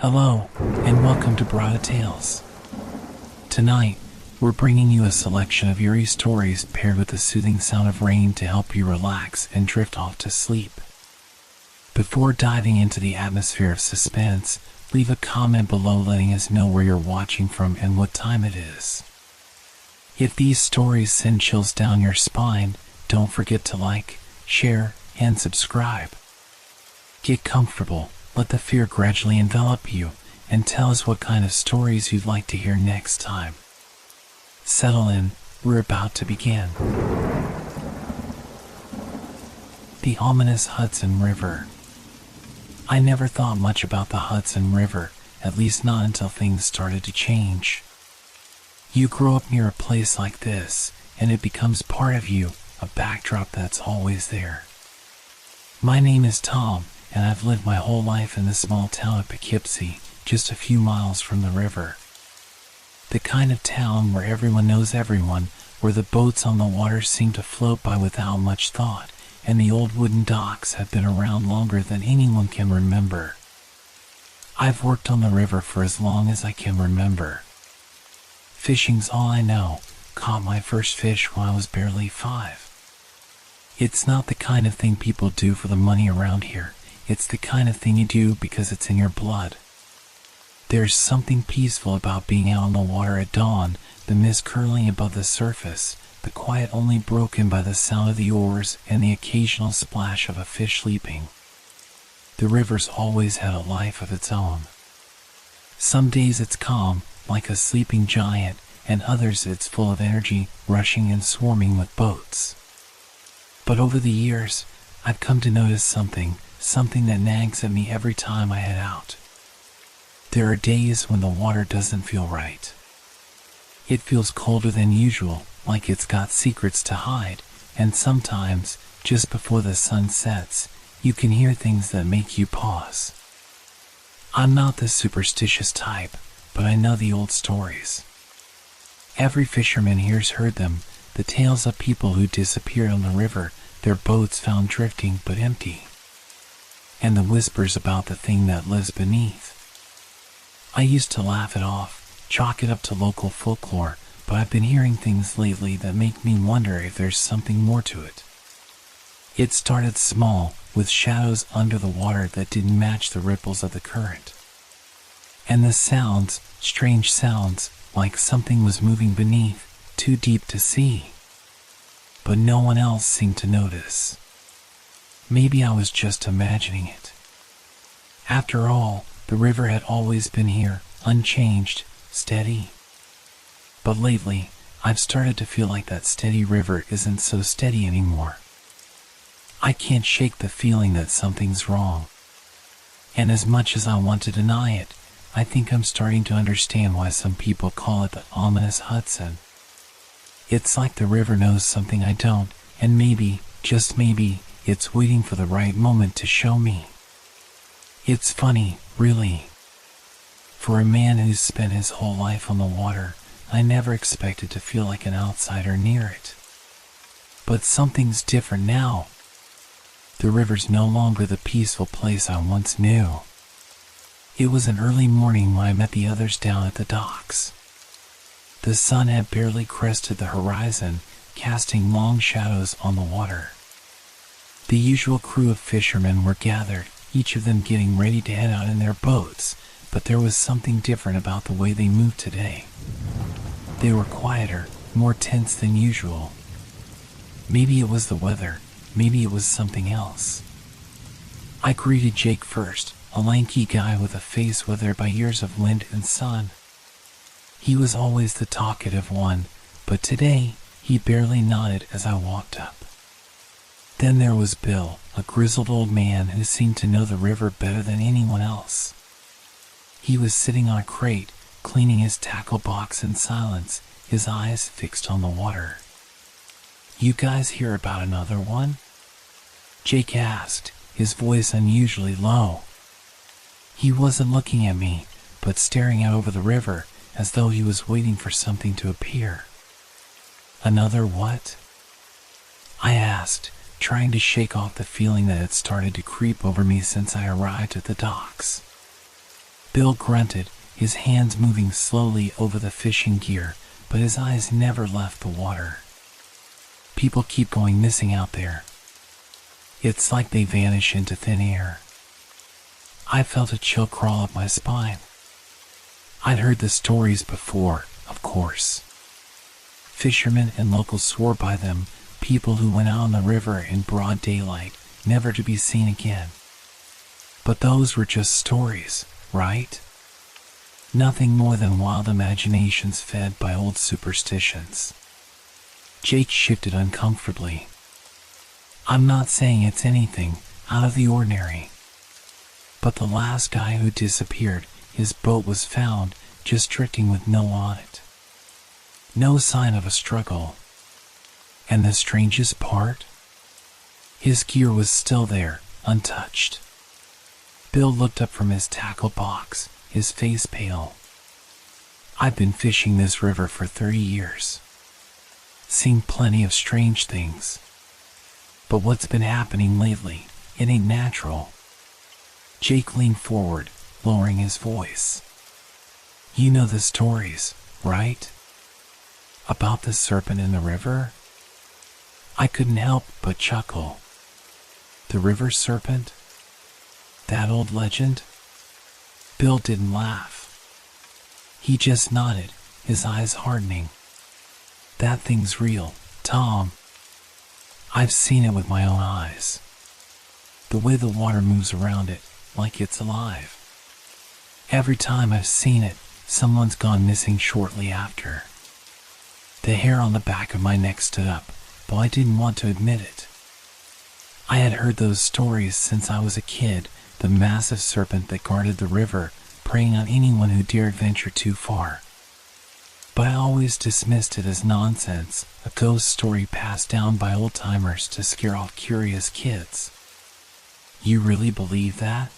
Hello, and welcome to Brada Tales. Tonight, we're bringing you a selection of eerie stories paired with the soothing sound of rain to help you relax and drift off to sleep. Before diving into the atmosphere of suspense, leave a comment below letting us know where you're watching from and what time it is. If these stories send chills down your spine, don't forget to like, share, and subscribe. Get comfortable, let the fear gradually envelop you, and tell us what kind of stories you'd like to hear next time. Settle in, we're about to begin. The ominous Hudson River. I never thought much about the Hudson River, at least not until things started to change. You grow up near a place like this, and it becomes part of you, a backdrop that's always there. My name is Tom, and I've lived my whole life in the small town of Poughkeepsie, just a few miles from the river. The kind of town where everyone knows everyone, where the boats on the water seem to float by without much thought, and the old wooden docks have been around longer than anyone can remember. I've worked on the river for as long as I can remember. Fishing's all I know. Caught my first fish when I was barely 5. It's not the kind of thing people do for the money around here. It's the kind of thing you do because it's in your blood. There's something peaceful about being out on the water at dawn, the mist curling above the surface, the quiet only broken by the sound of the oars and the occasional splash of a fish leaping. The river's always had a life of its own. Some days it's calm, like a sleeping giant, and others it's full of energy, rushing and swarming with boats. But over the years, I've come to notice something that nags at me every time I head out. There are days when the water doesn't feel right. It feels colder than usual, like it's got secrets to hide, and sometimes, just before the sun sets, you can hear things that make you pause. I'm not the superstitious type, but I know the old stories. Every fisherman here's heard them, the tales of people who disappeared on the river, their boats found drifting but empty, and the whispers about the thing that lives beneath. I used to laugh it off, chalk it up to local folklore, but I've been hearing things lately that make me wonder if there's something more to it. It started small, with shadows under the water that didn't match the ripples of the current. And the sounds, strange sounds, like something was moving beneath, too deep to see. But no one else seemed to notice. Maybe I was just imagining it. After all, the river had always been here, unchanged, steady. But lately, I've started to feel like that steady river isn't so steady anymore. I can't shake the feeling that something's wrong. And as much as I want to deny it, I think I'm starting to understand why some people call it the ominous Hudson. It's like the river knows something I don't, and maybe, just maybe, it's waiting for the right moment to show me. It's funny, really. For a man who's spent his whole life on the water, I never expected to feel like an outsider near it. But something's different now. The river's no longer the peaceful place I once knew. It was an early morning when I met the others down at the docks. The sun had barely crested the horizon, casting long shadows on the water. The usual crew of fishermen were gathered, each of them getting ready to head out in their boats, but there was something different about the way they moved today. They were quieter, more tense than usual. Maybe it was the weather, maybe it was something else. I greeted Jake first, a lanky guy with a face weathered by years of wind and sun. He was always the talkative one, but today, he barely nodded as I walked up. Then there was Bill, a grizzled old man who seemed to know the river better than anyone else. He was sitting on a crate, cleaning his tackle box in silence, his eyes fixed on the water. "You guys hear about another one?" Jake asked, his voice unusually low. He wasn't looking at me, but staring out over the river, as though he was waiting for something to appear. "Another what?" I asked, trying to shake off the feeling that had started to creep over me since I arrived at the docks. Bill grunted, his hands moving slowly over the fishing gear, but his eyes never left the water. People keep going missing out there. It's like they vanish into thin air. I felt a chill crawl up my spine. I'd heard the stories before, of course. Fishermen and locals swore by them, people who went out on the river in broad daylight, never to be seen again. But those were just stories, right? Nothing more than wild imaginations fed by old superstitions. Jake shifted uncomfortably. I'm not saying it's anything out of the ordinary. But the last guy who disappeared, his boat was found just drifting with no one on it. No sign of a struggle. And the strangest part? His gear was still there, untouched. Bill looked up from his tackle box, his face pale. I've been fishing this river for 30 years. Seen plenty of strange things. But what's been happening lately, it ain't natural. Jake leaned forward, lowering his voice. You know the stories, right? About the serpent in the river? I couldn't help but chuckle. The river serpent? That old legend? Bill didn't laugh. He just nodded, his eyes hardening. That thing's real, Tom. I've seen it with my own eyes. The way the water moves around it, like it's alive. Every time I've seen it, someone's gone missing shortly after. The hair on the back of my neck stood up, though I didn't want to admit it. I had heard those stories since I was a kid, the massive serpent that guarded the river, preying on anyone who dared venture too far. But I always dismissed it as nonsense, a ghost story passed down by old-timers to scare off curious kids. You really believe that?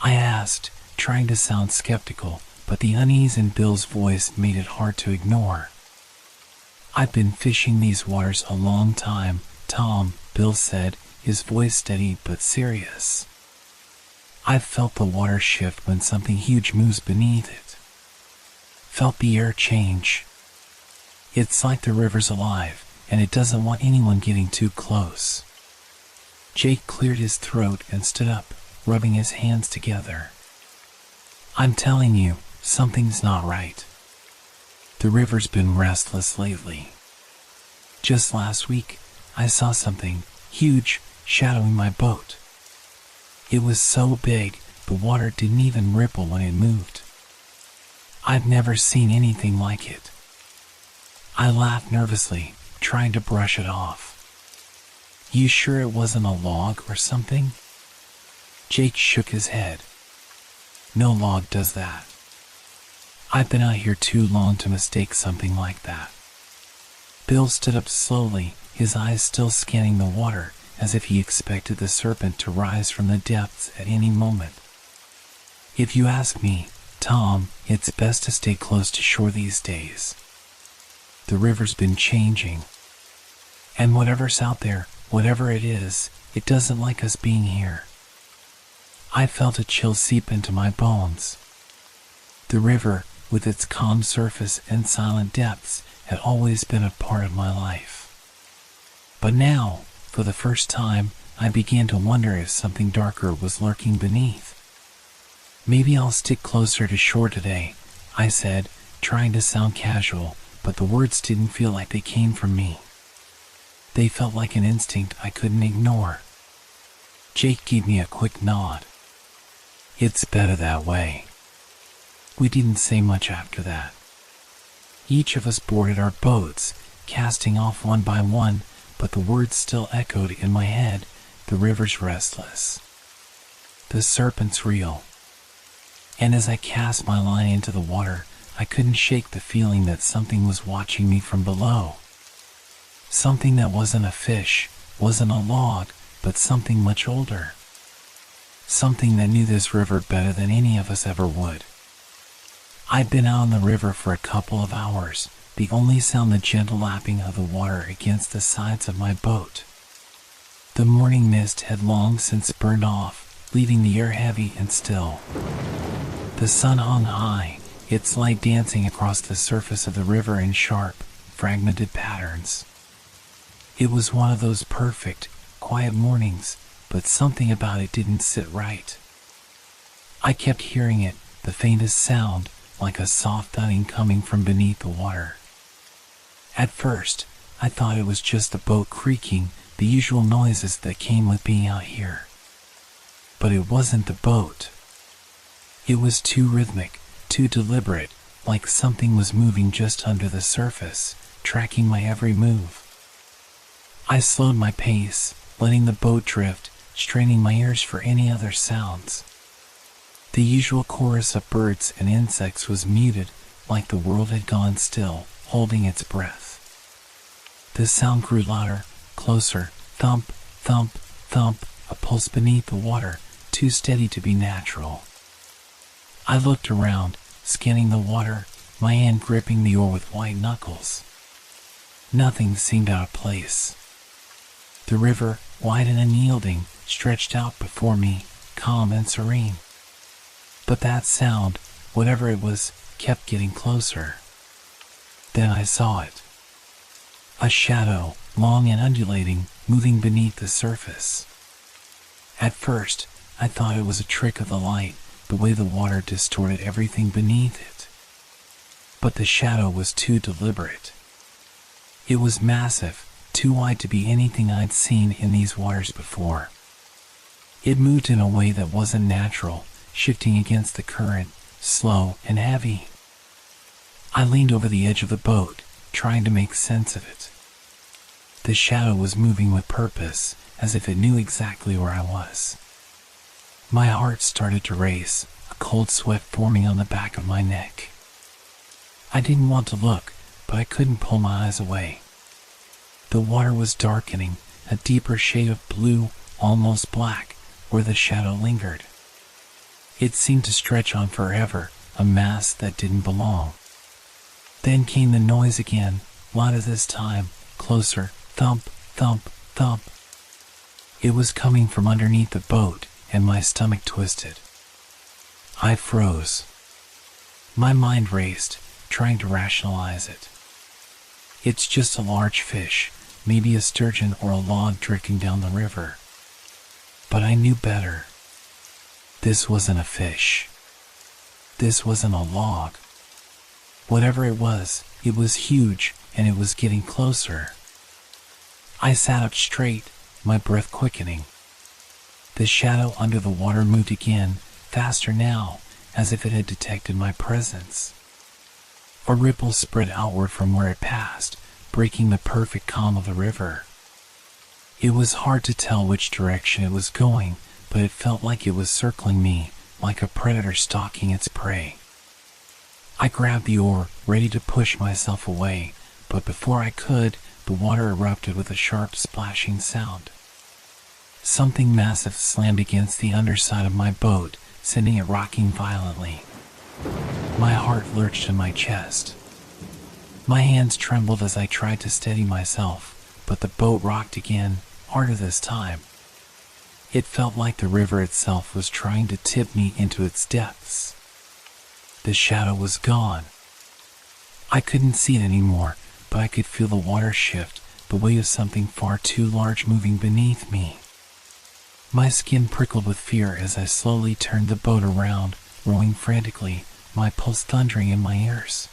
I asked, trying to sound skeptical, but the unease in Bill's voice made it hard to ignore. I've been fishing these waters a long time, Tom, Bill said, his voice steady but serious. I've felt the water shift when something huge moves beneath it. Felt the air change. It's like the river's alive, and it doesn't want anyone getting too close. Jake cleared his throat and stood up, rubbing his hands together. I'm telling you, something's not right. The river's been restless lately. Just last week, I saw something huge shadowing my boat. It was so big, the water didn't even ripple when it moved. I've never seen anything like it. I laughed nervously, trying to brush it off. You sure it wasn't a log or something? Jake shook his head. No log does that. I've been out here too long to mistake something like that. Bill stood up slowly, his eyes still scanning the water, as if he expected the serpent to rise from the depths at any moment. If you ask me, Tom, it's best to stay close to shore these days. The river's been changing. And whatever's out there, whatever it is, it doesn't like us being here. I felt a chill seep into my bones. The river, with its calm surface and silent depths, had always been a part of my life. But now, for the first time, I began to wonder if something darker was lurking beneath. Maybe I'll stick closer to shore today, I said, trying to sound casual, but the words didn't feel like they came from me. They felt like an instinct I couldn't ignore. Jake gave me a quick nod. It's better that way. We didn't say much after that. Each of us boarded our boats, casting off one by one, but the words still echoed in my head. The river's restless. The serpent's real. And as I cast my line into the water, I couldn't shake the feeling that something was watching me from below. Something that wasn't a fish, wasn't a log, but something much older. Something that knew this river better than any of us ever would. I'd been out on the river for a couple of hours, the only sound the gentle lapping of the water against the sides of my boat. The morning mist had long since burned off, leaving the air heavy and still. The sun hung high, its light dancing across the surface of the river in sharp, fragmented patterns. It was one of those perfect, quiet mornings, but something about it didn't sit right. I kept hearing it, the faintest sound, like a soft thudding coming from beneath the water. At first, I thought it was just the boat creaking, the usual noises that came with being out here. But it wasn't the boat. It was too rhythmic, too deliberate, like something was moving just under the surface, tracking my every move. I slowed my pace, letting the boat drift, straining my ears for any other sounds. The usual chorus of birds and insects was muted, like the world had gone still, holding its breath. The sound grew louder, closer, thump, thump, thump, a pulse beneath the water, too steady to be natural. I looked around, scanning the water, my hand gripping the oar with white knuckles. Nothing seemed out of place. The river, wide and unyielding, stretched out before me, calm and serene. But that sound, whatever it was, kept getting closer. Then I saw it. A shadow, long and undulating, moving beneath the surface. At first, I thought it was a trick of the light, the way the water distorted everything beneath it. But the shadow was too deliberate. It was massive, too wide to be anything I'd seen in these waters before. It moved in a way that wasn't natural, shifting against the current, slow and heavy. I leaned over the edge of the boat, trying to make sense of it. The shadow was moving with purpose, as if it knew exactly where I was. My heart started to race, a cold sweat forming on the back of my neck. I didn't want to look, but I couldn't pull my eyes away. The water was darkening, a deeper shade of blue, almost black, where the shadow lingered. It seemed to stretch on forever, a mass that didn't belong. Then came the noise again, louder this time, closer, thump, thump, thump. It was coming from underneath the boat, and my stomach twisted. I froze. My mind raced, trying to rationalize it. It's just a large fish, maybe a sturgeon or a log drifting down the river. But I knew better. This wasn't a fish. This wasn't a log. Whatever it was huge, and it was getting closer. I sat up straight, my breath quickening. The shadow under the water moved again, faster now, as if it had detected my presence. A ripple spread outward from where it passed, breaking the perfect calm of the river. It was hard to tell which direction it was going, but it felt like it was circling me, like a predator stalking its prey. I grabbed the oar, ready to push myself away, but before I could, the water erupted with a sharp splashing sound. Something massive slammed against the underside of my boat, sending it rocking violently. My heart lurched in my chest. My hands trembled as I tried to steady myself, but the boat rocked again, harder this time. It felt like the river itself was trying to tip me into its depths. The shadow was gone. I couldn't see it anymore, but I could feel the water shift, the weight of something far too large moving beneath me. My skin prickled with fear as I slowly turned the boat around, rowing frantically, my pulse thundering in my ears.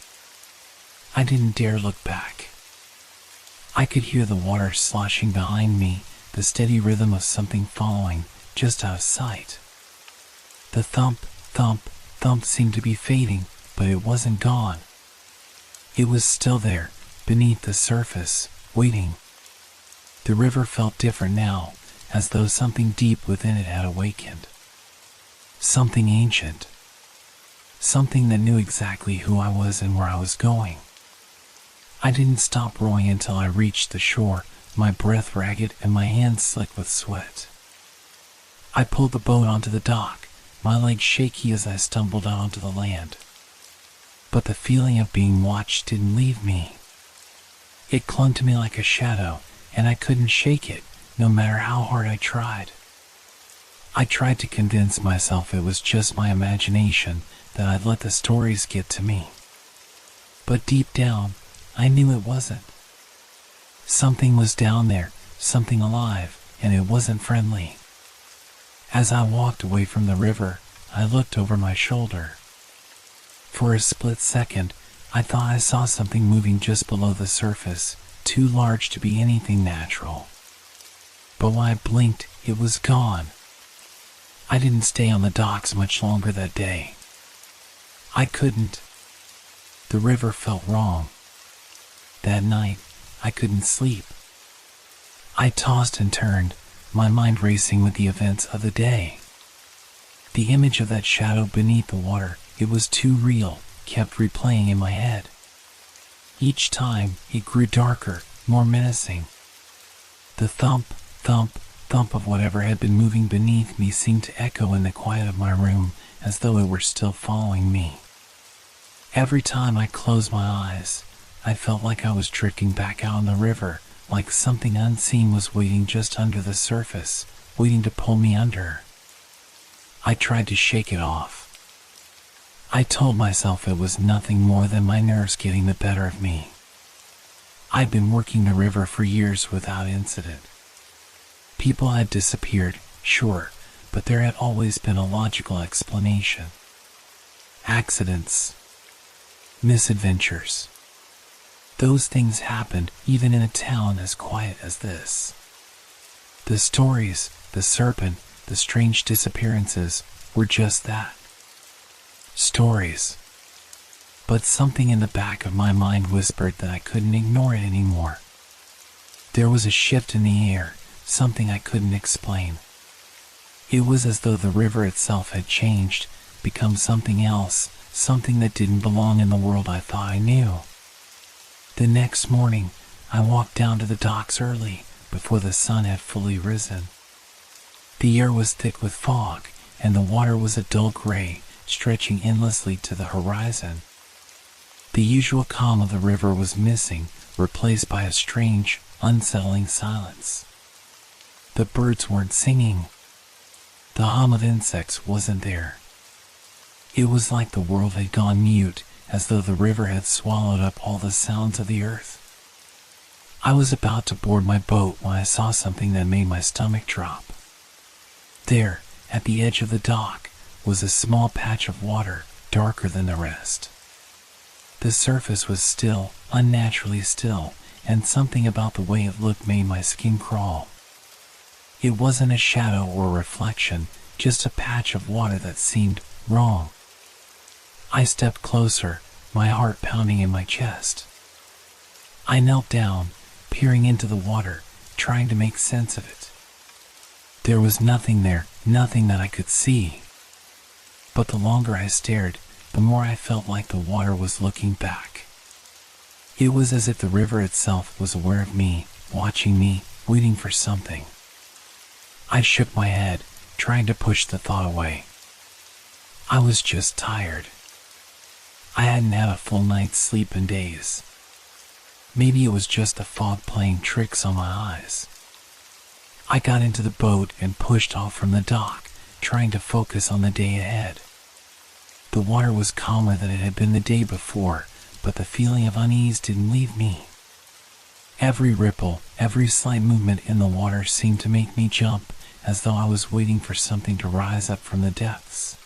I didn't dare look back. I could hear the water sloshing behind me, the steady rhythm of something following, just out of sight. The thump, thump, thump seemed to be fading, but it wasn't gone. It was still there, beneath the surface, waiting. The river felt different now, as though something deep within it had awakened. Something ancient. Something that knew exactly who I was and where I was going. I didn't stop rowing until I reached the shore, my breath ragged and my hands slick with sweat. I pulled the boat onto the dock, my legs shaky as I stumbled out onto the land. But the feeling of being watched didn't leave me. It clung to me like a shadow, and I couldn't shake it, no matter how hard I tried. I tried to convince myself it was just my imagination, that I'd let the stories get to me. But deep down, I knew it wasn't. Something was down there, something alive, and it wasn't friendly. As I walked away from the river, I looked over my shoulder. For a split second, I thought I saw something moving just below the surface, too large to be anything natural. But when I blinked, it was gone. I didn't stay on the docks much longer that day. I couldn't. The river felt wrong. That night, I couldn't sleep. I tossed and turned, my mind racing with the events of the day. The image of that shadow beneath the water, it was too real, kept replaying in my head. Each time, it grew darker, more menacing. The thump, thump, thump of whatever had been moving beneath me seemed to echo in the quiet of my room, as though it were still following me. Every time I closed my eyes, I felt like I was drifting back out on the river, like something unseen was waiting just under the surface, waiting to pull me under. I tried to shake it off. I told myself it was nothing more than my nerves getting the better of me. I'd been working the river for years without incident. People had disappeared, sure, but there had always been a logical explanation. Accidents. Misadventures. Those things happened even in a town as quiet as this. The stories, the serpent, the strange disappearances were just that. Stories. But something in the back of my mind whispered that I couldn't ignore it anymore. There was a shift in the air, something I couldn't explain. It was as though the river itself had changed, become something else, something that didn't belong in the world I thought I knew. The next morning, I walked down to the docks early, before the sun had fully risen. The air was thick with fog, and the water was a dull gray, stretching endlessly to the horizon. The usual calm of the river was missing, replaced by a strange, unsettling silence. The birds weren't singing. The hum of insects wasn't there. It was like the world had gone mute, as though the river had swallowed up all the sounds of the earth. I was about to board my boat when I saw something that made my stomach drop. There, at the edge of the dock, was a small patch of water, darker than the rest. The surface was still, unnaturally still, and something about the way it looked made my skin crawl. It wasn't a shadow or a reflection, just a patch of water that seemed wrong. I stepped closer, my heart pounding in my chest. I knelt down, peering into the water, trying to make sense of it. There was nothing there, nothing that I could see. But the longer I stared, the more I felt like the water was looking back. It was as if the river itself was aware of me, watching me, waiting for something. I shook my head, trying to push the thought away. I was just tired. I hadn't had a full night's sleep in days. Maybe it was just the fog playing tricks on my eyes. I got into the boat and pushed off from the dock, trying to focus on the day ahead. The water was calmer than it had been the day before, but the feeling of unease didn't leave me. Every ripple, every slight movement in the water seemed to make me jump, as though I was waiting for something to rise up from the depths.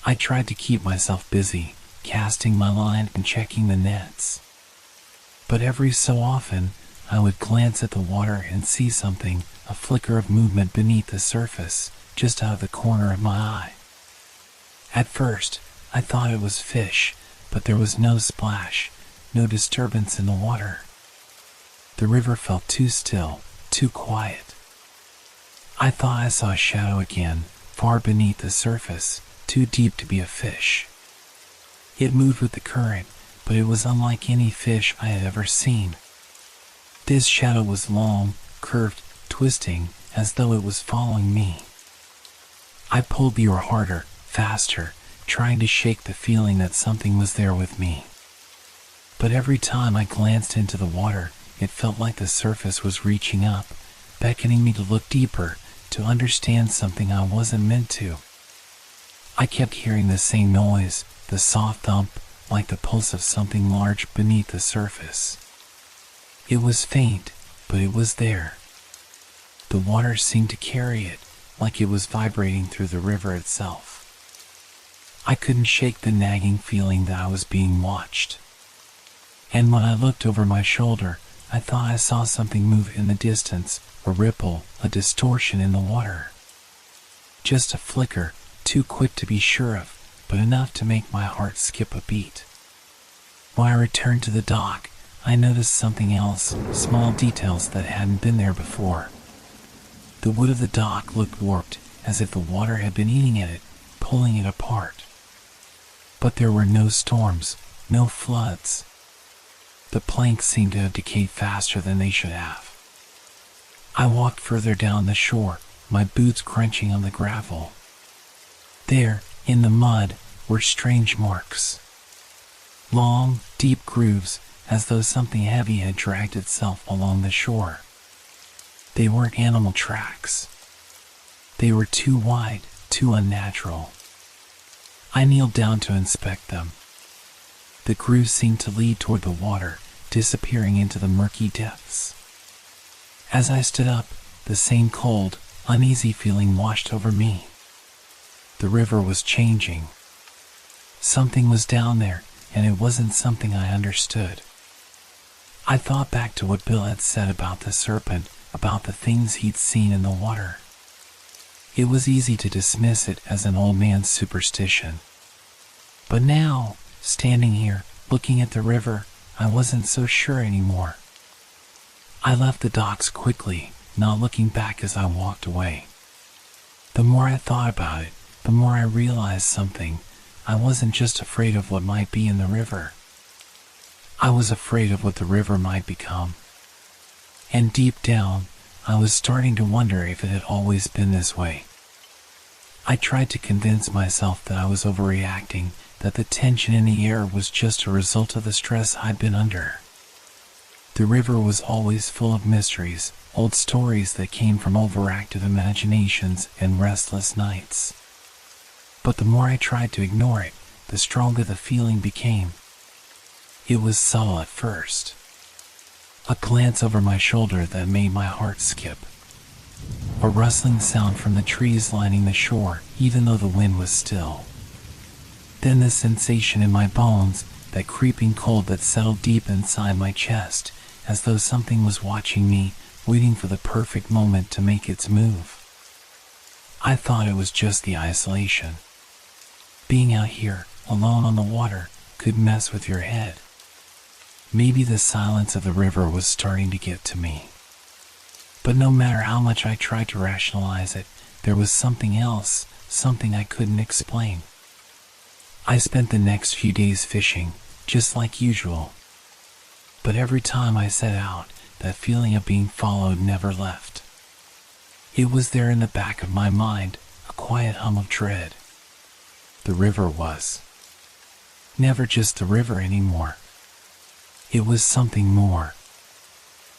I tried to keep myself busy, casting my line and checking the nets. But every so often, I would glance at the water and see something, a flicker of movement beneath the surface, just out of the corner of my eye. At first, I thought it was fish, but there was no splash, no disturbance in the water. The river felt too still, too quiet. I thought I saw a shadow again, far beneath the surface, too deep to be a fish. It moved with the current, but it was unlike any fish I had ever seen. This shadow was long, curved, twisting, as though it was following me. I pulled the oar harder, faster, trying to shake the feeling that something was there with me. But every time I glanced into the water, it felt like the surface was reaching up, beckoning me to look deeper, to understand something I wasn't meant to. I kept hearing the same noise, the soft thump, like the pulse of something large beneath the surface. It was faint, but it was there. The water seemed to carry it, like it was vibrating through the river itself. I couldn't shake the nagging feeling that I was being watched. And when I looked over my shoulder, I thought I saw something move in the distance, a ripple, a distortion in the water. Just a flicker, too quick to be sure of, but enough to make my heart skip a beat. When I returned to the dock, I noticed something else, small details that hadn't been there before. The wood of the dock looked warped, as if the water had been eating at it, pulling it apart. But there were no storms, no floods. The planks seemed to have decayed faster than they should have. I walked further down the shore, my boots crunching on the gravel. There, in the mud, were strange marks. Long, deep grooves, as though something heavy had dragged itself along the shore. They weren't animal tracks. They were too wide, too unnatural. I kneeled down to inspect them. The grooves seemed to lead toward the water, disappearing into the murky depths. As I stood up, the same cold, uneasy feeling washed over me. The river was changing. Something was down there, and it wasn't something I understood. I thought back to what Bill had said about the serpent, about the things he'd seen in the water. It was easy to dismiss it as an old man's superstition. But now, standing here, looking at the river, I wasn't so sure anymore. I left the docks quickly, not looking back as I walked away. The more I thought about it, the more I realized something. I wasn't just afraid of what might be in the river. I was afraid of what the river might become. And deep down, I was starting to wonder if it had always been this way. I tried to convince myself that I was overreacting, that the tension in the air was just a result of the stress I'd been under. The river was always full of mysteries, old stories that came from overactive imaginations and restless nights. But the more I tried to ignore it, the stronger the feeling became. It was subtle at first. A glance over my shoulder that made my heart skip. A rustling sound from the trees lining the shore, even though the wind was still. Then the sensation in my bones, that creeping cold that settled deep inside my chest, as though something was watching me, waiting for the perfect moment to make its move. I thought it was just the isolation. Being out here, alone on the water, could mess with your head. Maybe the silence of the river was starting to get to me. But no matter how much I tried to rationalize it, there was something else, something I couldn't explain. I spent the next few days fishing, just like usual. But every time I set out, that feeling of being followed never left. It was there in the back of my mind, a quiet hum of dread. The river was never just the river anymore. It was something more.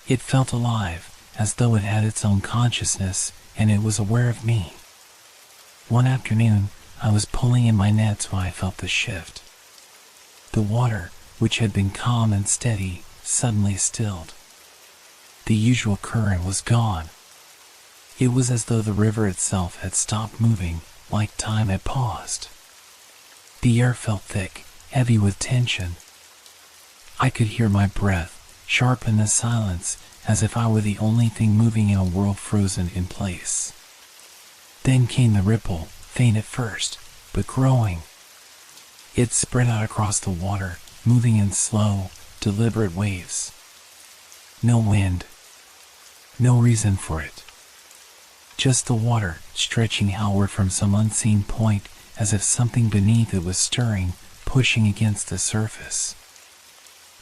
It felt alive, as though it had its own consciousness, and it was aware of me. One afternoon, I was pulling in my nets when I felt the shift. The water, which had been calm and steady, suddenly stilled. The usual current was gone. It was as though the river itself had stopped moving, like time had paused. The air felt thick, heavy with tension. I could hear my breath, sharp in the silence, as if I were the only thing moving in a world frozen in place. Then came the ripple, faint at first, but growing. It spread out across the water, moving in slow, deliberate waves. No wind. No reason for it. Just the water, stretching outward from some unseen point, as if something beneath it was stirring, pushing against the surface.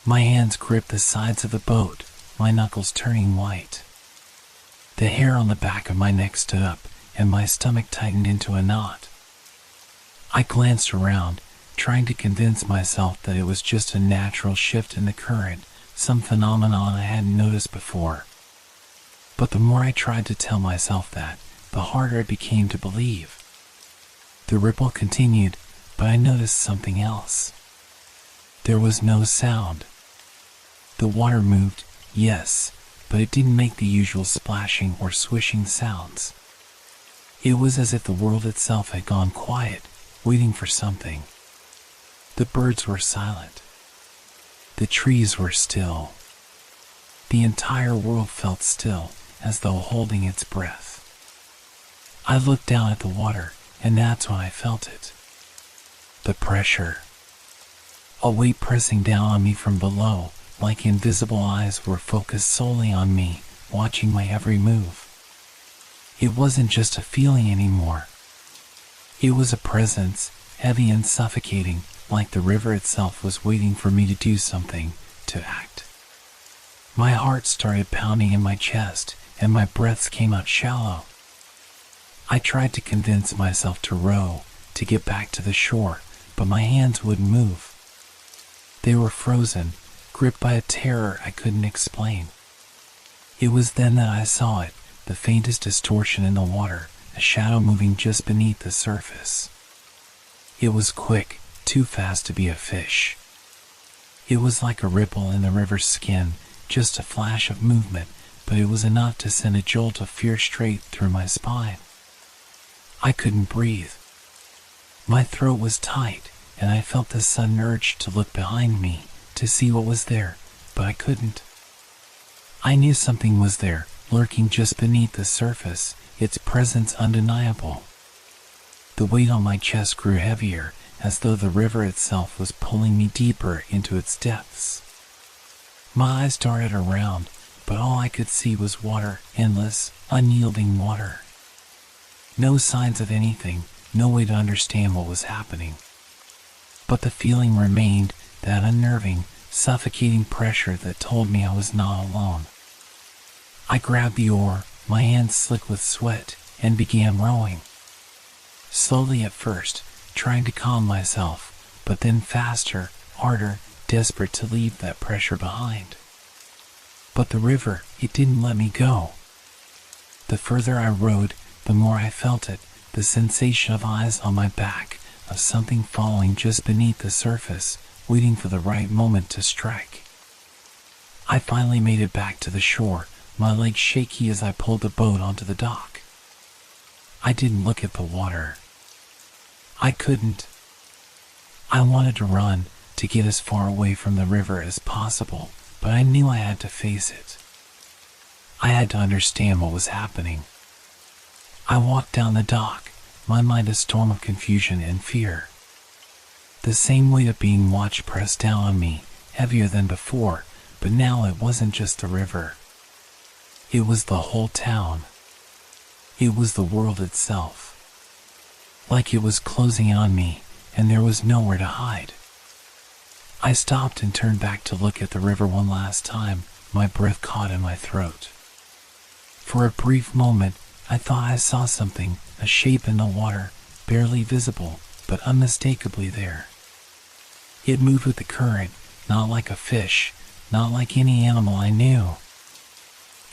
My hands gripped the sides of the boat, my knuckles turning white. The hair on the back of my neck stood up, and my stomach tightened into a knot. I glanced around, trying to convince myself that it was just a natural shift in the current, some phenomenon I hadn't noticed before. But the more I tried to tell myself that, the harder it became to believe. The ripple continued, but I noticed something else. There was no sound. The water moved, yes, but it didn't make the usual splashing or swishing sounds. It was as if the world itself had gone quiet, waiting for something. The birds were silent. The trees were still. The entire world felt still, as though holding its breath. I looked down at the water, and that's when I felt it. The pressure. A weight pressing down on me from below, like invisible eyes were focused solely on me, watching my every move. It wasn't just a feeling anymore. It was a presence, heavy and suffocating, like the river itself was waiting for me to do something, to act. My heart started pounding in my chest, and my breaths came out shallow. I tried to convince myself to row, to get back to the shore, but my hands wouldn't move. They were frozen, gripped by a terror I couldn't explain. It was then that I saw it, the faintest distortion in the water, a shadow moving just beneath the surface. It was quick, too fast to be a fish. It was like a ripple in the river's skin, just a flash of movement, but it was enough to send a jolt of fear straight through my spine. I couldn't breathe. My throat was tight, and I felt the sudden urge to look behind me, to see what was there, but I couldn't. I knew something was there, lurking just beneath the surface, its presence undeniable. The weight on my chest grew heavier, as though the river itself was pulling me deeper into its depths. My eyes darted around, but all I could see was water, endless, unyielding water. No signs of anything, no way to understand what was happening. But the feeling remained, that unnerving, suffocating pressure that told me I was not alone. I grabbed the oar, my hands slick with sweat, and began rowing. Slowly at first, trying to calm myself, but then faster, harder, desperate to leave that pressure behind. But the river, it didn't let me go. The further I rowed, the more I felt it, the sensation of eyes on my back, of something following just beneath the surface, waiting for the right moment to strike. I finally made it back to the shore, my legs shaky as I pulled the boat onto the dock. I didn't look at the water. I couldn't. I wanted to run, to get as far away from the river as possible, but I knew I had to face it. I had to understand what was happening. I walked down the dock, my mind a storm of confusion and fear. The same weight of being watched pressed down on me, heavier than before, but now it wasn't just the river. It was the whole town. It was the world itself. Like it was closing on me, and there was nowhere to hide. I stopped and turned back to look at the river one last time, my breath caught in my throat. For a brief moment, I thought I saw something, a shape in the water, barely visible, but unmistakably there. It moved with the current, not like a fish, not like any animal I knew.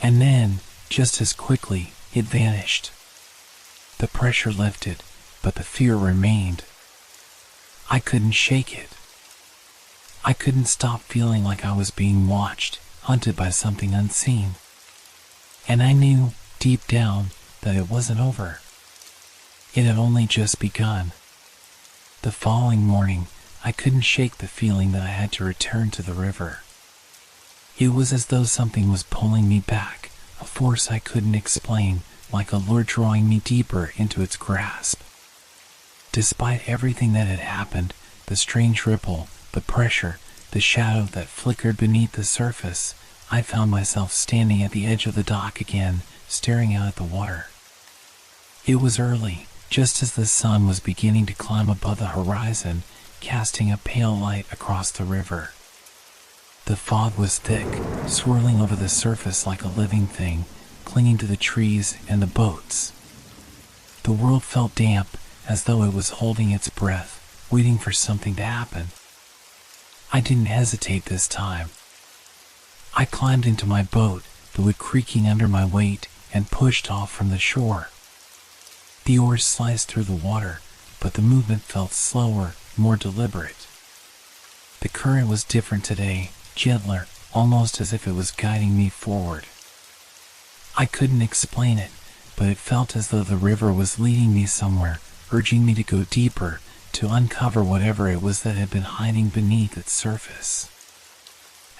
And then, just as quickly, it vanished. The pressure lifted, but the fear remained. I couldn't shake it. I couldn't stop feeling like I was being watched, hunted by something unseen. And I knew, deep down, that it wasn't over. It had only just begun. The following morning, I couldn't shake the feeling that I had to return to the river. It was as though something was pulling me back, a force I couldn't explain, like a lure drawing me deeper into its grasp. Despite everything that had happened, the strange ripple, the pressure, the shadow that flickered beneath the surface, I found myself standing at the edge of the dock again, staring out at the water. It was early, just as the sun was beginning to climb above the horizon, casting a pale light across the river. The fog was thick, swirling over the surface like a living thing, clinging to the trees and the boats. The world felt damp, as though it was holding its breath, waiting for something to happen. I didn't hesitate this time. I climbed into my boat, the wood creaking under my weight, and pushed off from the shore. The oars sliced through the water, but the movement felt slower, more deliberate. The current was different today, gentler, almost as if it was guiding me forward. I couldn't explain it, but it felt as though the river was leading me somewhere, urging me to go deeper, to uncover whatever it was that had been hiding beneath its surface.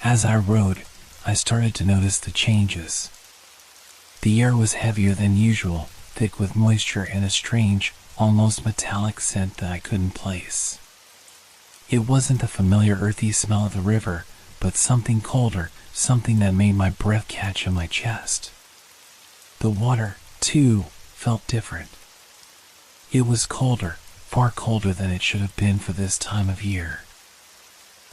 As I rode, I started to notice the changes. The air was heavier than usual, thick with moisture and a strange, almost metallic scent that I couldn't place. It wasn't the familiar earthy smell of the river, but something colder, something that made my breath catch in my chest. The water, too, felt different. It was colder, far colder than it should have been for this time of year.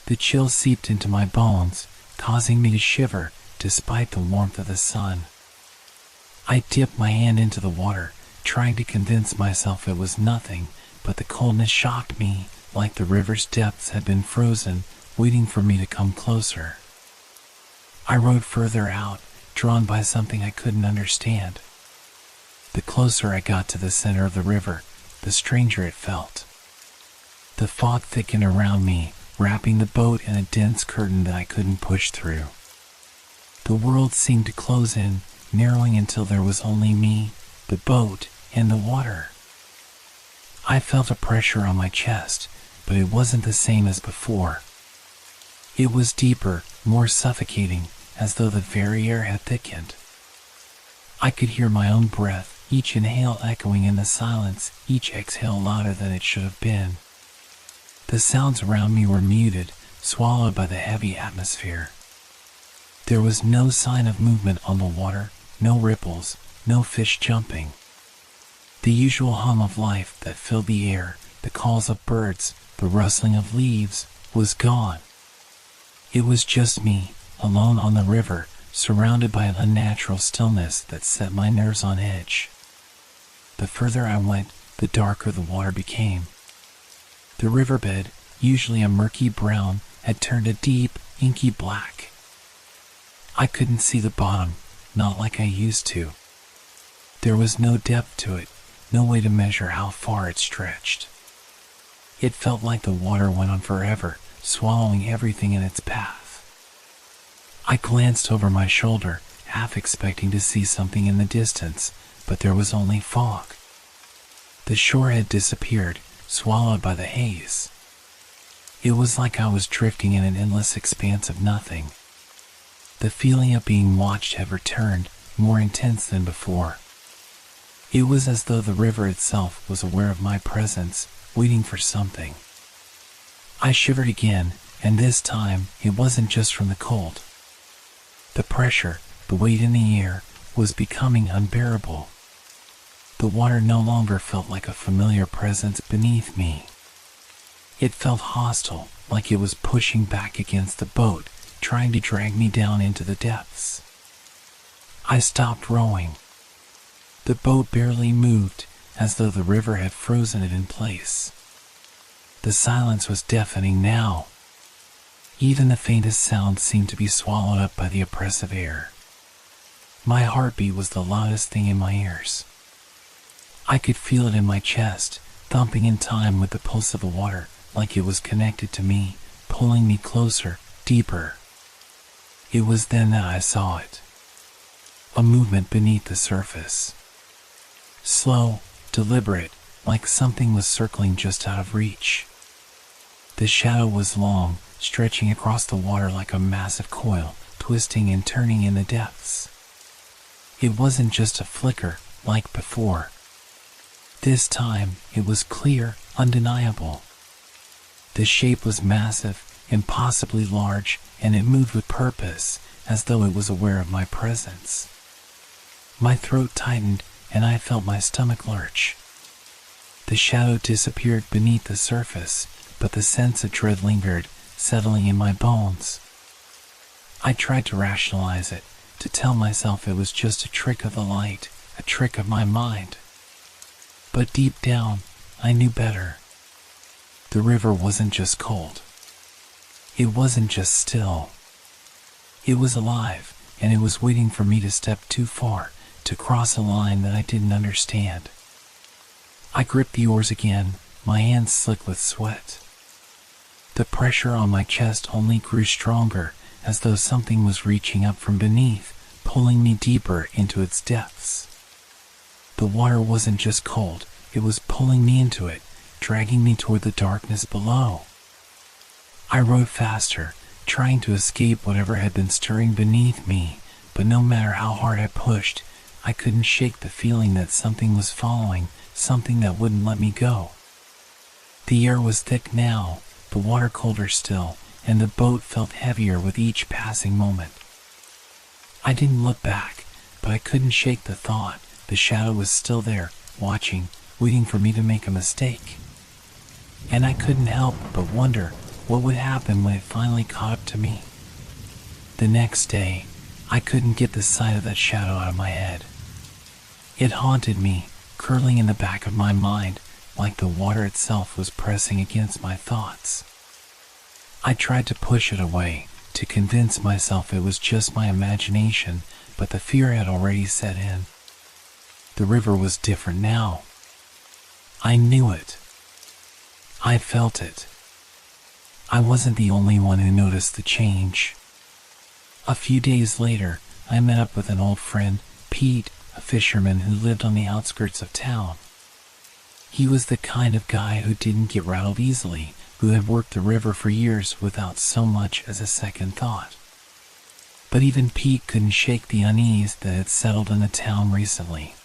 The chill seeped into my bones, causing me to shiver despite the warmth of the sun. I dipped my hand into the water, trying to convince myself it was nothing, but the coldness shocked me, like the river's depths had been frozen, waiting for me to come closer. I rode further out, drawn by something I couldn't understand. The closer I got to the center of the river, the stranger it felt. The fog thickened around me, wrapping the boat in a dense curtain that I couldn't push through. The world seemed to close in, narrowing until there was only me, the boat, and the water. I felt a pressure on my chest, but it wasn't the same as before. It was deeper, more suffocating, as though the very air had thickened. I could hear my own breath, each inhale echoing in the silence, each exhale louder than it should have been. The sounds around me were muted, swallowed by the heavy atmosphere. There was no sign of movement on the water, no ripples, no fish jumping. The usual hum of life that filled the air, the calls of birds, the rustling of leaves, was gone. It was just me, alone on the river, surrounded by an unnatural stillness that set my nerves on edge. The further I went, the darker the water became. The riverbed, usually a murky brown, had turned a deep, inky black. I couldn't see the bottom, not like I used to. There was no depth to it, no way to measure how far it stretched. It felt like the water went on forever, swallowing everything in its path. I glanced over my shoulder, half expecting to see something in the distance, but there was only fog. The shore had disappeared, swallowed by the haze. It was like I was drifting in an endless expanse of nothing. The feeling of being watched had returned, more intense than before. It was as though the river itself was aware of my presence, waiting for something. I shivered again, and this time it wasn't just from the cold. The pressure, the weight in the air, was becoming unbearable. The water no longer felt like a familiar presence beneath me. It felt hostile, like it was pushing back against the boat, trying to drag me down into the depths. I stopped rowing. The boat barely moved, as though the river had frozen it in place. The silence was deafening now. Even the faintest sound seemed to be swallowed up by the oppressive air. My heartbeat was the loudest thing in my ears. I could feel it in my chest, thumping in time with the pulse of the water, like it was connected to me, pulling me closer, deeper. It was then that I saw it. A movement beneath the surface. Slow, deliberate, like something was circling just out of reach. The shadow was long, stretching across the water like a massive coil, twisting and turning in the depths. It wasn't just a flicker, like before. This time, it was clear, undeniable. The shape was massive, impossibly large, and it moved with purpose, as though it was aware of my presence. My throat tightened, and I felt my stomach lurch. The shadow disappeared beneath the surface, but the sense of dread lingered, settling in my bones. I tried to rationalize it, to tell myself it was just a trick of the light, a trick of my mind. But deep down, I knew better. The river wasn't just cold. It wasn't just still. It was alive, and it was waiting for me to step too far, to cross a line that I didn't understand. I gripped the oars again, my hands slick with sweat. The pressure on my chest only grew stronger, as though something was reaching up from beneath, pulling me deeper into its depths. The water wasn't just cold, it was pulling me into it, dragging me toward the darkness below. I rowed faster, trying to escape whatever had been stirring beneath me, but no matter how hard I pushed, I couldn't shake the feeling that something was following, something that wouldn't let me go. The air was thick now, the water colder still, and the boat felt heavier with each passing moment. I didn't look back, but I couldn't shake the thought the shadow was still there, watching, waiting for me to make a mistake. And I couldn't help but wonder what would happen when it finally caught up to me. The next day, I couldn't get the sight of that shadow out of my head. It haunted me, curling in the back of my mind, like the water itself was pressing against my thoughts. I tried to push it away, to convince myself it was just my imagination, but the fear had already set in. The river was different now. I knew it. I felt it. I wasn't the only one who noticed the change. A few days later, I met up with an old friend, Pete, a fisherman who lived on the outskirts of town. He was the kind of guy who didn't get rattled easily, who had worked the river for years without so much as a second thought. But even Pete couldn't shake the unease that had settled in the town recently.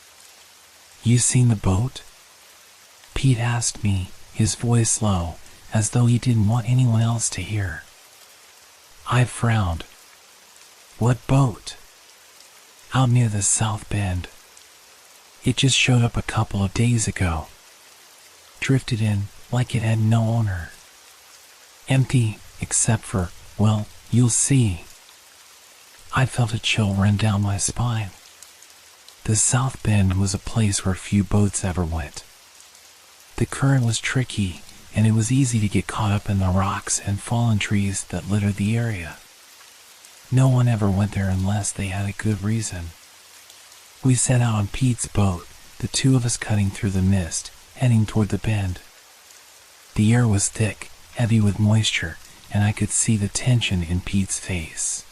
"You seen the boat?" Pete asked me, his voice low, as though he didn't want anyone else to hear. I frowned. "What boat?" "Out near the South Bend. It just showed up a couple of days ago. Drifted in like it had no owner. Empty, except for, well, you'll see." I felt a chill run down my spine. The South Bend was a place where few boats ever went. The current was tricky, and it was easy to get caught up in the rocks and fallen trees that littered the area. No one ever went there unless they had a good reason. We set out on Pete's boat, the two of us cutting through the mist, heading toward the bend. The air was thick, heavy with moisture, and I could see the tension in Pete's face.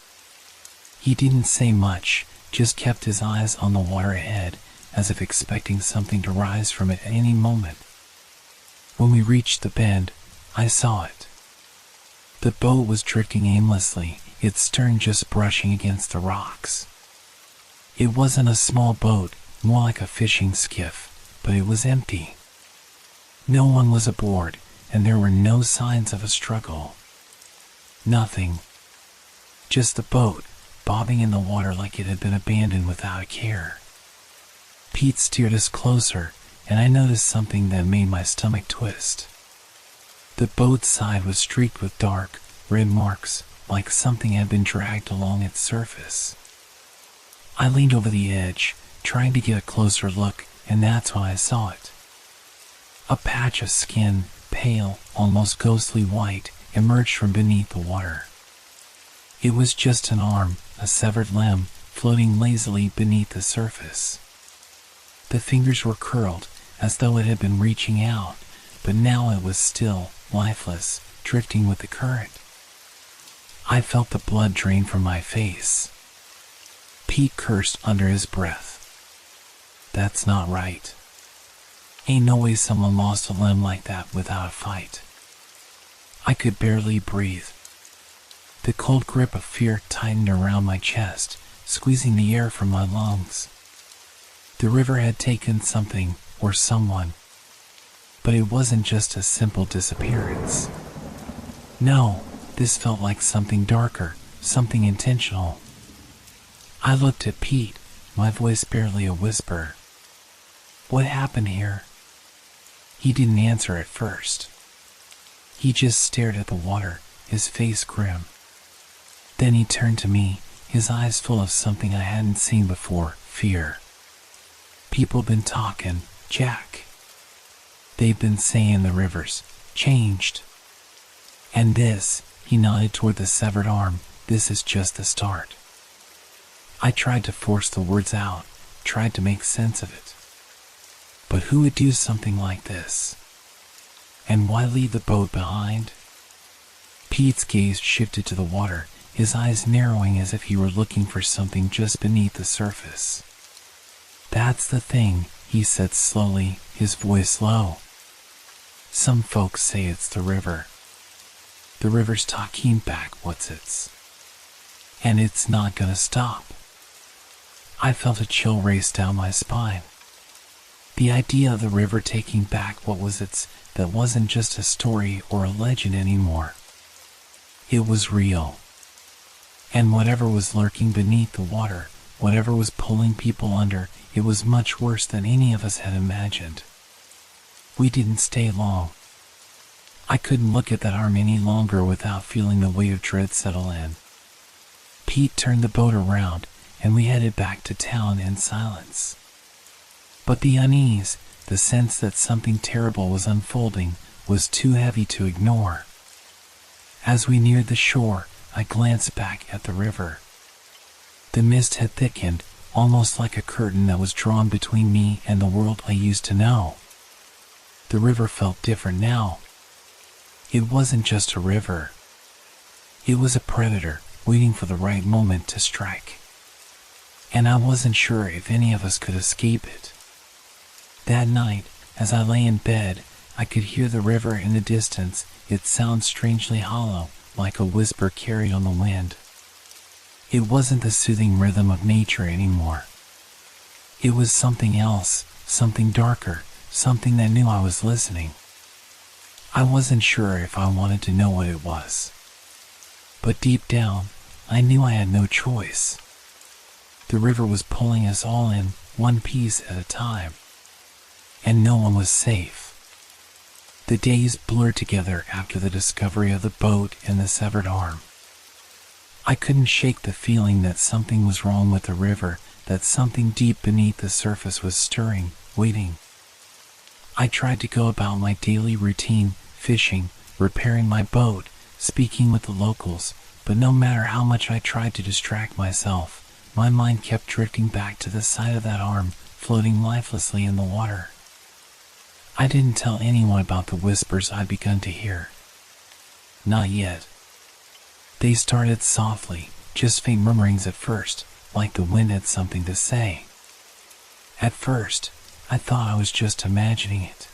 He didn't say much, just kept his eyes on the water ahead, as if expecting something to rise from it at any moment. When we reached the bend, I saw it. The boat was drifting aimlessly, its stern just brushing against the rocks. It wasn't a small boat, more like a fishing skiff, but it was empty. No one was aboard, and there were no signs of a struggle. Nothing. Just the boat, bobbing in the water like it had been abandoned without a care. Pete steered us closer, and I noticed something that made my stomach twist. The boat's side was streaked with dark, red marks, like something had been dragged along its surface. I leaned over the edge, trying to get a closer look, and that's when I saw it. A patch of skin, pale, almost ghostly white, emerged from beneath the water. It was just an arm, a severed limb, floating lazily beneath the surface. The fingers were curled, as though it had been reaching out, but now it was still, lifeless, drifting with the current. I felt the blood drain from my face. Pete cursed under his breath. "That's not right. Ain't no way someone lost a limb like that without a fight." I could barely breathe. The cold grip of fear tightened around my chest, squeezing the air from my lungs. The river had taken something, or someone. But it wasn't just a simple disappearance. No, this felt like something darker, something intentional. I looked at Pete, my voice barely a whisper. "What happened here?" He didn't answer at first. He just stared at the water, his face grim. Then he turned to me, his eyes full of something I hadn't seen before, fear. "People been talking, Jack. They've been saying the river's changed. And this," he nodded toward the severed arm, "this is just the start." I tried to force the words out, tried to make sense of it. But who would do something like this? And why leave the boat behind? Pete's gaze shifted to the water, his eyes narrowing as if he were looking for something just beneath the surface. That's the thing, he said slowly, his voice low. Some folks say it's the river. The river's talking back what's its. And it's not gonna stop. I felt a chill race down my spine. The idea of the river taking back what was its, that wasn't just a story or a legend anymore. It was real. And whatever was lurking beneath the water, whatever was pulling people under, it was much worse than any of us had imagined. We didn't stay long. I couldn't look at that arm any longer without feeling the weight of dread settle in. Pete turned the boat around, and we headed back to town in silence. But the unease, the sense that something terrible was unfolding, was too heavy to ignore. As we neared the shore, I glanced back at the river. The mist had thickened, almost like a curtain that was drawn between me and the world I used to know. The river felt different now. It wasn't just a river. It was a predator, waiting for the right moment to strike. And I wasn't sure if any of us could escape it. That night, as I lay in bed, I could hear the river in the distance, its sound strangely hollow, like a whisper carried on the wind. It wasn't the soothing rhythm of nature anymore. It was something else, something darker, something that knew I was listening. I wasn't sure if I wanted to know what it was. But deep down, I knew I had no choice. The river was pulling us all in, one piece at a time. And no one was safe. The days blurred together after the discovery of the boat and the severed arm. I couldn't shake the feeling that something was wrong with the river, that something deep beneath the surface was stirring, waiting. I tried to go about my daily routine, fishing, repairing my boat, speaking with the locals, but no matter how much I tried to distract myself, my mind kept drifting back to the sight of that arm, floating lifelessly in the water. I didn't tell anyone about the whispers I'd begun to hear. Not yet. They started softly, just faint murmurings at first, like the wind had something to say. At first, I thought I was just imagining it.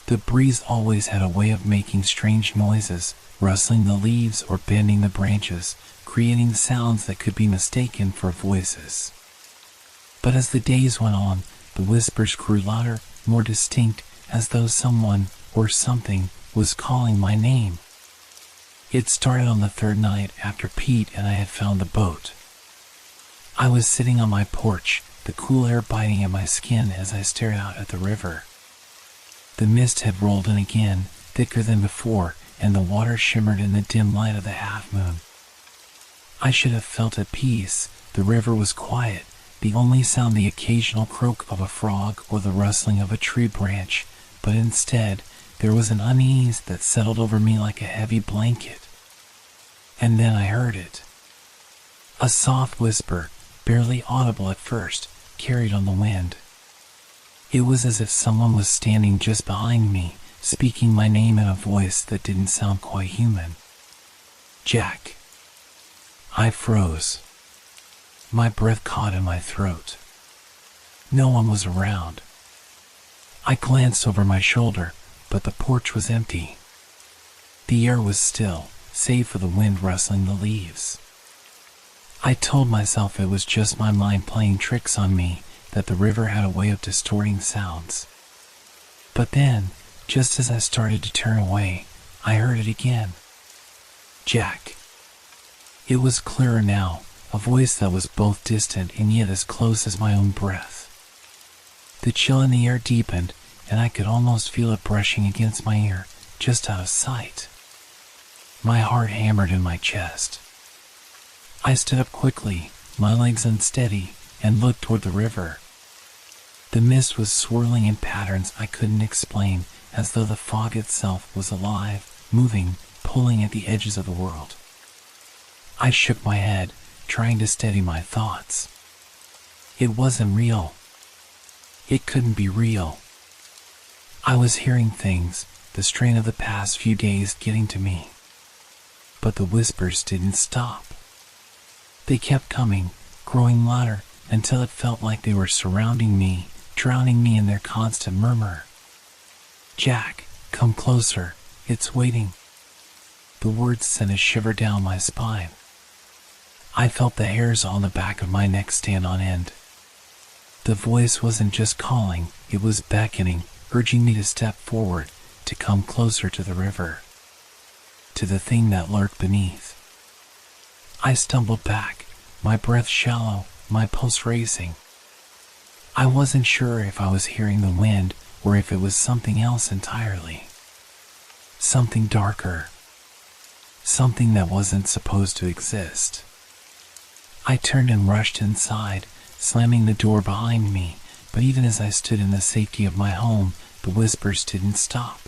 The breeze always had a way of making strange noises, rustling the leaves or bending the branches, creating sounds that could be mistaken for voices. But as the days went on, the whispers grew louder, more distinct, as though someone, or something, was calling my name. It started on the third night after Pete and I had found the boat. I was sitting on my porch, the cool air biting at my skin as I stared out at the river. The mist had rolled in again, thicker than before, and the water shimmered in the dim light of the half-moon. I should have felt at peace. The river was quiet, the only sound the occasional croak of a frog or the rustling of a tree branch, but instead, there was an unease that settled over me like a heavy blanket. And then I heard it. A soft whisper, barely audible at first, carried on the wind. It was as if someone was standing just behind me, speaking my name in a voice that didn't sound quite human. Jack. I froze. My breath caught in my throat. No one was around. I glanced over my shoulder, but the porch was empty. The air was still, save for the wind rustling the leaves. I told myself it was just my mind playing tricks on me, that the river had a way of distorting sounds. But then, just as I started to turn away, I heard it again. Jack. It was clearer now, a voice that was both distant and yet as close as my own breath. The chill in the air deepened, and I could almost feel it brushing against my ear, just out of sight. My heart hammered in my chest. I stood up quickly, my legs unsteady, and looked toward the river. The mist was swirling in patterns I couldn't explain, as though the fog itself was alive, moving, pulling at the edges of the world. I shook my head, trying to steady my thoughts. It wasn't real. It couldn't be real. I was hearing things, the strain of the past few days getting to me. But the whispers didn't stop. They kept coming, growing louder, until it felt like they were surrounding me, drowning me in their constant murmur. "Jack, come closer, it's waiting." The words sent a shiver down my spine. I felt the hairs on the back of my neck stand on end. The voice wasn't just calling, it was beckoning, urging me to step forward, to come closer to the river, to the thing that lurked beneath. I stumbled back, my breath shallow, my pulse racing. I wasn't sure if I was hearing the wind or if it was something else entirely. Something darker. Something that wasn't supposed to exist. I turned and rushed inside, slamming the door behind me, but even as I stood in the safety of my home, the whispers didn't stop.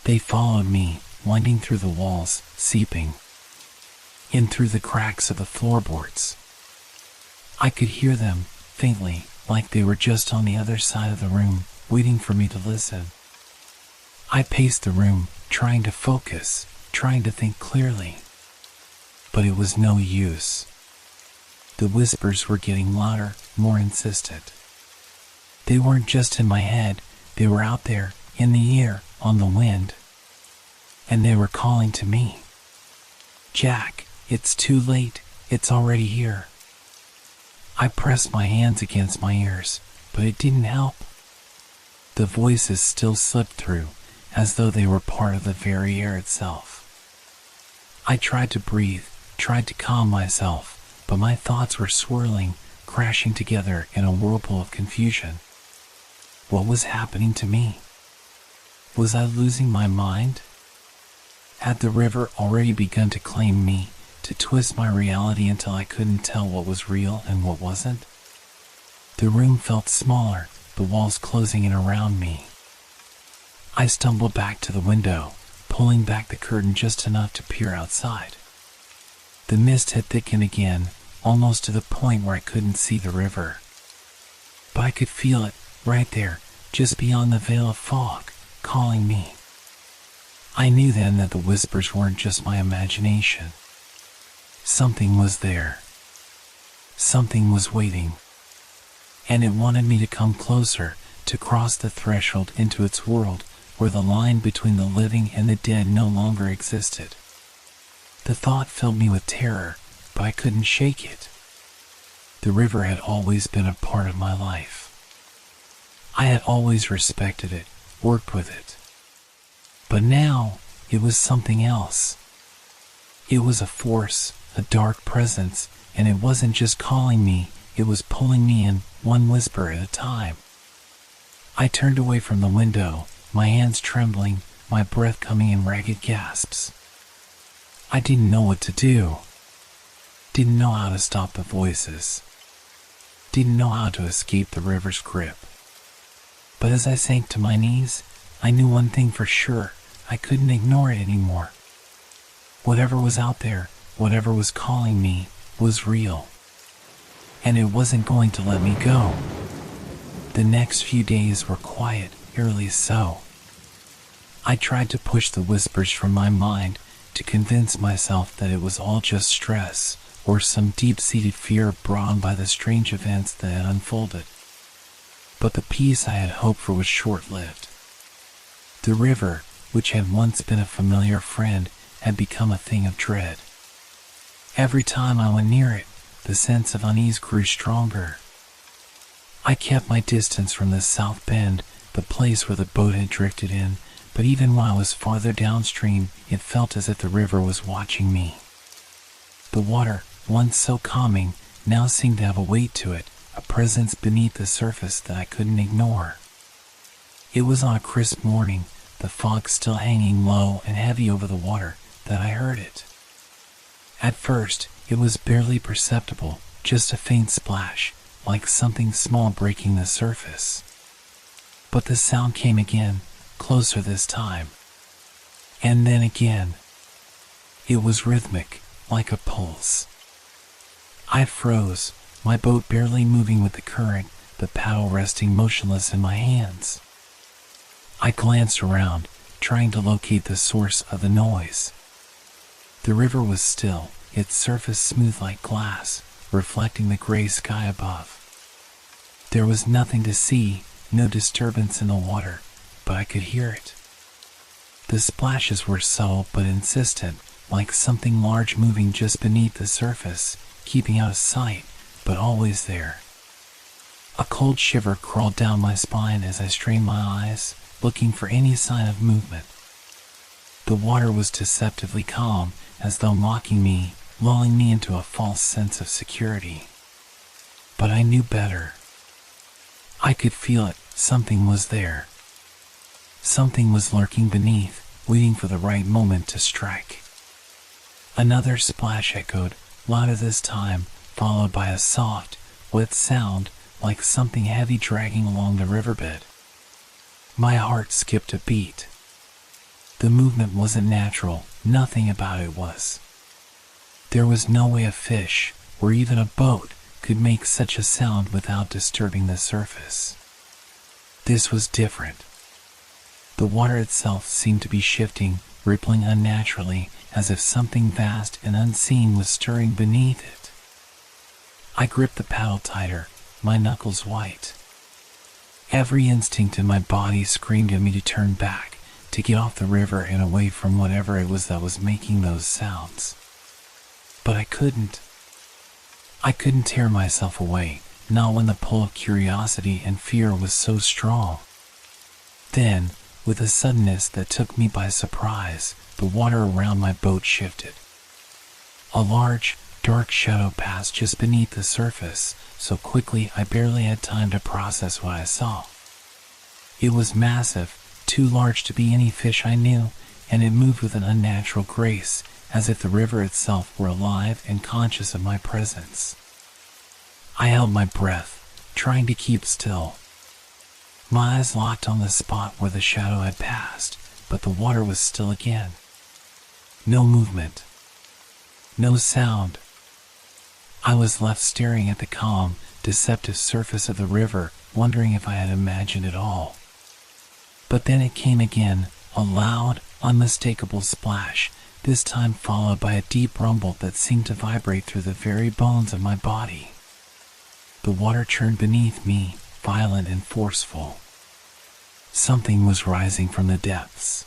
They followed me, winding through the walls, seeping in through the cracks of the floorboards. I could hear them, faintly, like they were just on the other side of the room, waiting for me to listen. I paced the room, trying to focus, trying to think clearly. But it was no use. The whispers were getting louder, more insistent. They weren't just in my head, they were out there, in the air, on the wind. And they were calling to me. "Jack, it's too late, it's already here." I pressed my hands against my ears, but it didn't help. The voices still slipped through, as though they were part of the very air itself. I tried to breathe, tried to calm myself, but my thoughts were swirling, crashing together in a whirlpool of confusion. What was happening to me? Was I losing my mind? Had the river already begun to claim me, to twist my reality until I couldn't tell what was real and what wasn't? The room felt smaller, the walls closing in around me. I stumbled back to the window, pulling back the curtain just enough to peer outside. The mist had thickened again, almost to the point where I couldn't see the river. But I could feel it, right there, just beyond the veil of fog, calling me. I knew then that the whispers weren't just my imagination. Something was there. Something was waiting. And it wanted me to come closer, to cross the threshold into its world, where the line between the living and the dead no longer existed. The thought filled me with terror, but I couldn't shake it. The river had always been a part of my life. I had always respected it, worked with it. But now, it was something else. It was a force, a dark presence, and it wasn't just calling me, it was pulling me in, one whisper at a time. I turned away from the window, my hands trembling, my breath coming in ragged gasps. I didn't know what to do. Didn't know how to stop the voices. Didn't know how to escape the river's grip. But as I sank to my knees, I knew one thing for sure. I couldn't ignore it anymore. Whatever was out there, whatever was calling me, was real. And it wasn't going to let me go. The next few days were quiet, eerily so. I tried to push the whispers from my mind, to convince myself that it was all just stress, or some deep-seated fear brought on by the strange events that had unfolded. But the peace I had hoped for was short-lived. The river, which had once been a familiar friend, had become a thing of dread. Every time I went near it, the sense of unease grew stronger. I kept my distance from the south bend, the place where the boat had drifted in, but even while I was farther downstream, it felt as if the river was watching me. The water, once so calming, now seemed to have a weight to it, a presence beneath the surface that I couldn't ignore. It was on a crisp morning, the fog still hanging low and heavy over the water, that I heard it. At first, it was barely perceptible, just a faint splash, like something small breaking the surface. But the sound came again, closer this time. And then again. It was rhythmic, like a pulse. I froze, my boat barely moving with the current, the paddle resting motionless in my hands. I glanced around, trying to locate the source of the noise. The river was still, its surface smooth like glass, reflecting the gray sky above. There was nothing to see, no disturbance in the water, but I could hear it. The splashes were subtle but insistent, like something large moving just beneath the surface, keeping out of sight, but always there. A cold shiver crawled down my spine as I strained my eyes, looking for any sign of movement. The water was deceptively calm, as though mocking me, lulling me into a false sense of security. But I knew better. I could feel it, something was there. Something was lurking beneath, waiting for the right moment to strike. Another splash echoed, louder this time, followed by a soft, wet sound, like something heavy dragging along the riverbed. My heart skipped a beat. The movement wasn't natural, nothing about it was. There was no way a fish, or even a boat, could make such a sound without disturbing the surface. This was different. The water itself seemed to be shifting, rippling unnaturally, as if something vast and unseen was stirring beneath it. I gripped the paddle tighter, my knuckles white. Every instinct in my body screamed at me to turn back, to get off the river and away from whatever it was that was making those sounds. But I couldn't. I couldn't tear myself away, not when the pull of curiosity and fear was so strong. Then, with a suddenness that took me by surprise, the water around my boat shifted. A large, dark shadow passed just beneath the surface, so quickly I barely had time to process what I saw. It was massive, too large to be any fish I knew, and it moved with an unnatural grace, as if the river itself were alive and conscious of my presence. I held my breath, trying to keep still. My eyes locked on the spot where the shadow had passed, but the water was still again. No movement. No sound. I was left staring at the calm, deceptive surface of the river, wondering if I had imagined it all. But then it came again, a loud, unmistakable splash, this time followed by a deep rumble that seemed to vibrate through the very bones of my body. The water churned beneath me, violent and forceful. Something was rising from the depths.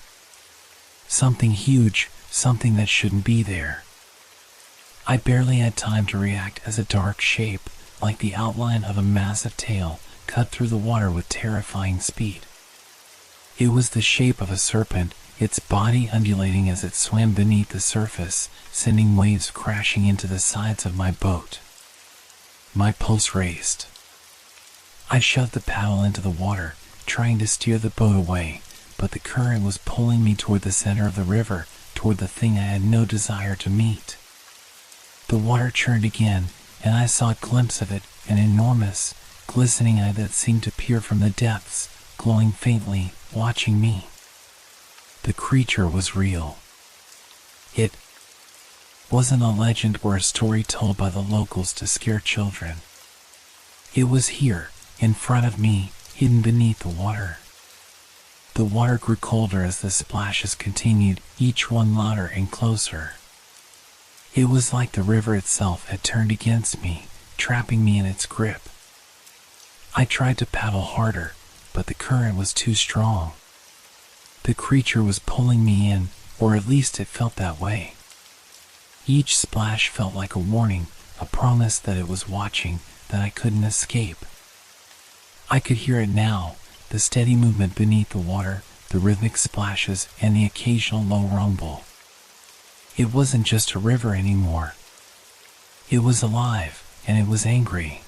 Something huge, something that shouldn't be there. I barely had time to react as a dark shape, like the outline of a massive tail, cut through the water with terrifying speed. It was the shape of a serpent, its body undulating as it swam beneath the surface, sending waves crashing into the sides of my boat. My pulse raced. I shoved the paddle into the water, trying to steer the boat away, but the current was pulling me toward the center of the river, toward the thing I had no desire to meet. The water churned again, and I saw a glimpse of it, an enormous, glistening eye that seemed to peer from the depths, glowing faintly, watching me. The creature was real. It wasn't a legend or a story told by the locals to scare children. It was here, in front of me, hidden beneath the water. The water grew colder as the splashes continued, each one louder and closer. It was like the river itself had turned against me, trapping me in its grip. I tried to paddle harder, but the current was too strong. The creature was pulling me in, or at least it felt that way. Each splash felt like a warning, a promise that it was watching, that I couldn't escape. I could hear it now, the steady movement beneath the water, the rhythmic splashes, and the occasional low rumble. It wasn't just a river anymore. It was alive, and it was angry.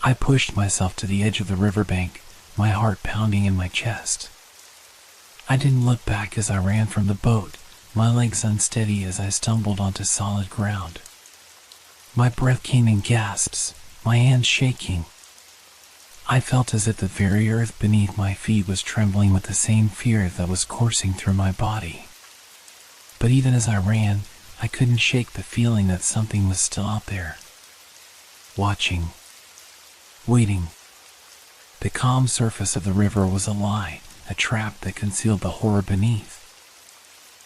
I pushed myself to the edge of the riverbank, my heart pounding in my chest. I didn't look back as I ran from the boat, my legs unsteady as I stumbled onto solid ground. My breath came in gasps, my hands shaking. I felt as if the very earth beneath my feet was trembling with the same fear that was coursing through my body. But even as I ran, I couldn't shake the feeling that something was still out there. Watching. Waiting. The calm surface of the river was a lie, a trap that concealed the horror beneath.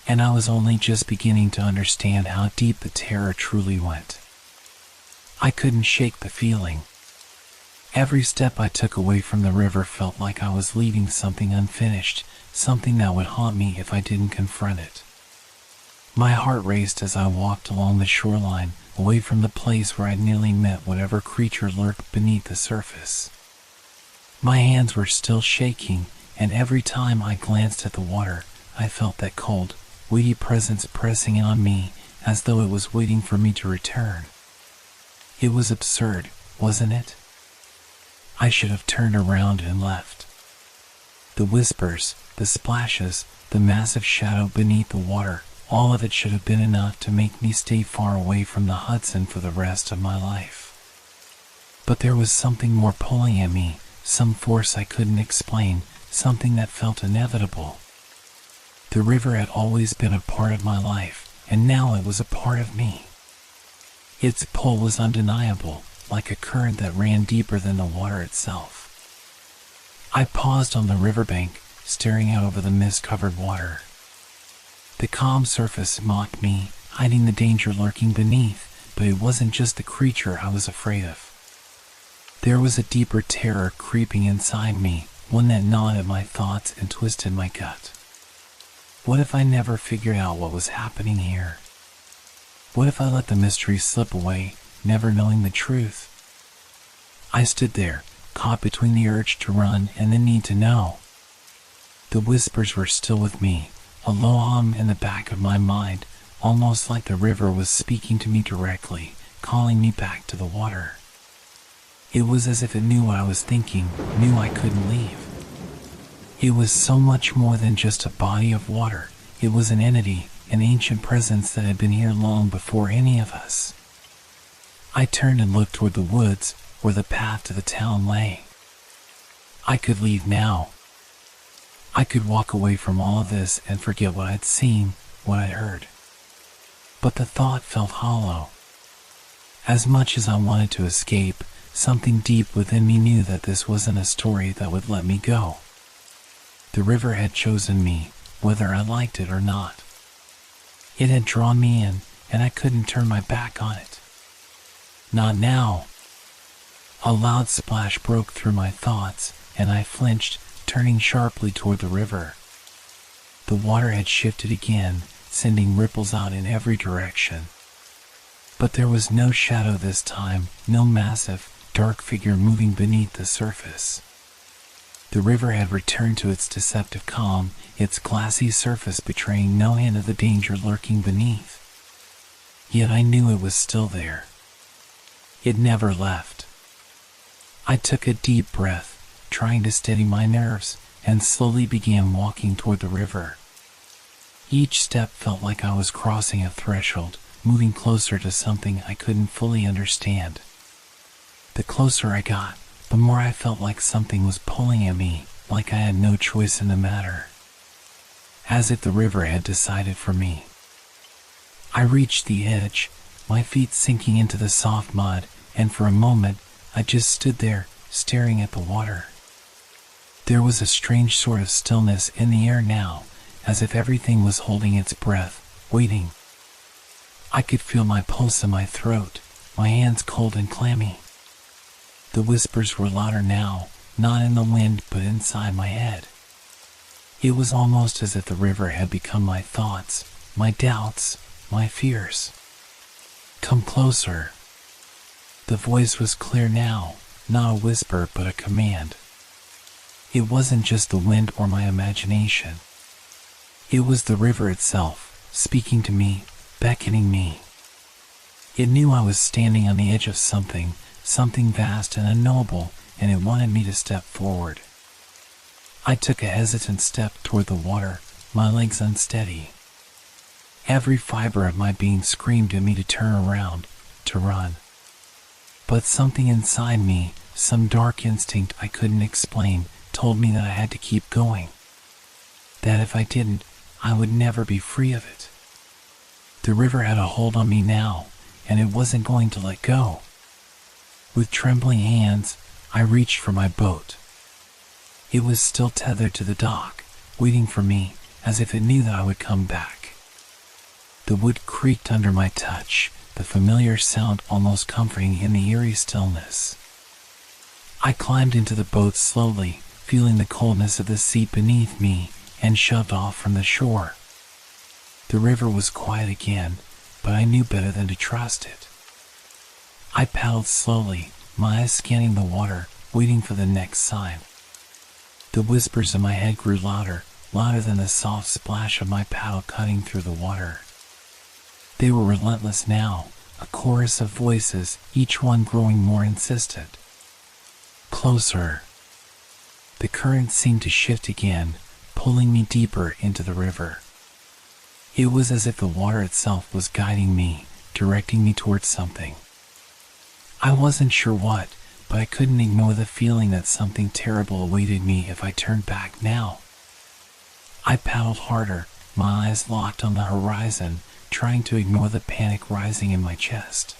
And I was only just beginning to understand how deep the terror truly went. I couldn't shake the feeling. Every step I took away from the river felt like I was leaving something unfinished, something that would haunt me if I didn't confront it. My heart raced as I walked along the shoreline, away from the place where I'd nearly met whatever creature lurked beneath the surface. My hands were still shaking, and every time I glanced at the water, I felt that cold, weighty presence pressing in on me, as though it was waiting for me to return. It was absurd, wasn't it? I should have turned around and left. The whispers, the splashes, the massive shadow beneath the water, all of it should have been enough to make me stay far away from the Hudson for the rest of my life. But there was something more pulling at me, some force I couldn't explain, something that felt inevitable. The river had always been a part of my life, and now it was a part of me. Its pull was undeniable, like a current that ran deeper than the water itself. I paused on the riverbank, staring out over the mist-covered water. The calm surface mocked me, hiding the danger lurking beneath, but it wasn't just the creature I was afraid of. There was a deeper terror creeping inside me, one that gnawed at my thoughts and twisted my gut. What if I never figured out what was happening here? What if I let the mystery slip away, never knowing the truth? I stood there, caught between the urge to run and the need to know. The whispers were still with me, a low hum in the back of my mind, almost like the river was speaking to me directly, calling me back to the water. It was as if it knew what I was thinking, knew I couldn't leave. It was so much more than just a body of water. It was an entity, an ancient presence that had been here long before any of us. I turned and looked toward the woods, where the path to the town lay. I could leave now. I could walk away from all of this and forget what I'd seen, what I'd heard. But the thought felt hollow. As much as I wanted to escape, something deep within me knew that this wasn't a story that would let me go. The river had chosen me, whether I liked it or not. It had drawn me in, and I couldn't turn my back on it. Not now. A loud splash broke through my thoughts, and I flinched, turning sharply toward the river. The water had shifted again, sending ripples out in every direction. But there was no shadow this time, no massive, dark figure moving beneath the surface. The river had returned to its deceptive calm, its glassy surface betraying no hint of the danger lurking beneath. Yet I knew it was still there. It never left. I took a deep breath, trying to steady my nerves, and slowly began walking toward the river. Each step felt like I was crossing a threshold, moving closer to something I couldn't fully understand. The closer I got, the more I felt like something was pulling at me, like I had no choice in the matter. As if the river had decided for me. I reached the edge, my feet sinking into the soft mud, and for a moment, I just stood there, staring at the water. There was a strange sort of stillness in the air now, as if everything was holding its breath, waiting. I could feel my pulse in my throat, my hands cold and clammy. The whispers were louder now, not in the wind but inside my head. It was almost as if the river had become my thoughts, my doubts, my fears. Come closer. The voice was clear now, not a whisper but a command. It wasn't just the wind or my imagination. It was the river itself, speaking to me, beckoning me. It knew I was standing on the edge of something vast and unknowable, and it wanted me to step forward. I took a hesitant step toward the water, my legs unsteady. Every fiber of my being screamed at me to turn around, to run. But something inside me, some dark instinct I couldn't explain, told me that I had to keep going. That if I didn't, I would never be free of it. The river had a hold on me now, and it wasn't going to let go. With trembling hands, I reached for my boat. It was still tethered to the dock, waiting for me, as if it knew that I would come back. The wood creaked under my touch, the familiar sound almost comforting in the eerie stillness. I climbed into the boat slowly, feeling the coldness of the sea beneath me, and shoved off from the shore. The river was quiet again, but I knew better than to trust it. I paddled slowly, my eyes scanning the water, waiting for the next sign. The whispers in my head grew louder, louder than the soft splash of my paddle cutting through the water. They were relentless now, a chorus of voices, each one growing more insistent. Closer. The current seemed to shift again, pulling me deeper into the river. It was as if the water itself was guiding me, directing me towards something. I wasn't sure what, but I couldn't ignore the feeling that something terrible awaited me if I turned back now. I paddled harder, my eyes locked on the horizon, trying to ignore the panic rising in my chest.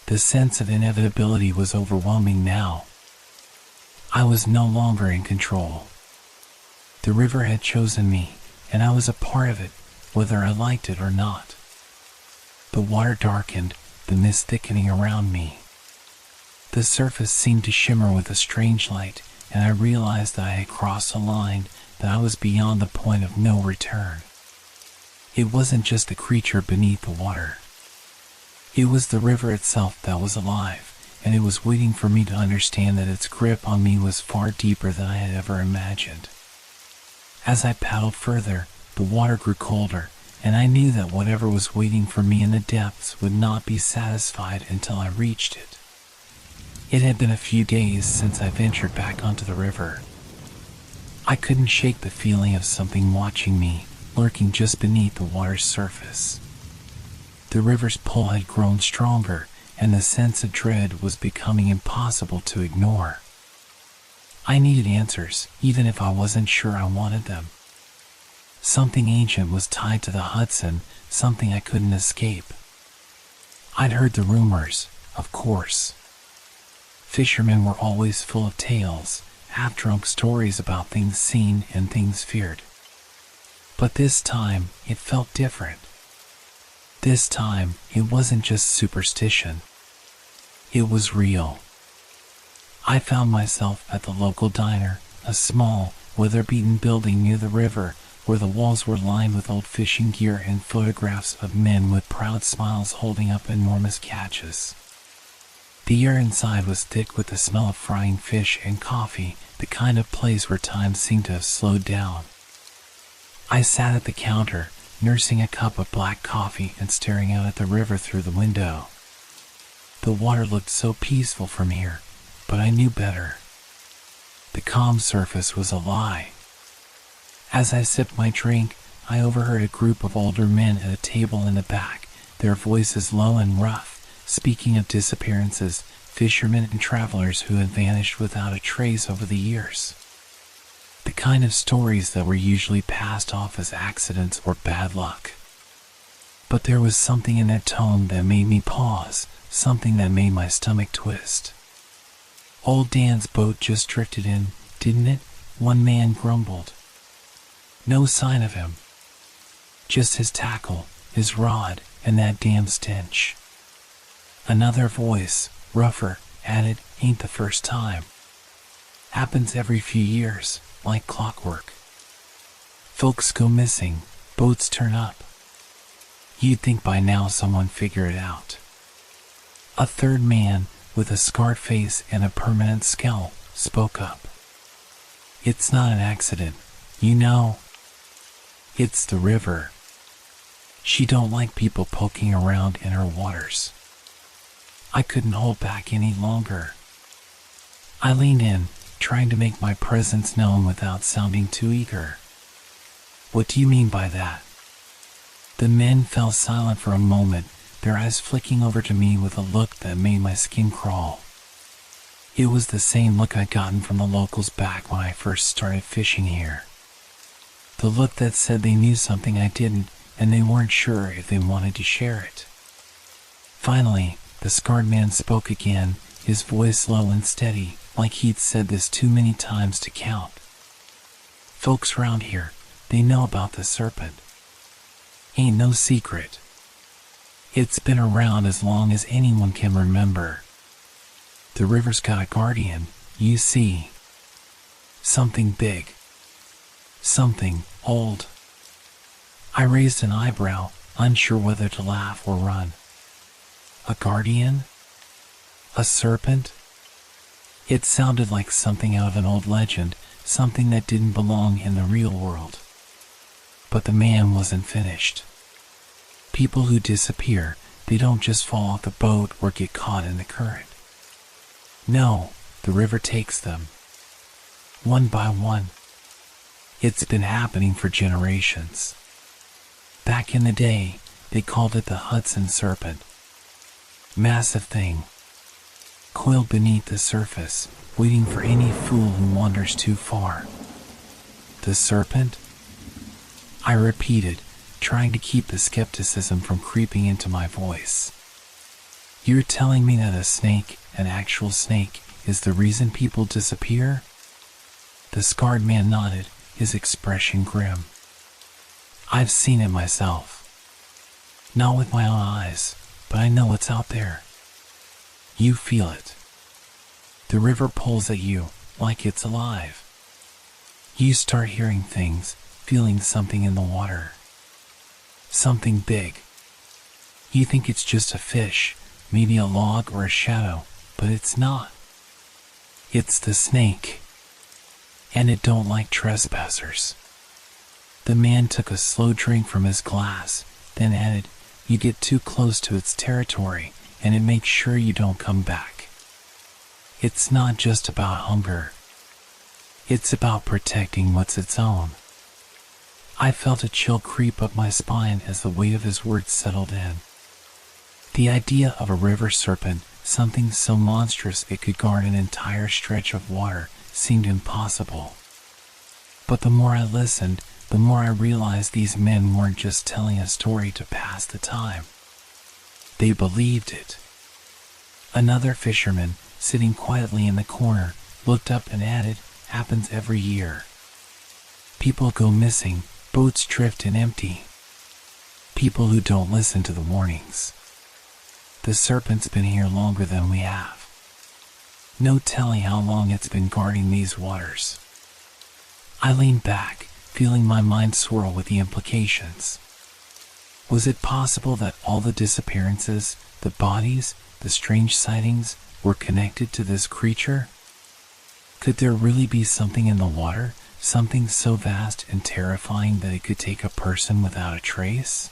The sense of inevitability was overwhelming now. I was no longer in control. The river had chosen me, and I was a part of it, whether I liked it or not. The water darkened, the mist thickening around me. The surface seemed to shimmer with a strange light, and I realized that I had crossed a line, that I was beyond the point of no return. It wasn't just the creature beneath the water. It was the river itself that was alive, and it was waiting for me to understand that its grip on me was far deeper than I had ever imagined. As I paddled further, the water grew colder, and I knew that whatever was waiting for me in the depths would not be satisfied until I reached it. It had been a few days since I ventured back onto the river. I couldn't shake the feeling of something watching me, lurking just beneath the water's surface. The river's pull had grown stronger, and the sense of dread was becoming impossible to ignore. I needed answers, even if I wasn't sure I wanted them. Something ancient was tied to the Hudson, something I couldn't escape. I'd heard the rumors, of course. Fishermen were always full of tales, half-drunk stories about things seen and things feared. But this time, it felt different. This time, it wasn't just superstition. It was real. I found myself at the local diner, a small, weather-beaten building near the river, where the walls were lined with old fishing gear and photographs of men with proud smiles holding up enormous catches. The air inside was thick with the smell of frying fish and coffee, the kind of place where time seemed to have slowed down. I sat at the counter, nursing a cup of black coffee and staring out at the river through the window. The water looked so peaceful from here, but I knew better. The calm surface was a lie. As I sipped my drink, I overheard a group of older men at a table in the back, their voices low and rough, speaking of disappearances, fishermen and travelers who had vanished without a trace over the years. The kind of stories that were usually passed off as accidents or bad luck. But there was something in that tone that made me pause, something that made my stomach twist. Old Dan's boat just drifted in, didn't it? One man grumbled. No sign of him. Just his tackle, his rod, and that damn stench. Another voice, rougher, added, ain't the first time. Happens every few years, like clockwork. Folks go missing, boats turn up. You'd think by now someone figured it out. A third man, with a scarred face and a permanent scowl, spoke up. It's not an accident, you know. It's the river. She don't like people poking around in her waters. I couldn't hold back any longer. I leaned in, trying to make my presence known without sounding too eager. What do you mean by that? The men fell silent for a moment, their eyes flicking over to me with a look that made my skin crawl. It was the same look I'd gotten from the locals back when I first started fishing here. The look that said they knew something I didn't, and they weren't sure if they wanted to share it. Finally, the scarred man spoke again, his voice low and steady. like he'd said this too many times to count. Folks around here, they know about the serpent. Ain't no secret. It's been around as long as anyone can remember. The river's got a guardian, you see. Something big. Something old. I raised an eyebrow, unsure whether to laugh or run. A guardian? A serpent? It sounded like something out of an old legend, something that didn't belong in the real world. But the man wasn't finished. People who disappear, they don't just fall off the boat or get caught in the current. No, the river takes them. One by one. It's been happening for generations. Back in the day, they called it the Hudson Serpent. Massive thing. Coiled beneath the surface, waiting for any fool who wanders too far. The serpent? I repeated, trying to keep the skepticism from creeping into my voice. You're telling me that a snake, an actual snake, is the reason people disappear? The scarred man nodded, his expression grim. I've seen it myself. Not with my own eyes, but I know it's out there. You feel it. The river pulls at you like it's alive. You start hearing things, feeling something in the water. Something big. You think it's just a fish, maybe a log or a shadow, but it's not. It's the snake. And it don't like trespassers. The man took a slow drink from his glass, then added, you get too close to its territory, and it makes sure you don't come back. It's not just about hunger. It's about protecting what's its own. I felt a chill creep up my spine as the weight of his words settled in. The idea of a river serpent, something so monstrous it could guard an entire stretch of water, seemed impossible. But the more I listened, the more I realized these men weren't just telling a story to pass the time. They believed it. Another fisherman, sitting quietly in the corner, looked up and added, happens every year. People go missing, boats drift and empty. People who don't listen to the warnings. The serpent's been here longer than we have. No telling how long it's been guarding these waters. I leaned back, feeling my mind swirl with the implications. Was it possible that all the disappearances, the bodies, the strange sightings, were connected to this creature? Could there really be something in the water, something so vast and terrifying that it could take a person without a trace?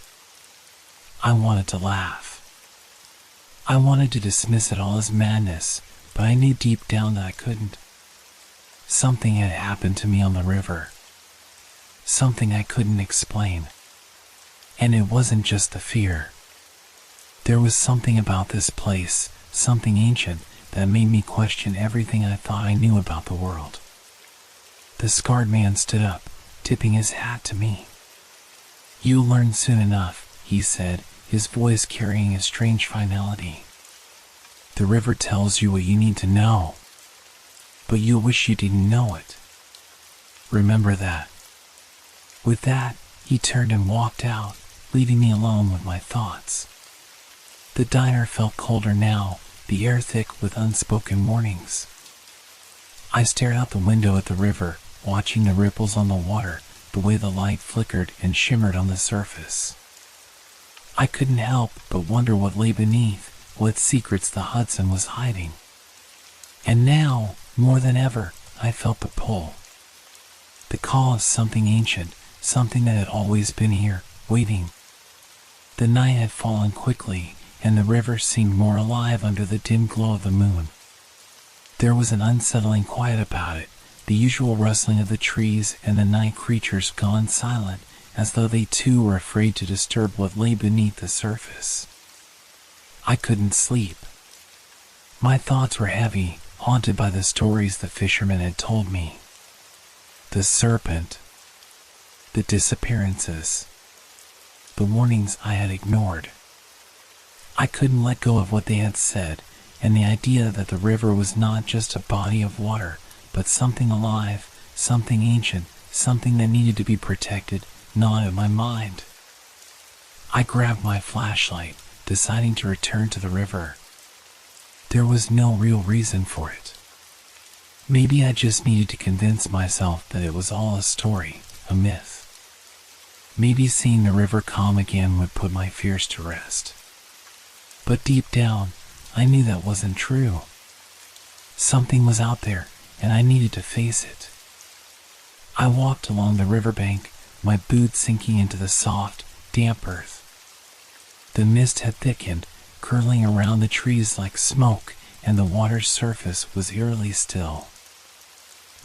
I wanted to laugh. I wanted to dismiss it all as madness, but I knew deep down that I couldn't. Something had happened to me on the river. Something I couldn't explain. And it wasn't just the fear. There was something about this place, something ancient, that made me question everything I thought I knew about the world. The scarred man stood up, tipping his hat to me. You'll learn soon enough, he said, his voice carrying a strange finality. The river tells you what you need to know, but you'll wish you didn't know it. Remember that. With that, he turned and walked out, leaving me alone with my thoughts. The diner felt colder now, the air thick with unspoken warnings. I stared out the window at the river, watching the ripples on the water, the way the light flickered and shimmered on the surface. I couldn't help but wonder what lay beneath, what secrets the Hudson was hiding. And now, more than ever, I felt the pull. The call of something ancient, something that had always been here, waiting. The night had fallen quickly, and the river seemed more alive under the dim glow of the moon. There was an unsettling quiet about it, the usual rustling of the trees and the night creatures gone silent, as though they too were afraid to disturb what lay beneath the surface. I couldn't sleep. My thoughts were heavy, haunted by the stories the fishermen had told me. The serpent. The disappearances. The warnings I had ignored. I couldn't let go of what they had said, and the idea that the river was not just a body of water, but something alive, something ancient, something that needed to be protected, gnawed at my mind. I grabbed my flashlight, deciding to return to the river. There was no real reason for it. Maybe I just needed to convince myself that it was all a story, a myth. Maybe seeing the river calm again would put my fears to rest. But deep down, I knew that wasn't true. Something was out there, and I needed to face it. I walked along the riverbank, my boots sinking into the soft, damp earth. The mist had thickened, curling around the trees like smoke, and the water's surface was eerily still.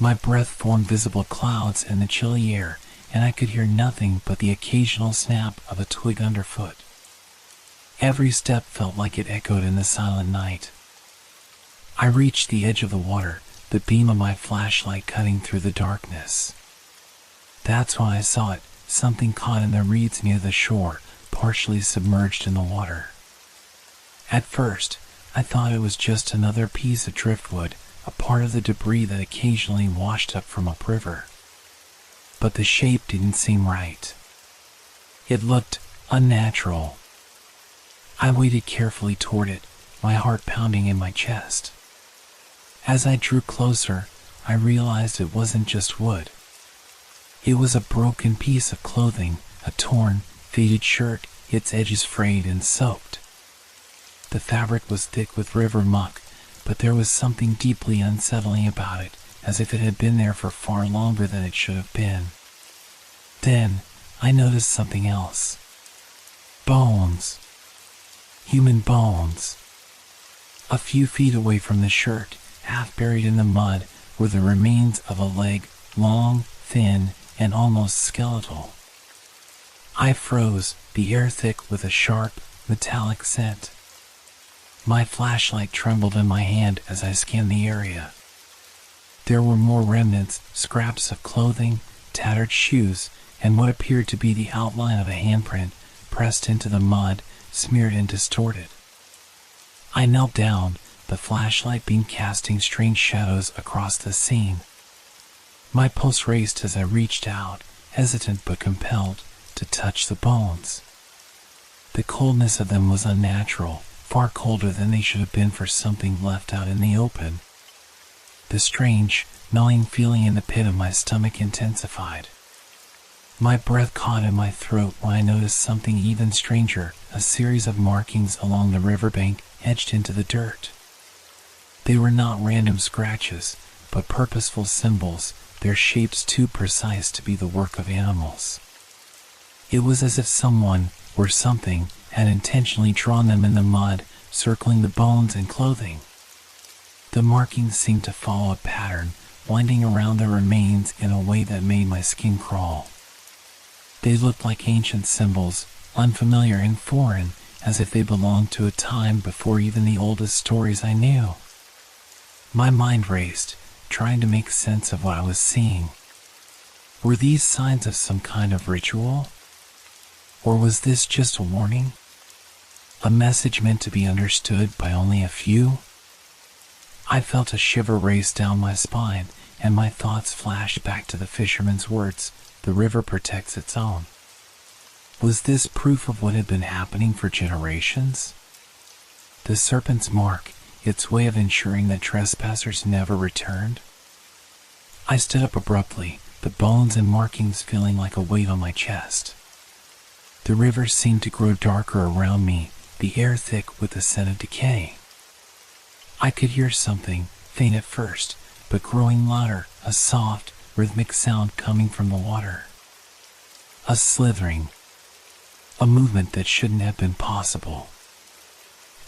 My breath formed visible clouds in the chilly air, and I could hear nothing but the occasional snap of a twig underfoot. Every step felt like it echoed in the silent night. I reached the edge of the water, the beam of my flashlight cutting through the darkness. That's when I saw it, something caught in the reeds near the shore, partially submerged in the water. At first, I thought it was just another piece of driftwood, a part of the debris that occasionally washed up from upriver. But the shape didn't seem right. It looked unnatural. I waded carefully toward it, my heart pounding in my chest. As I drew closer, I realized it wasn't just wood. It was a broken piece of clothing, a torn, faded shirt, its edges frayed and soaked. The fabric was thick with river muck, but there was something deeply unsettling about it, as if it had been there for far longer than it should have been. Then, I noticed something else. Bones. Human bones. A few feet away from the shirt, half buried in the mud, were the remains of a leg, long, thin, and almost skeletal. I froze, the air thick with a sharp, metallic scent. My flashlight trembled in my hand as I scanned the area. There were more remnants, scraps of clothing, tattered shoes, and what appeared to be the outline of a handprint pressed into the mud, smeared and distorted. I knelt down, the flashlight beam casting strange shadows across the scene. My pulse raced as I reached out, hesitant but compelled, to touch the bones. The coldness of them was unnatural, far colder than they should have been for something left out in the open. The strange, gnawing feeling in the pit of my stomach intensified. My breath caught in my throat when I noticed something even stranger, a series of markings along the riverbank etched into the dirt. They were not random scratches, but purposeful symbols, their shapes too precise to be the work of animals. It was as if someone, or something, had intentionally drawn them in the mud, circling the bones and clothing. The markings seemed to follow a pattern, winding around the remains in a way that made my skin crawl. They looked like ancient symbols, unfamiliar and foreign, as if they belonged to a time before even the oldest stories I knew. My mind raced, trying to make sense of what I was seeing. Were these signs of some kind of ritual? Or was this just a warning? A message meant to be understood by only a few? I felt a shiver race down my spine, and my thoughts flashed back to the fisherman's words, "The river protects its own." Was this proof of what had been happening for generations? The serpent's mark, its way of ensuring that trespassers never returned? I stood up abruptly, the bones and markings feeling like a weight on my chest. The river seemed to grow darker around me, the air thick with the scent of decay. I could hear something, faint at first, but growing louder, a soft, rhythmic sound coming from the water. A slithering. A movement that shouldn't have been possible.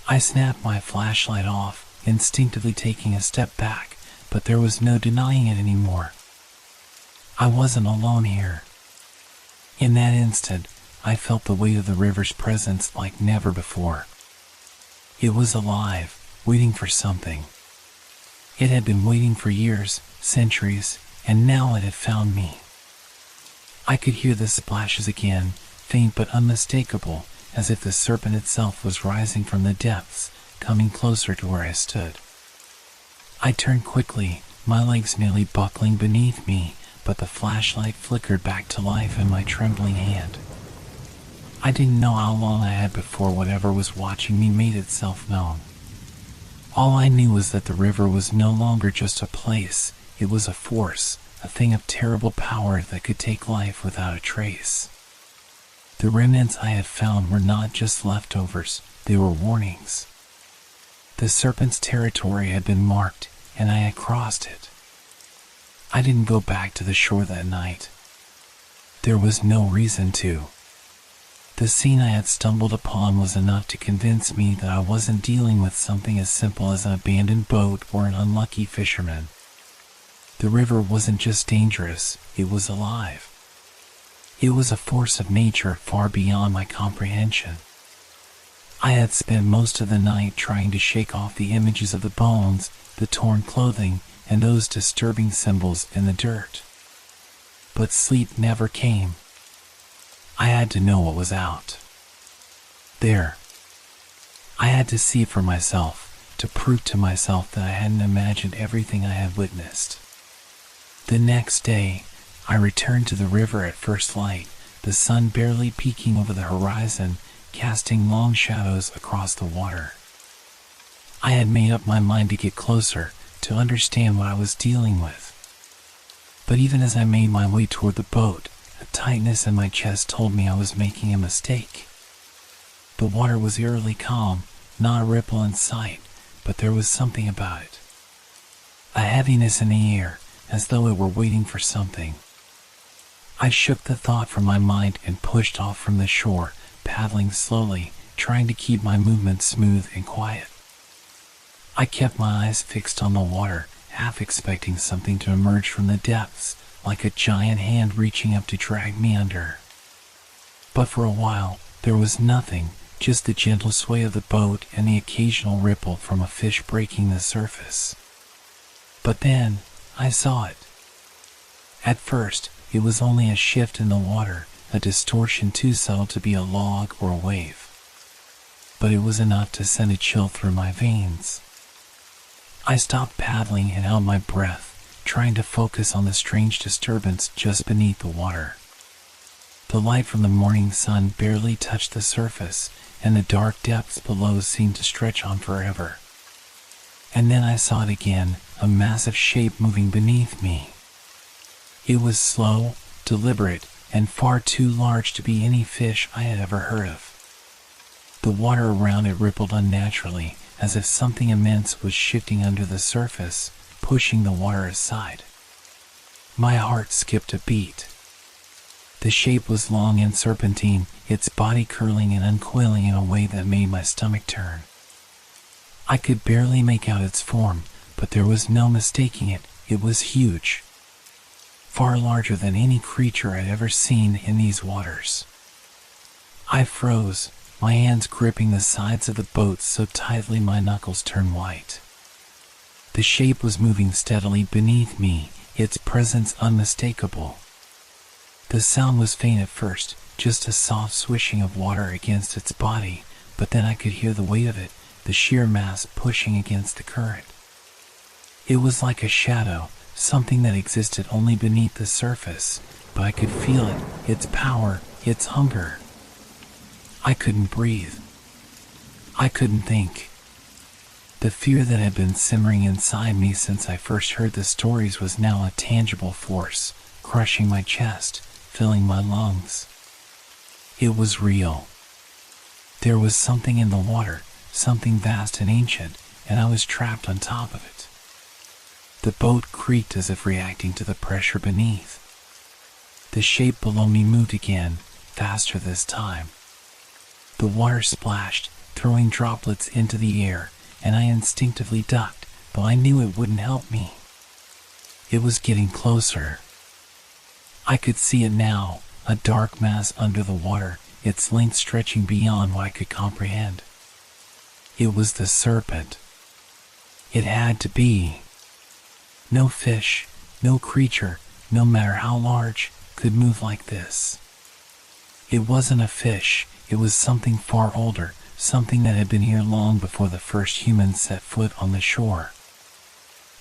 I snapped my flashlight off, instinctively taking a step back, but there was no denying it anymore. I wasn't alone here. In that instant, I felt the weight of the river's presence like never before. It was alive, waiting for something. It had been waiting for years, centuries, and now it had found me. I could hear the splashes again, faint but unmistakable, as if the serpent itself was rising from the depths, coming closer to where I stood. I turned quickly, my legs nearly buckling beneath me, but the flashlight flickered back to life in my trembling hand. I didn't know how long I had before whatever was watching me made itself known. All I knew was that the river was no longer just a place, it was a force, a thing of terrible power that could take life without a trace. The remnants I had found were not just leftovers, they were warnings. The serpent's territory had been marked, and I had crossed it. I didn't go back to the shore that night. There was no reason to. The scene I had stumbled upon was enough to convince me that I wasn't dealing with something as simple as an abandoned boat or an unlucky fisherman. The river wasn't just dangerous, it was alive. It was a force of nature far beyond my comprehension. I had spent most of the night trying to shake off the images of the bones, the torn clothing, and those disturbing symbols in the dirt. But sleep never came. I had to know what was out there. I had to see for myself, to prove to myself that I hadn't imagined everything I had witnessed. The next day, I returned to the river at first light, the sun barely peeking over the horizon, casting long shadows across the water. I had made up my mind to get closer, to understand what I was dealing with. But even as I made my way toward the boat, a tightness in my chest told me I was making a mistake. The water was eerily calm, not a ripple in sight, but there was something about it. A heaviness in the air, as though it were waiting for something. I shook the thought from my mind and pushed off from the shore, paddling slowly, trying to keep my movements smooth and quiet. I kept my eyes fixed on the water, half expecting something to emerge from the depths, like a giant hand reaching up to drag me under. But for a while, there was nothing, just the gentle sway of the boat and the occasional ripple from a fish breaking the surface. But then, I saw it. At first, it was only a shift in the water, a distortion too subtle to be a log or a wave. But it was enough to send a chill through my veins. I stopped paddling and held my breath, trying to focus on the strange disturbance just beneath the water. The light from the morning sun barely touched the surface, and the dark depths below seemed to stretch on forever. And then I saw it again, a massive shape moving beneath me. It was slow, deliberate, and far too large to be any fish I had ever heard of. The water around it rippled unnaturally, as if something immense was shifting under the surface, pushing the water aside. My heart skipped a beat. The shape was long and serpentine, its body curling and uncoiling in a way that made my stomach turn. I could barely make out its form, but there was no mistaking it. It was huge. Far larger than any creature I'd ever seen in these waters. I froze, my hands gripping the sides of the boat so tightly my knuckles turned white. The shape was moving steadily beneath me, its presence unmistakable. The sound was faint at first, just a soft swishing of water against its body, but then I could hear the weight of it, the sheer mass pushing against the current. It was like a shadow, something that existed only beneath the surface, but I could feel it, its power, its hunger. I couldn't breathe. I couldn't think. The fear that had been simmering inside me since I first heard the stories was now a tangible force, crushing my chest, filling my lungs. It was real. There was something in the water, something vast and ancient, and I was trapped on top of it. The boat creaked as if reacting to the pressure beneath. The shape below me moved again, faster this time. The water splashed, throwing droplets into the air, and I instinctively ducked, though I knew it wouldn't help me. It was getting closer. I could see it now, a dark mass under the water, its length stretching beyond what I could comprehend. It was the serpent. It had to be. No fish, no creature, no matter how large, could move like this. It wasn't a fish, it was something far older, something that had been here long before the first humans set foot on the shore.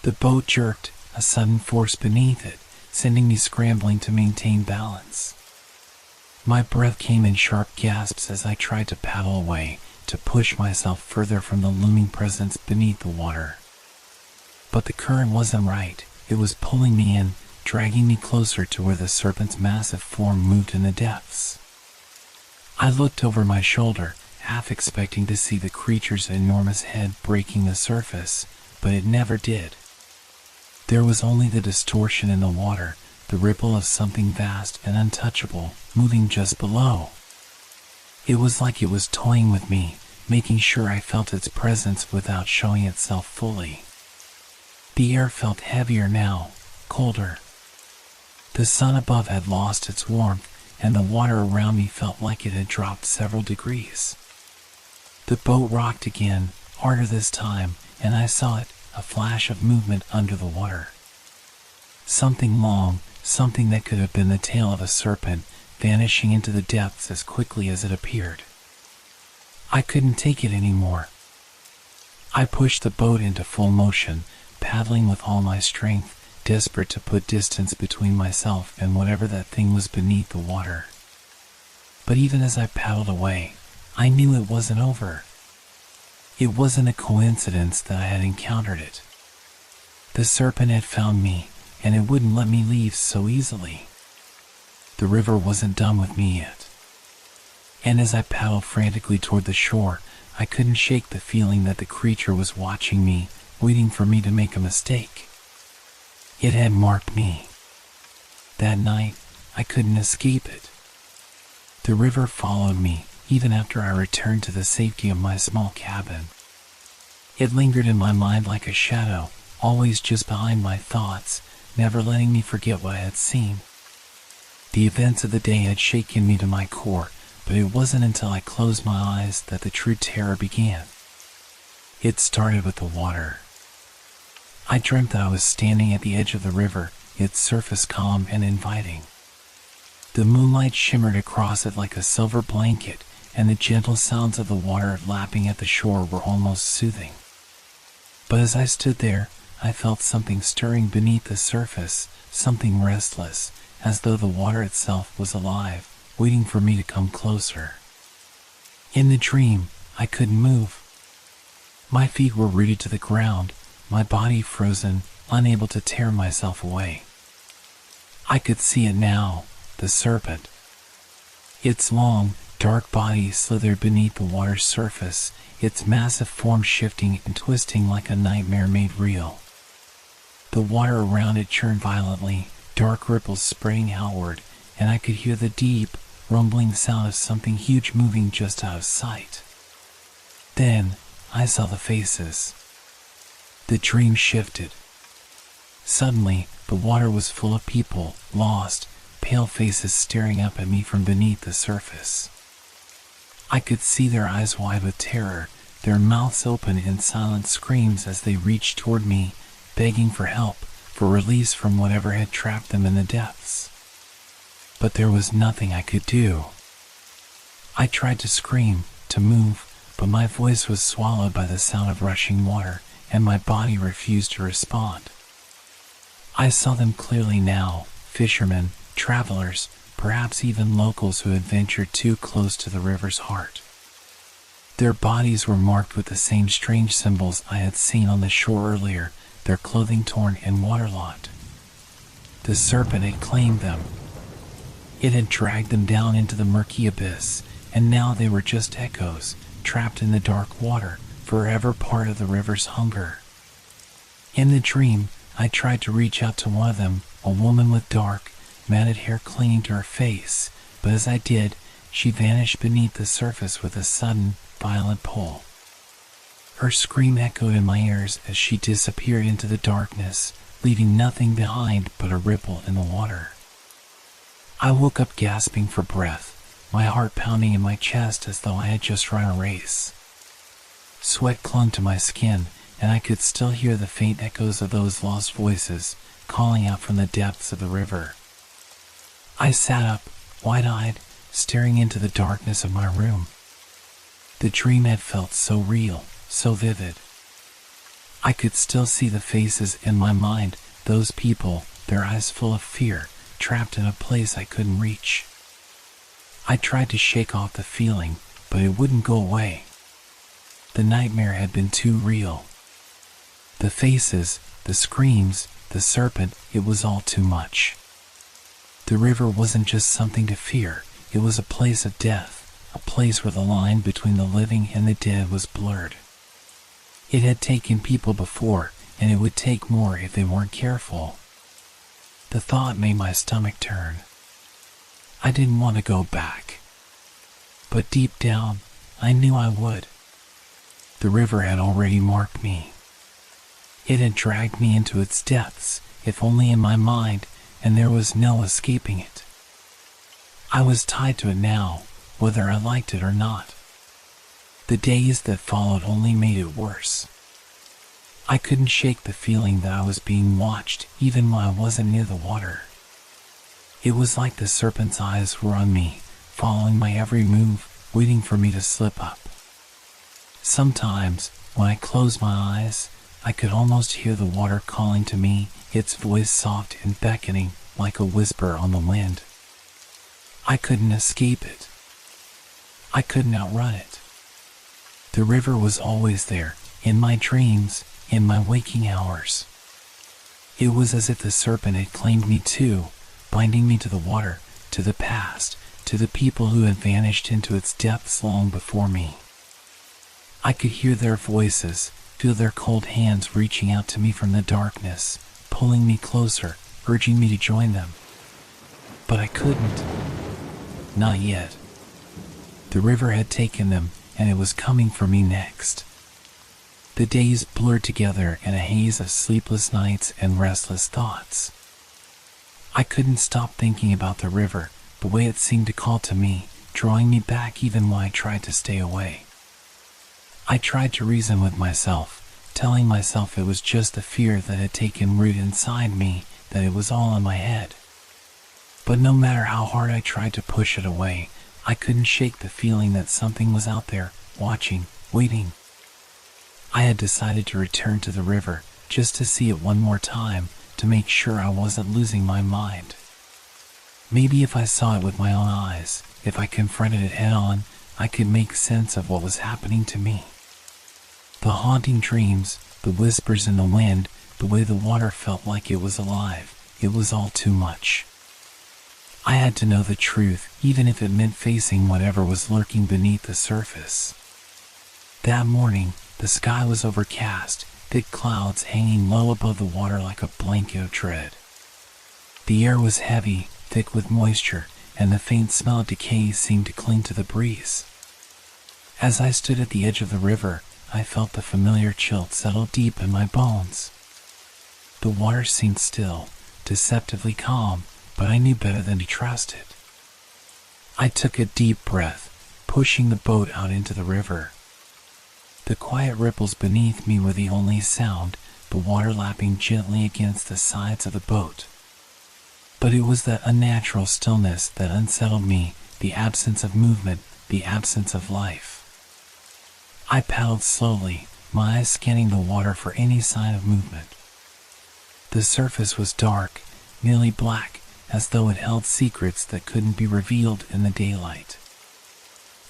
The boat jerked, a sudden force beneath it, sending me scrambling to maintain balance. My breath came in sharp gasps as I tried to paddle away, to push myself further from the looming presence beneath the water. But the current wasn't right. It was pulling me in, dragging me closer to where the serpent's massive form moved in the depths. I looked over my shoulder, half expecting to see the creature's enormous head breaking the surface, but it never did. There was only the distortion in the water, the ripple of something vast and untouchable, moving just below. It was like it was toying with me, making sure I felt its presence without showing itself fully. The air felt heavier now, colder. The sun above had lost its warmth, and the water around me felt like it had dropped several degrees. The boat rocked again, harder this time, and I saw it, a flash of movement under the water. Something long, something that could have been the tail of a serpent, vanishing into the depths as quickly as it appeared. I couldn't take it anymore. I pushed the boat into full motion, paddling with all my strength, desperate to put distance between myself and whatever that thing was beneath the water. But even as I paddled away, I knew it wasn't over. It wasn't a coincidence that I had encountered it. The serpent had found me, and it wouldn't let me leave so easily. The river wasn't done with me yet. And as I paddled frantically toward the shore, I couldn't shake the feeling that the creature was watching me, waiting for me to make a mistake. It had marked me. That night, I couldn't escape it. The river followed me, even after I returned to the safety of my small cabin. It lingered in my mind like a shadow, always just behind my thoughts, never letting me forget what I had seen. The events of the day had shaken me to my core, but it wasn't until I closed my eyes that the true terror began. It started with the water. I dreamt that I was standing at the edge of the river, its surface calm and inviting. The moonlight shimmered across it like a silver blanket, and the gentle sounds of the water lapping at the shore were almost soothing. But as I stood there, I felt something stirring beneath the surface, something restless, as though the water itself was alive, waiting for me to come closer. In the dream, I couldn't move. My feet were rooted to the ground, my body frozen, unable to tear myself away. I could see it now, the serpent. Its long, dark body slithered beneath the water's surface, its massive form shifting and twisting like a nightmare made real. The water around it churned violently, dark ripples spraying outward, and I could hear the deep, rumbling sound of something huge moving just out of sight. Then, I saw the faces. The dream shifted. Suddenly, the water was full of people, lost, pale faces staring up at me from beneath the surface. I could see their eyes wide with terror, their mouths open in silent screams as they reached toward me, begging for help, for release from whatever had trapped them in the depths. But there was nothing I could do. I tried to scream, to move, but my voice was swallowed by the sound of rushing water, and my body refused to respond. I saw them clearly now, fishermen, travelers, perhaps even locals who had ventured too close to the river's heart. Their bodies were marked with the same strange symbols I had seen on the shore earlier, their clothing torn and waterlogged. The serpent had claimed them. It had dragged them down into the murky abyss, and now they were just echoes, trapped in the dark water, forever part of the river's hunger. In the dream, I tried to reach out to one of them, a woman with dark, matted hair clinging to her face, but as I did, she vanished beneath the surface with a sudden, violent pull. Her scream echoed in my ears as she disappeared into the darkness, leaving nothing behind but a ripple in the water. I woke up gasping for breath, my heart pounding in my chest as though I had just run a race. Sweat clung to my skin, and I could still hear the faint echoes of those lost voices calling out from the depths of the river. I sat up, wide-eyed, staring into the darkness of my room. The dream had felt so real, so vivid. I could still see the faces in my mind, those people, their eyes full of fear, trapped in a place I couldn't reach. I tried to shake off the feeling, but it wouldn't go away. The nightmare had been too real. The faces, the screams, the serpent, it was all too much. The river wasn't just something to fear, it was a place of death, a place where the line between the living and the dead was blurred. It had taken people before, and it would take more if they weren't careful. The thought made my stomach turn. I didn't want to go back. But deep down, I knew I would. The river had already marked me. It had dragged me into its depths, if only in my mind, and there was no escaping it. I was tied to it now, whether I liked it or not. The days that followed only made it worse. I couldn't shake the feeling that I was being watched, even when I wasn't near the water. It was like the serpent's eyes were on me, following my every move, waiting for me to slip up. Sometimes, when I closed my eyes, I could almost hear the water calling to me, its voice soft and beckoning, like a whisper on the wind. I couldn't escape it. I couldn't outrun it. The river was always there, in my dreams, in my waking hours. It was as if the serpent had claimed me too, binding me to the water, to the past, to the people who had vanished into its depths long before me. I could hear their voices, feel their cold hands reaching out to me from the darkness, pulling me closer, urging me to join them. But I couldn't. Not yet. The river had taken them, and it was coming for me next. The days blurred together in a haze of sleepless nights and restless thoughts. I couldn't stop thinking about the river, the way it seemed to call to me, drawing me back even when I tried to stay away. I tried to reason with myself, telling myself it was just the fear that had taken root inside me, that it was all in my head. But no matter how hard I tried to push it away, I couldn't shake the feeling that something was out there, watching, waiting. I had decided to return to the river, just to see it one more time, to make sure I wasn't losing my mind. Maybe if I saw it with my own eyes, if I confronted it head on, I could make sense of what was happening to me. The haunting dreams, the whispers in the wind, the way the water felt like it was alive, it was all too much. I had to know the truth, even if it meant facing whatever was lurking beneath the surface. That morning, the sky was overcast, thick clouds hanging low above the water like a blanket of dread. The air was heavy, thick with moisture, and the faint smell of decay seemed to cling to the breeze. As I stood at the edge of the river, I felt the familiar chill settle deep in my bones. The water seemed still, deceptively calm, but I knew better than to trust it. I took a deep breath, pushing the boat out into the river. The quiet ripples beneath me were the only sound, the water lapping gently against the sides of the boat. But it was that unnatural stillness that unsettled me, the absence of movement, the absence of life. I paddled slowly, my eyes scanning the water for any sign of movement. The surface was dark, nearly black, as though it held secrets that couldn't be revealed in the daylight.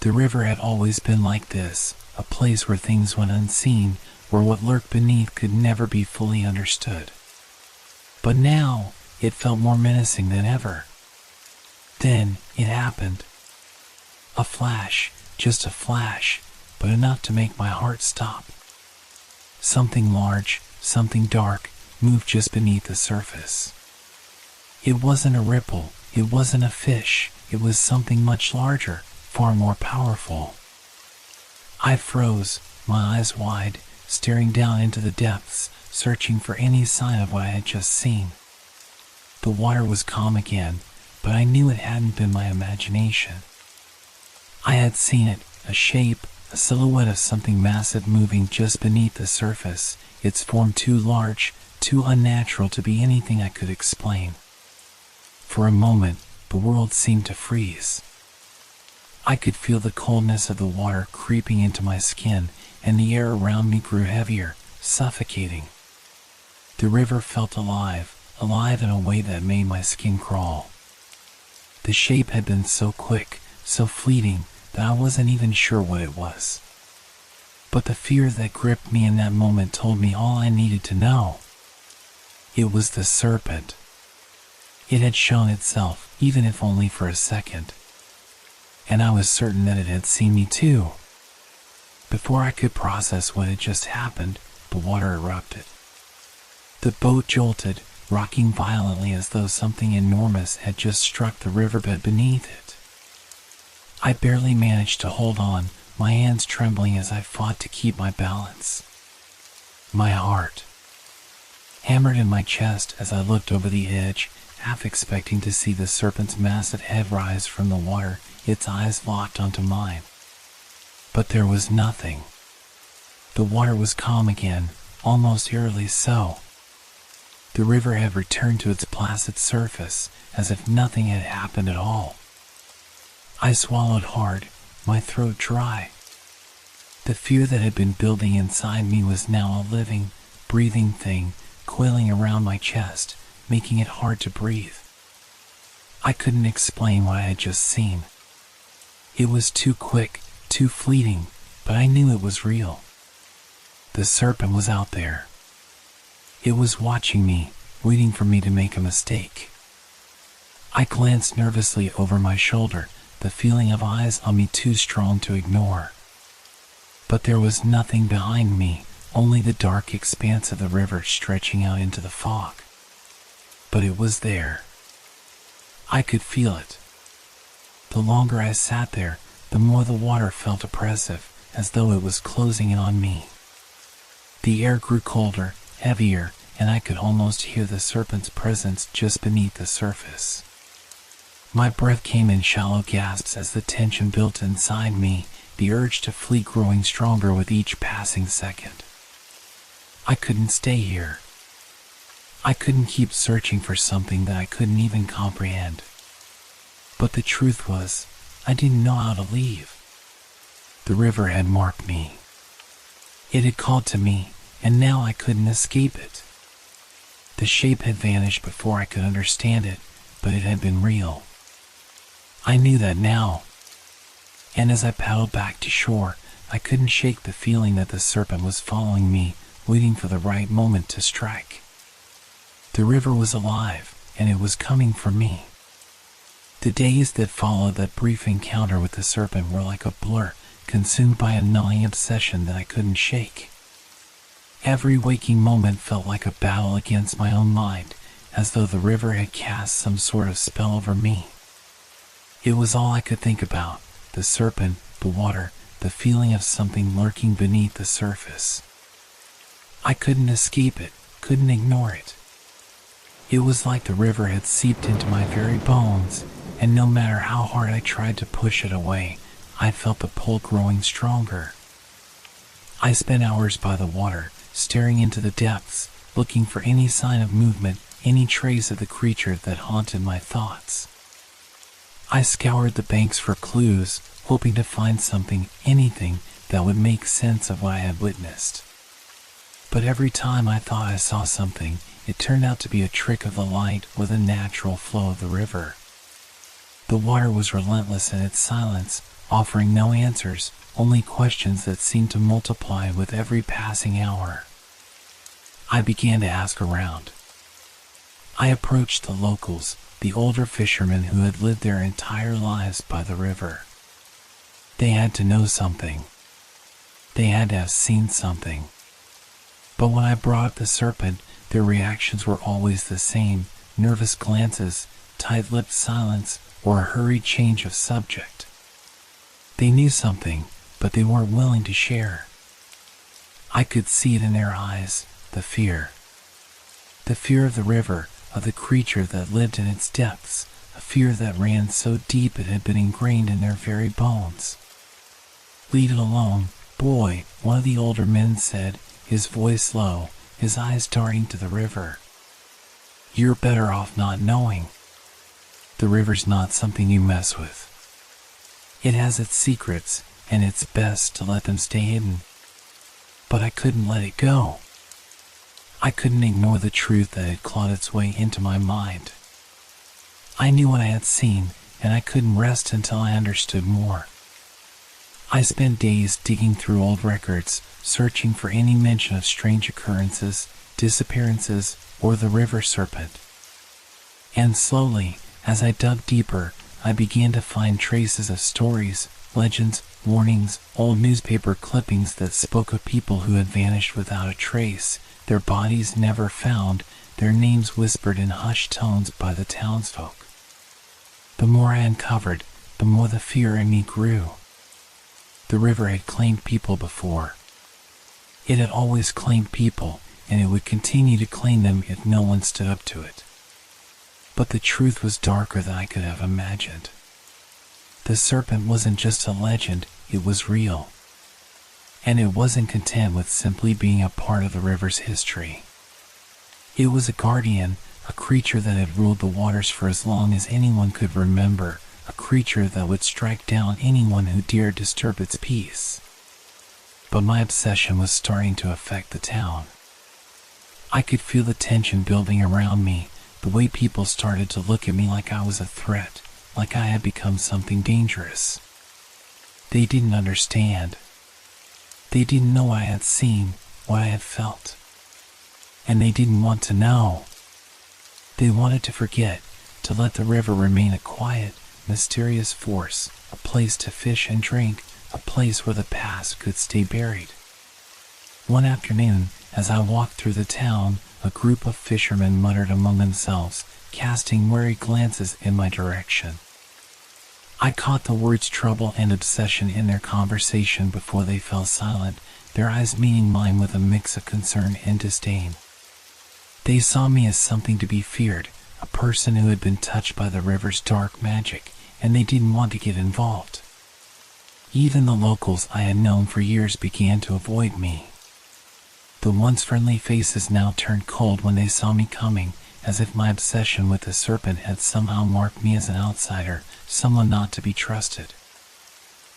The river had always been like this, a place where things went unseen, where what lurked beneath could never be fully understood. But now, it felt more menacing than ever. Then, it happened. A flash, just a flash, but enough to make my heart stop. Something large, something dark, moved just beneath the surface. It wasn't a ripple, it wasn't a fish, it was something much larger, far more powerful. I froze, my eyes wide, staring down into the depths, searching for any sign of what I had just seen. The water was calm again, but I knew it hadn't been my imagination. I had seen it, a shape, a silhouette of something massive moving just beneath the surface, its form too large, too unnatural to be anything I could explain. For a moment, the world seemed to freeze. I could feel the coldness of the water creeping into my skin, and the air around me grew heavier, suffocating. The river felt alive in a way that made my skin crawl. The shape had been so quick, so fleeting, that I wasn't even sure what it was. But the fear that gripped me in that moment told me all I needed to know. It was the serpent. It had shown itself, even if only for a second. And I was certain that it had seen me too. Before I could process what had just happened, the water erupted. The boat jolted, rocking violently as though something enormous had just struck the riverbed beneath it. I barely managed to hold on, my hands trembling as I fought to keep my balance. My heart hammered in my chest as I looked over the edge, half expecting to see the serpent's massive head rise from the water, its eyes locked onto mine. But there was nothing. The water was calm again, almost eerily so. The river had returned to its placid surface, as if nothing had happened at all. I swallowed hard, my throat dry. The fear that had been building inside me was now a living, breathing thing, coiling around my chest, making it hard to breathe. I couldn't explain what I had just seen. It was too quick, too fleeting, but I knew it was real. The serpent was out there. It was watching me, waiting for me to make a mistake. I glanced nervously over my shoulder, the feeling of eyes on me too strong to ignore. But there was nothing behind me, only the dark expanse of the river stretching out into the fog. But it was there. I could feel it. The longer I sat there, the more the water felt oppressive, as though it was closing in on me. The air grew colder, heavier, and I could almost hear the serpent's presence just beneath the surface. My breath came in shallow gasps as the tension built inside me, the urge to flee growing stronger with each passing second. I couldn't stay here. I couldn't keep searching for something that I couldn't even comprehend. But the truth was, I didn't know how to leave. The river had marked me. It had called to me, and now I couldn't escape it. The shape had vanished before I could understand it, but it had been real. I knew that now. And as I paddled back to shore, I couldn't shake the feeling that the serpent was following me, waiting for the right moment to strike. The river was alive, and it was coming for me. The days that followed that brief encounter with the serpent were like a blur, consumed by a gnawing obsession that I couldn't shake. Every waking moment felt like a battle against my own mind, as though the river had cast some sort of spell over me. It was all I could think about, the serpent, the water, the feeling of something lurking beneath the surface. I couldn't escape it, couldn't ignore it. It was like the river had seeped into my very bones, and no matter how hard I tried to push it away, I felt the pull growing stronger. I spent hours by the water, staring into the depths, looking for any sign of movement, any trace of the creature that haunted my thoughts. I scoured the banks for clues, hoping to find something, anything, that would make sense of what I had witnessed. But every time I thought I saw something, it turned out to be a trick of the light or the natural flow of the river. The water was relentless in its silence, offering no answers, only questions that seemed to multiply with every passing hour. I began to ask around. I approached the locals, the older fishermen who had lived their entire lives by the river. They had to know something. They had to have seen something. But when I brought up the serpent, their reactions were always the same: nervous glances, tight-lipped silence, or a hurried change of subject. They knew something, but they weren't willing to share. I could see it in their eyes, the fear. The fear of the river, of the creature that lived in its depths, a fear that ran so deep it had been ingrained in their very bones. "Leave it alone, boy," one of the older men said, his voice low, his eyes darting to the river. "You're better off not knowing. The river's not something you mess with." It has its secrets, and it's best to let them stay hidden. But I couldn't let it go. I couldn't ignore the truth that had clawed its way into my mind. I knew what I had seen, and I couldn't rest until I understood more. I spent days digging through old records, searching for any mention of strange occurrences, disappearances, or the river serpent. And slowly, as I dug deeper, I began to find traces of stories, legends, warnings, old newspaper clippings that spoke of people who had vanished without a trace, their bodies never found, their names whispered in hushed tones by the townsfolk. The more I uncovered, the more the fear in me grew. The river had claimed people before. It had always claimed people, and it would continue to claim them if no one stood up to it. But the truth was darker than I could have imagined. The serpent wasn't just a legend, it was real. And it wasn't content with simply being a part of the river's history. It was a guardian, a creature that had ruled the waters for as long as anyone could remember, a creature that would strike down anyone who dared disturb its peace. But my obsession was starting to affect the town. I could feel the tension building around me, the way people started to look at me like I was a threat, like I had become something dangerous. They didn't understand. They didn't know what I had seen, what I had felt. And they didn't want to know. They wanted to forget, to let the river remain a quiet, mysterious force, a place to fish and drink, a place where the past could stay buried. One afternoon, as I walked through the town, a group of fishermen muttered among themselves, casting wary glances in my direction. I caught the words trouble and obsession in their conversation before they fell silent, their eyes meeting mine with a mix of concern and disdain. They saw me as something to be feared, a person who had been touched by the river's dark magic, and they didn't want to get involved. Even the locals I had known for years began to avoid me. The once friendly faces now turned cold when they saw me coming, as if my obsession with the serpent had somehow marked me as an outsider, someone not to be trusted.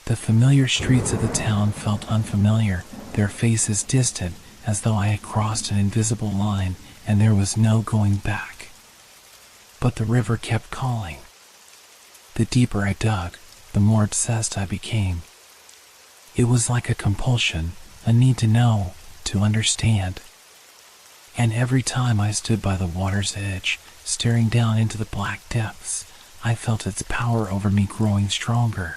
The familiar streets of the town felt unfamiliar, their faces distant, as though I had crossed an invisible line, and there was no going back. But the river kept calling. The deeper I dug, the more obsessed I became. It was like a compulsion, a need to know, to understand. And every time I stood by the water's edge, staring down into the black depths, I felt its power over me growing stronger.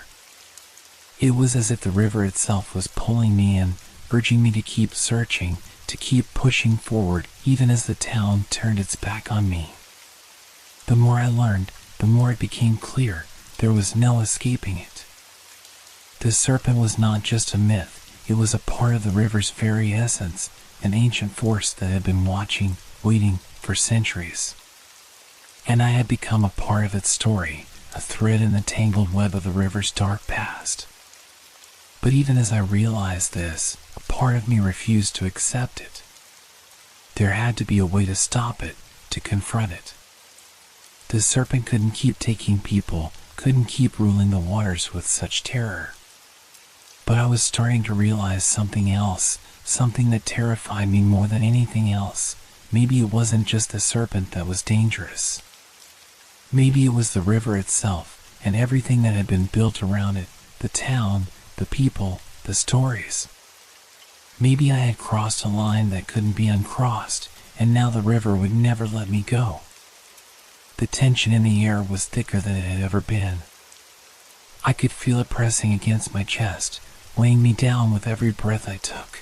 It was as if the river itself was pulling me in, urging me to keep searching, to keep pushing forward, even as the town turned its back on me. The more I learned, the more it became clear there was no escaping it. The serpent was not just a myth, it was a part of the river's very essence, an ancient force that had been watching, waiting for centuries. And I had become a part of its story, a thread in the tangled web of the river's dark past. But even as I realized this, a part of me refused to accept it. There had to be a way to stop it, to confront it. The serpent couldn't keep taking people, couldn't keep ruling the waters with such terror. But I was starting to realize something else, something that terrified me more than anything else. Maybe it wasn't just the serpent that was dangerous. Maybe it was the river itself, and everything that had been built around it, the town, the people, the stories. Maybe I had crossed a line that couldn't be uncrossed, and now the river would never let me go. The tension in the air was thicker than it had ever been. I could feel it pressing against my chest, weighing me down with every breath I took.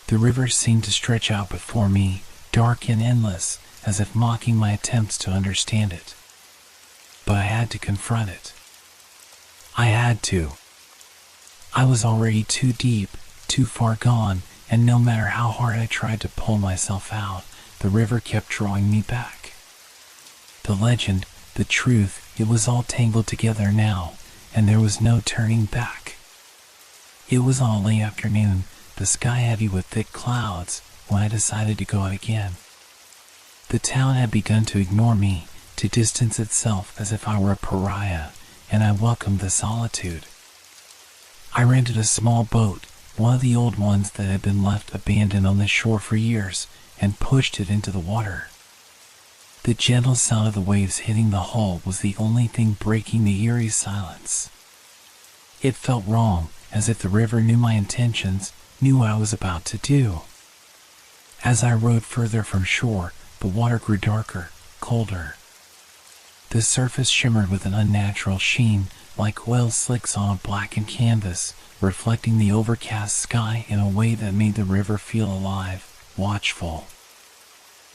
The river seemed to stretch out before me, dark and endless, as if mocking my attempts to understand it. But I had to confront it. I had to. I was already too deep, too far gone, and no matter how hard I tried to pull myself out, the river kept drawing me back. The legend, the truth, it was all tangled together now, and there was no turning back. It was all late afternoon, the sky heavy with thick clouds, when I decided to go out again. The town had begun to ignore me, to distance itself as if I were a pariah, and I welcomed the solitude. I rented a small boat, one of the old ones that had been left abandoned on the shore for years, and pushed it into the water. The gentle sound of the waves hitting the hull was the only thing breaking the eerie silence. It felt wrong, as if the river knew my intentions, knew what I was about to do. As I rowed further from shore, the water grew darker, colder. The surface shimmered with an unnatural sheen, like oil slicks on a blackened canvas, reflecting the overcast sky in a way that made the river feel alive, watchful.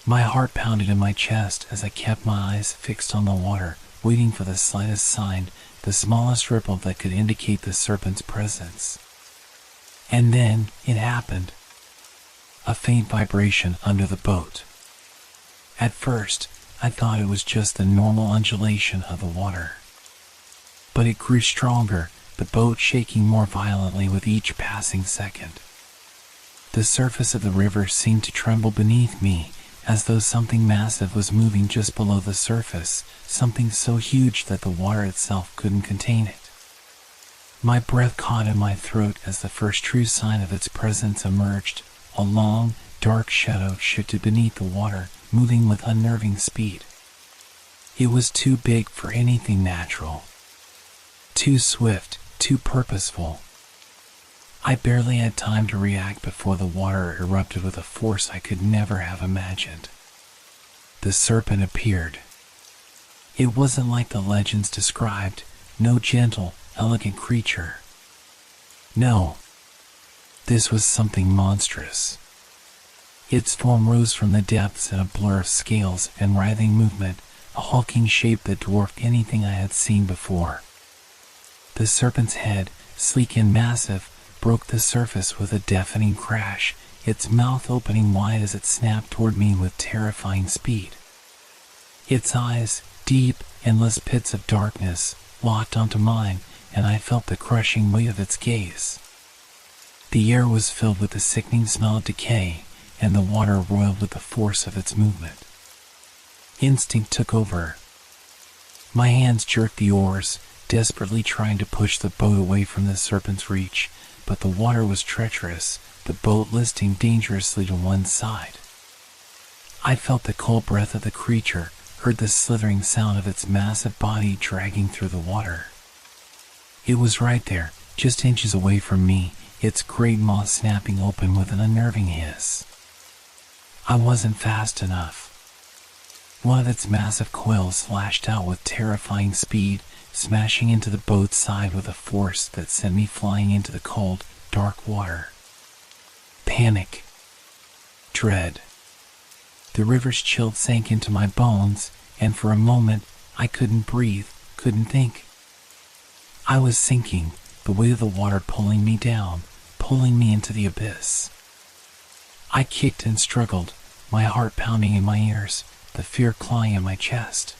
My heart pounded in my chest as I kept my eyes fixed on the water, waiting for the slightest sign, the smallest ripple that could indicate the serpent's presence. And then it happened. A faint vibration under the boat. At first, I thought it was just the normal undulation of the water. But it grew stronger, the boat shaking more violently with each passing second. The surface of the river seemed to tremble beneath me, as though something massive was moving just below the surface, something so huge that the water itself couldn't contain it. My breath caught in my throat as the first true sign of its presence emerged. A long, dark shadow shifted beneath the water, moving with unnerving speed. It was too big for anything natural. Too swift, too purposeful. I barely had time to react before the water erupted with a force I could never have imagined. The serpent appeared. It wasn't like the legends described, no gentle, elegant creature. No. This was something monstrous. Its form rose from the depths in a blur of scales and writhing movement, a hulking shape that dwarfed anything I had seen before. The serpent's head, sleek and massive, broke the surface with a deafening crash, its mouth opening wide as it snapped toward me with terrifying speed. Its eyes, deep, endless pits of darkness, locked onto mine, and I felt the crushing weight of its gaze. The air was filled with the sickening smell of decay, and the water roiled with the force of its movement. Instinct took over. My hands jerked the oars, desperately trying to push the boat away from the serpent's reach, but the water was treacherous, the boat listing dangerously to one side. I felt the cold breath of the creature, heard the slithering sound of its massive body dragging through the water. It was right there, just inches away from me, its great maw snapping open with an unnerving hiss. I wasn't fast enough. One of its massive coils lashed out with terrifying speed, smashing into the boat's side with a force that sent me flying into the cold, dark water. Panic. Dread. The river's chill sank into my bones, and for a moment, I couldn't breathe, couldn't think. I was sinking, the weight of the water pulling me down, pulling me into the abyss. I kicked and struggled, my heart pounding in my ears, the fear clawing at my chest.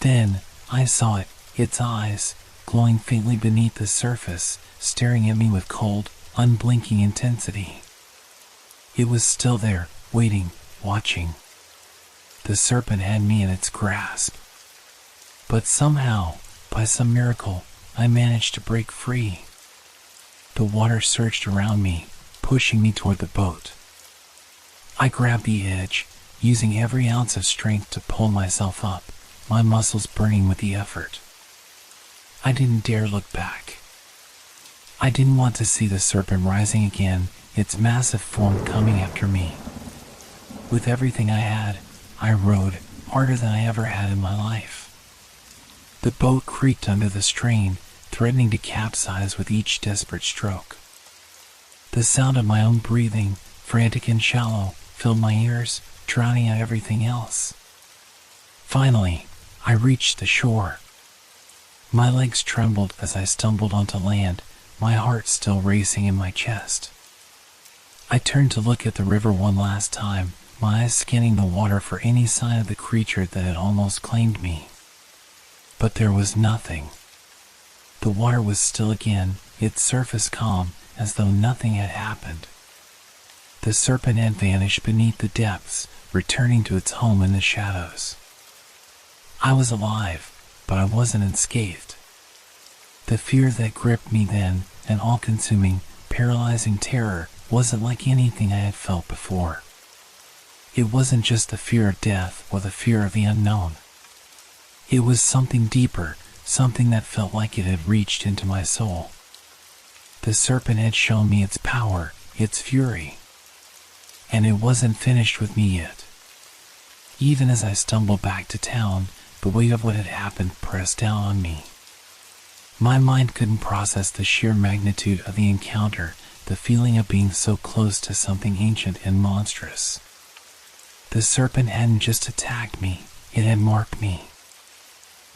Then, I saw it, its eyes, glowing faintly beneath the surface, staring at me with cold, unblinking intensity. It was still there, waiting, watching. The serpent had me in its grasp. But somehow, by some miracle, I managed to break free. The water surged around me, pushing me toward the boat. I grabbed the edge, using every ounce of strength to pull myself up, my muscles burning with the effort. I didn't dare look back. I didn't want to see the serpent rising again, its massive form coming after me. With everything I had, I rowed, harder than I ever had in my life. The boat creaked under the strain, threatening to capsize with each desperate stroke. The sound of my own breathing, frantic and shallow, filled my ears, drowning out everything else. Finally, I reached the shore. My legs trembled as I stumbled onto land, my heart still racing in my chest. I turned to look at the river one last time, my eyes scanning the water for any sign of the creature that had almost claimed me. But there was nothing. The water was still again, its surface calm, as though nothing had happened. The serpent had vanished beneath the depths, returning to its home in the shadows. I was alive, but I wasn't unscathed. The fear that gripped me then, an all-consuming, paralyzing terror, wasn't like anything I had felt before. It wasn't just the fear of death or the fear of the unknown. It was something deeper, something that felt like it had reached into my soul. The serpent had shown me its power, its fury. And it wasn't finished with me yet. Even as I stumbled back to town, the weight of what had happened pressed down on me. My mind couldn't process the sheer magnitude of the encounter, the feeling of being so close to something ancient and monstrous. The serpent hadn't just attacked me, it had marked me.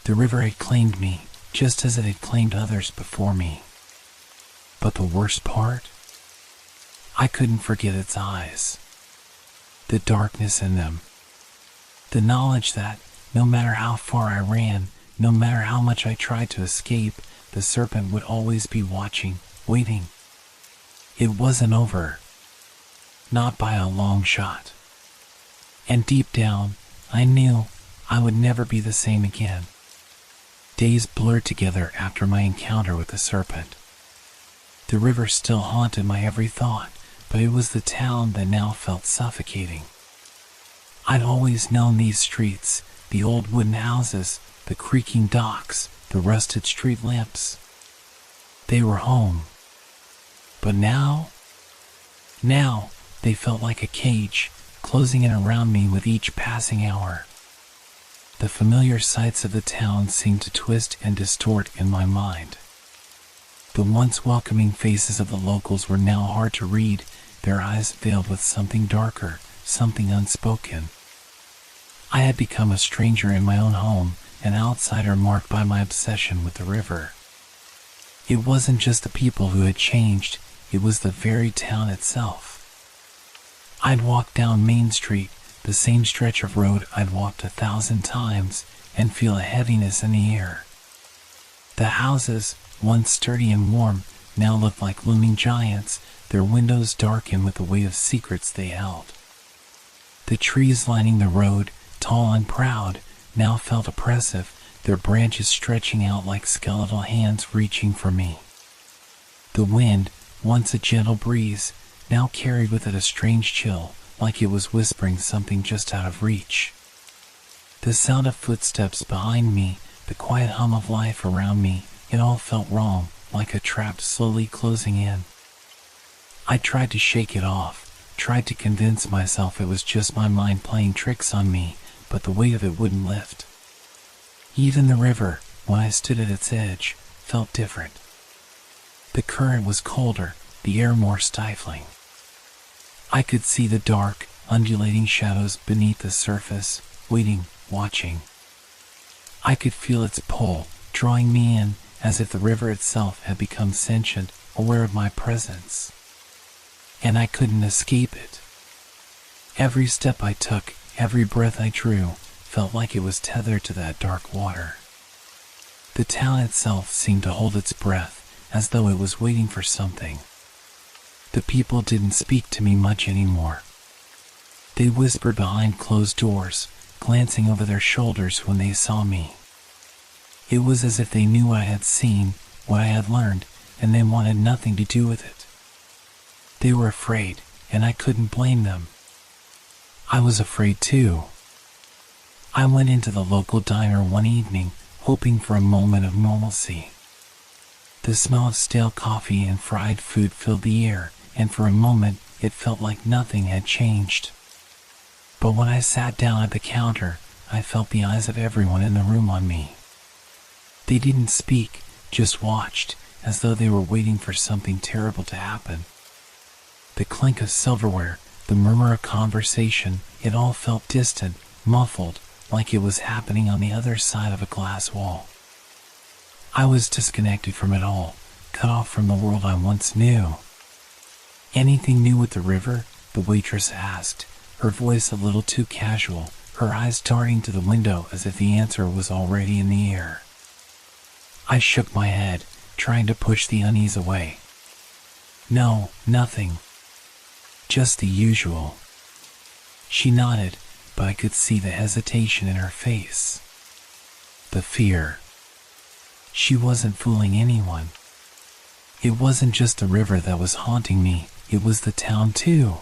The river had claimed me, just as it had claimed others before me. But the worst part? I couldn't forget its eyes. The darkness in them. The knowledge that, no matter how far I ran, no matter how much I tried to escape, the serpent would always be watching, waiting. It wasn't over. Not by a long shot. And deep down, I knew I would never be the same again. Days blurred together after my encounter with the serpent. The river still haunted my every thought, but it was the town that now felt suffocating. I'd always known these streets, the old wooden houses, the creaking docks, the rusted street lamps. They were home. But now they felt like a cage, closing in around me with each passing hour. The familiar sights of the town seemed to twist and distort in my mind. The once welcoming faces of the locals were now hard to read, their eyes veiled with something darker, something unspoken. I had become a stranger in my own home, an outsider marked by my obsession with the river. It wasn't just the people who had changed, it was the very town itself. I'd walk down Main Street, the same stretch of road I'd walked 1,000 times, and feel a heaviness in the air. The houses, once sturdy and warm, now looked like looming giants, their windows darkened with the weight of secrets they held. The trees lining the road, tall and proud, now felt oppressive, their branches stretching out like skeletal hands reaching for me. The wind, once a gentle breeze, now carried with it a strange chill, like it was whispering something just out of reach. The sound of footsteps behind me, the quiet hum of life around me, it all felt wrong, like a trap slowly closing in. I tried to shake it off, tried to convince myself it was just my mind playing tricks on me, but the weight of it wouldn't lift. Even the river, when I stood at its edge, felt different. The current was colder, the air more stifling. I could see the dark, undulating shadows beneath the surface, waiting, watching. I could feel its pull, drawing me in, as if the river itself had become sentient, aware of my presence. And I couldn't escape it. Every step I took, every breath I drew, felt like it was tethered to that dark water. The town itself seemed to hold its breath, as though it was waiting for something. The people didn't speak to me much anymore. They whispered behind closed doors, glancing over their shoulders when they saw me. It was as if they knew what I had seen, what I had learned, and they wanted nothing to do with it. They were afraid, and I couldn't blame them. I was afraid too. I went into the local diner one evening, hoping for a moment of normalcy. The smell of stale coffee and fried food filled the air, and for a moment it felt like nothing had changed. But when I sat down at the counter, I felt the eyes of everyone in the room on me. They didn't speak, just watched, as though they were waiting for something terrible to happen. The clink of silverware, the murmur of conversation, it all felt distant, muffled, like it was happening on the other side of a glass wall. I was disconnected from it all, cut off from the world I once knew. "Anything new with the river?" the waitress asked, her voice a little too casual, her eyes darting to the window as if the answer was already in the air. I shook my head, trying to push the unease away. "No, nothing. Just the usual." She nodded, but I could see the hesitation in her face. The fear. She wasn't fooling anyone. It wasn't just the river that was haunting me, it was the town too.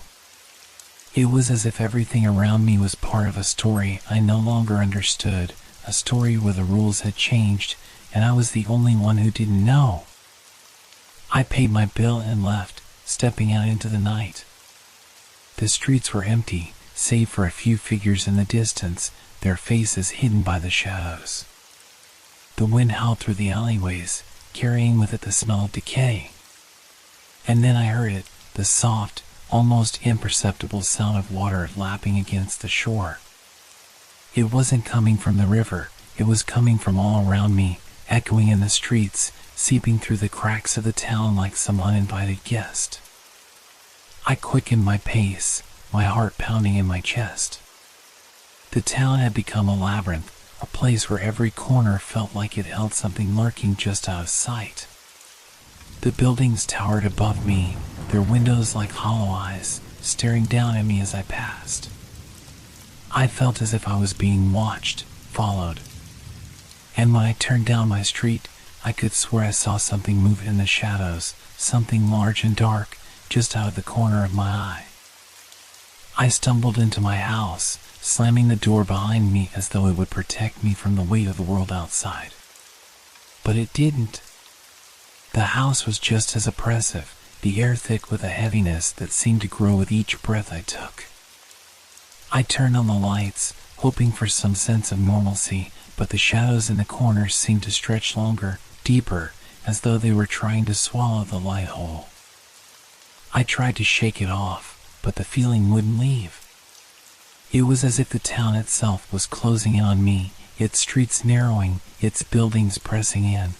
It was as if everything around me was part of a story I no longer understood, a story where the rules had changed, and I was the only one who didn't know. I paid my bill and left, stepping out into the night. The streets were empty, save for a few figures in the distance, their faces hidden by the shadows. The wind howled through the alleyways, carrying with it the smell of decay. And then I heard it, the soft, almost imperceptible sound of water lapping against the shore. It wasn't coming from the river, it was coming from all around me, echoing in the streets, seeping through the cracks of the town like some uninvited guest. I quickened my pace, my heart pounding in my chest. The town had become a labyrinth, a place where every corner felt like it held something lurking just out of sight. The buildings towered above me, their windows like hollow eyes, staring down at me as I passed. I felt as if I was being watched, followed. And when I turned down my street, I could swear I saw something move in the shadows, something large and dark, just out of the corner of my eye. I stumbled into my house, slamming the door behind me as though it would protect me from the weight of the world outside. But it didn't. The house was just as oppressive, the air thick with a heaviness that seemed to grow with each breath I took. I turned on the lights, hoping for some sense of normalcy, but the shadows in the corners seemed to stretch longer, deeper, as though they were trying to swallow the light whole. I tried to shake it off, but the feeling wouldn't leave. It was as if the town itself was closing in on me, its streets narrowing, its buildings pressing in.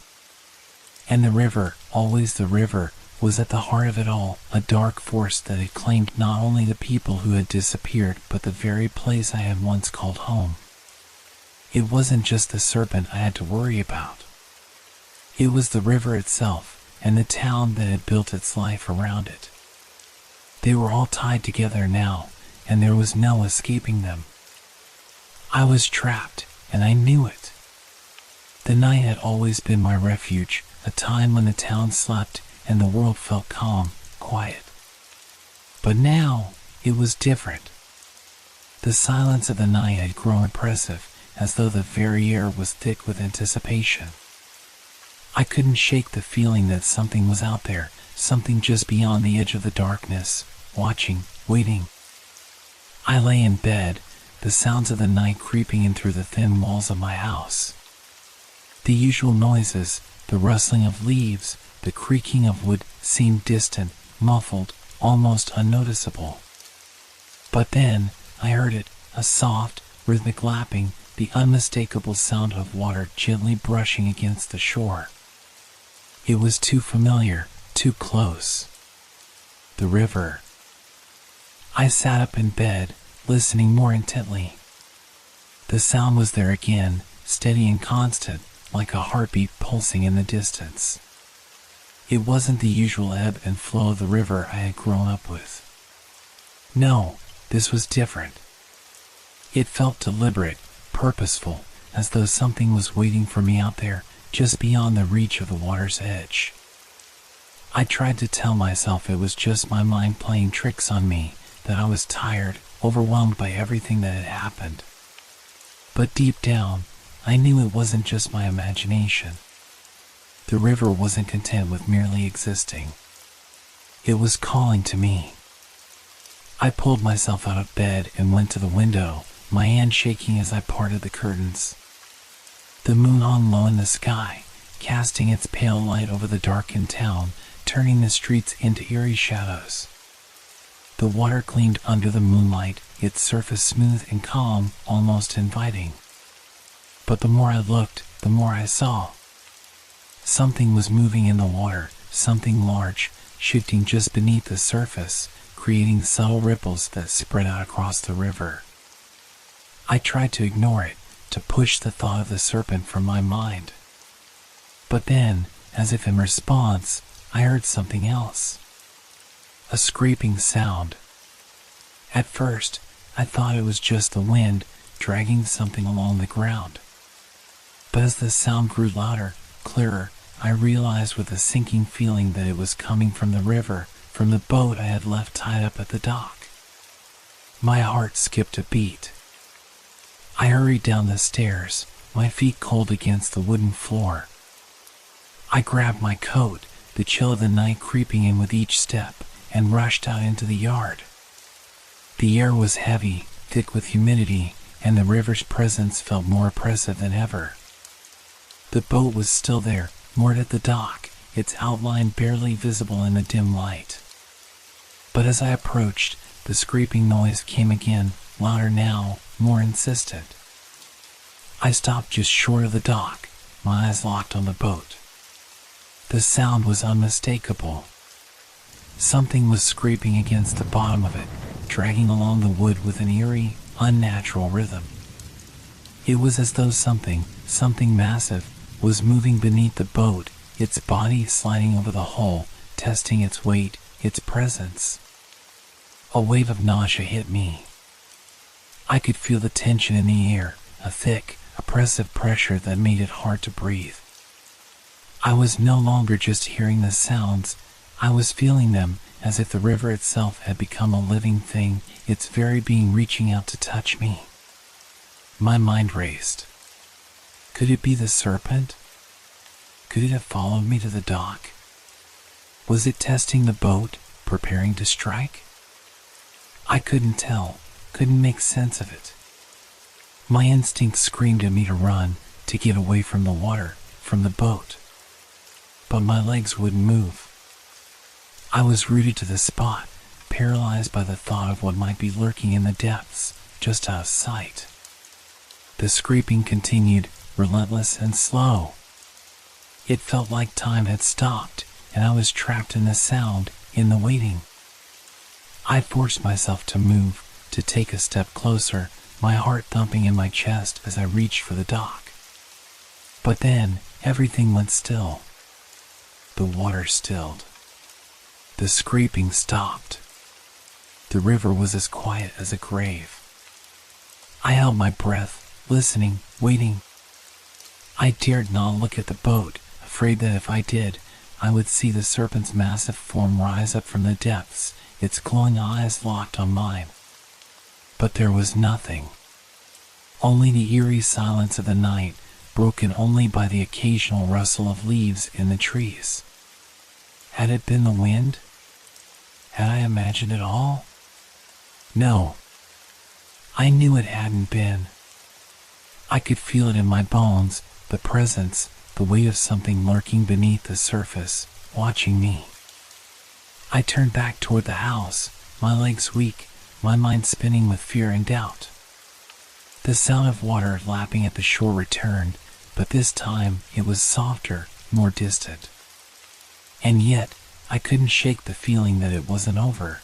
And the river, always the river, was at the heart of it all, a dark force that had claimed not only the people who had disappeared, but the very place I had once called home. It wasn't just the serpent I had to worry about. It was the river itself, and the town that had built its life around it. They were all tied together now, and there was no escaping them. I was trapped, and I knew it. The night had always been my refuge, a time when the town slept and the world felt calm, quiet. But now, it was different. The silence of the night had grown oppressive, as though the very air was thick with anticipation. I couldn't shake the feeling that something was out there, something just beyond the edge of the darkness, watching, waiting. I lay in bed, the sounds of the night creeping in through the thin walls of my house. The usual noises, the rustling of leaves, the creaking of wood, seemed distant, muffled, almost unnoticeable. But then, I heard it, a soft, rhythmic lapping, the unmistakable sound of water gently brushing against the shore. It was too familiar, too close. The river. I sat up in bed, listening more intently. The sound was there again, steady and constant, like a heartbeat pulsing in the distance. It wasn't the usual ebb and flow of the river I had grown up with. No, this was different. It felt deliberate, purposeful, as though something was waiting for me out there, just beyond the reach of the water's edge. I tried to tell myself it was just my mind playing tricks on me, that I was tired, overwhelmed by everything that had happened. But deep down, I knew it wasn't just my imagination. The river wasn't content with merely existing. It was calling to me. I pulled myself out of bed and went to the window, my hand shaking as I parted the curtains. The moon hung low in the sky, casting its pale light over the darkened town, turning the streets into eerie shadows. The water gleamed under the moonlight, its surface smooth and calm, almost inviting. But the more I looked, the more I saw. Something was moving in the water, something large, shifting just beneath the surface, creating subtle ripples that spread out across the river. I tried to ignore it, to push the thought of the serpent from my mind. But then, as if in response, I heard something else. A scraping sound. At first, I thought it was just the wind dragging something along the ground. But as the sound grew louder, clearer, I realized with a sinking feeling that it was coming from the river, from the boat I had left tied up at the dock. My heart skipped a beat. I hurried down the stairs, my feet cold against the wooden floor. I grabbed my coat, the chill of the night creeping in with each step, and rushed out into the yard. The air was heavy, thick with humidity, and the river's presence felt more oppressive than ever. The boat was still there, moored at the dock, its outline barely visible in the dim light. But as I approached, the scraping noise came again, louder now, more insistent. I stopped just short of the dock, my eyes locked on the boat. The sound was unmistakable. Something was scraping against the bottom of it, dragging along the wood with an eerie, unnatural rhythm. It was as though something massive, was moving beneath the boat, its body sliding over the hull, testing its weight, its presence. A wave of nausea hit me. I could feel the tension in the air, a thick, oppressive pressure that made it hard to breathe. I was no longer just hearing the sounds, I was feeling them, as if the river itself had become a living thing, its very being reaching out to touch me. My mind raced. Could it be the serpent? Could it have followed me to the dock? Was it testing the boat, preparing to strike? I couldn't tell, couldn't make sense of it. My instinct screamed at me to run, to get away from the water, from the boat. But my legs wouldn't move. I was rooted to the spot, paralyzed by the thought of what might be lurking in the depths, just out of sight. The scraping continued, relentless and slow. It felt like time had stopped, and I was trapped in the sound, in the waiting. I forced myself to move, to take a step closer, my heart thumping in my chest as I reached for the dock. But then, everything went still. The water stilled. The scraping stopped. The river was as quiet as a grave. I held my breath, listening, waiting. I dared not look at the boat, afraid that if I did, I would see the serpent's massive form rise up from the depths, its glowing eyes locked on mine. But there was nothing. Only the eerie silence of the night, broken only by the occasional rustle of leaves in the trees. Had it been the wind? Had I imagined it all? No. I knew it hadn't been. I could feel it in my bones, the presence, the weight of something lurking beneath the surface, watching me. I turned back toward the house, my legs weak, my mind spinning with fear and doubt. The sound of water lapping at the shore returned, but this time it was softer, more distant. And yet, I couldn't shake the feeling that it wasn't over.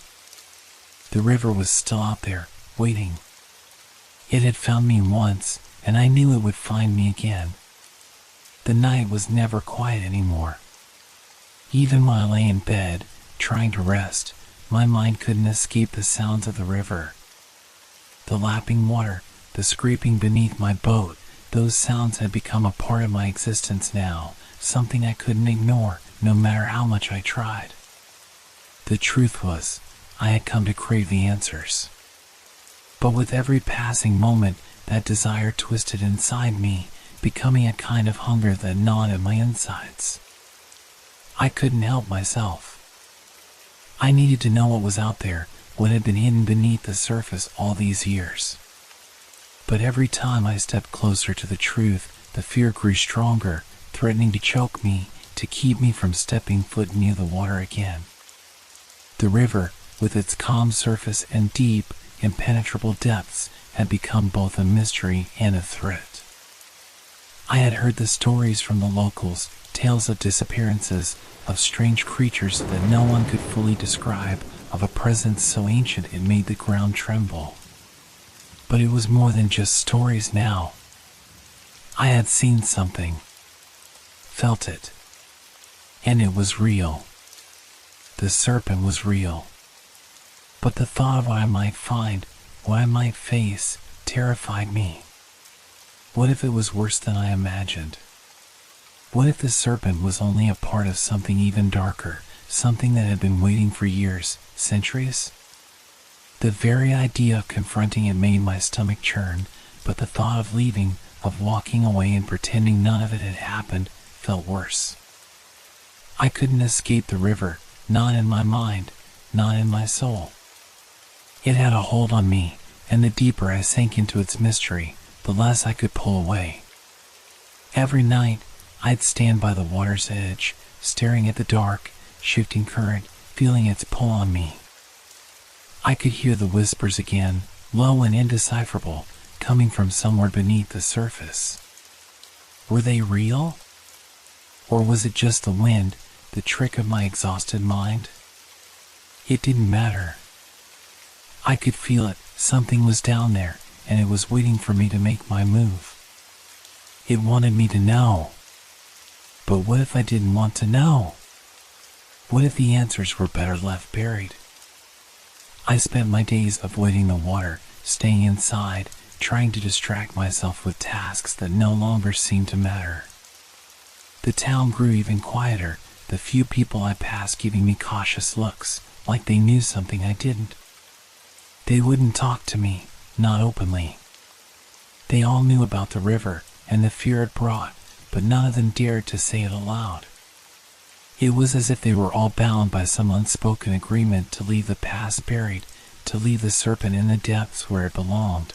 The river was still out there, waiting. It had found me once, and I knew it would find me again. The night was never quiet anymore. Even while I lay in bed, trying to rest, my mind couldn't escape the sounds of the river. The lapping water, the scraping beneath my boat, those sounds had become a part of my existence now, something I couldn't ignore, no matter how much I tried. The truth was, I had come to crave the answers. But with every passing moment, that desire twisted inside me, becoming a kind of hunger that gnawed at my insides. I couldn't help myself. I needed to know what was out there, what had been hidden beneath the surface all these years. But every time I stepped closer to the truth, the fear grew stronger, threatening to choke me, to keep me from stepping foot near the water again. The river, with its calm surface and deep, impenetrable depths, had become both a mystery and a threat. I had heard the stories from the locals, tales of disappearances, of strange creatures that no one could fully describe, of a presence so ancient it made the ground tremble. But it was more than just stories now. I had seen something, felt it, and it was real. The serpent was real. But the thought of what I might find, what I might face, terrified me. What if it was worse than I imagined? What if the serpent was only a part of something even darker, something that had been waiting for years, centuries? The very idea of confronting it made my stomach churn, but the thought of leaving, of walking away and pretending none of it had happened, felt worse. I couldn't escape the river, not in my mind, not in my soul. It had a hold on me, and the deeper I sank into its mystery, the less I could pull away. Every night, I'd stand by the water's edge, staring at the dark, shifting current, feeling its pull on me. I could hear the whispers again, low and indecipherable, coming from somewhere beneath the surface. Were they real? Or was it just the wind, the trick of my exhausted mind? It didn't matter. I could feel it, something was down there, and it was waiting for me to make my move. It wanted me to know. But what if I didn't want to know? What if the answers were better left buried? I spent my days avoiding the water, staying inside, trying to distract myself with tasks that no longer seemed to matter. The town grew even quieter, the few people I passed giving me cautious looks, like they knew something I didn't. They wouldn't talk to me, not openly. They all knew about the river and the fear it brought, but none of them dared to say it aloud. It was as if they were all bound by some unspoken agreement to leave the past buried, to leave the serpent in the depths where it belonged.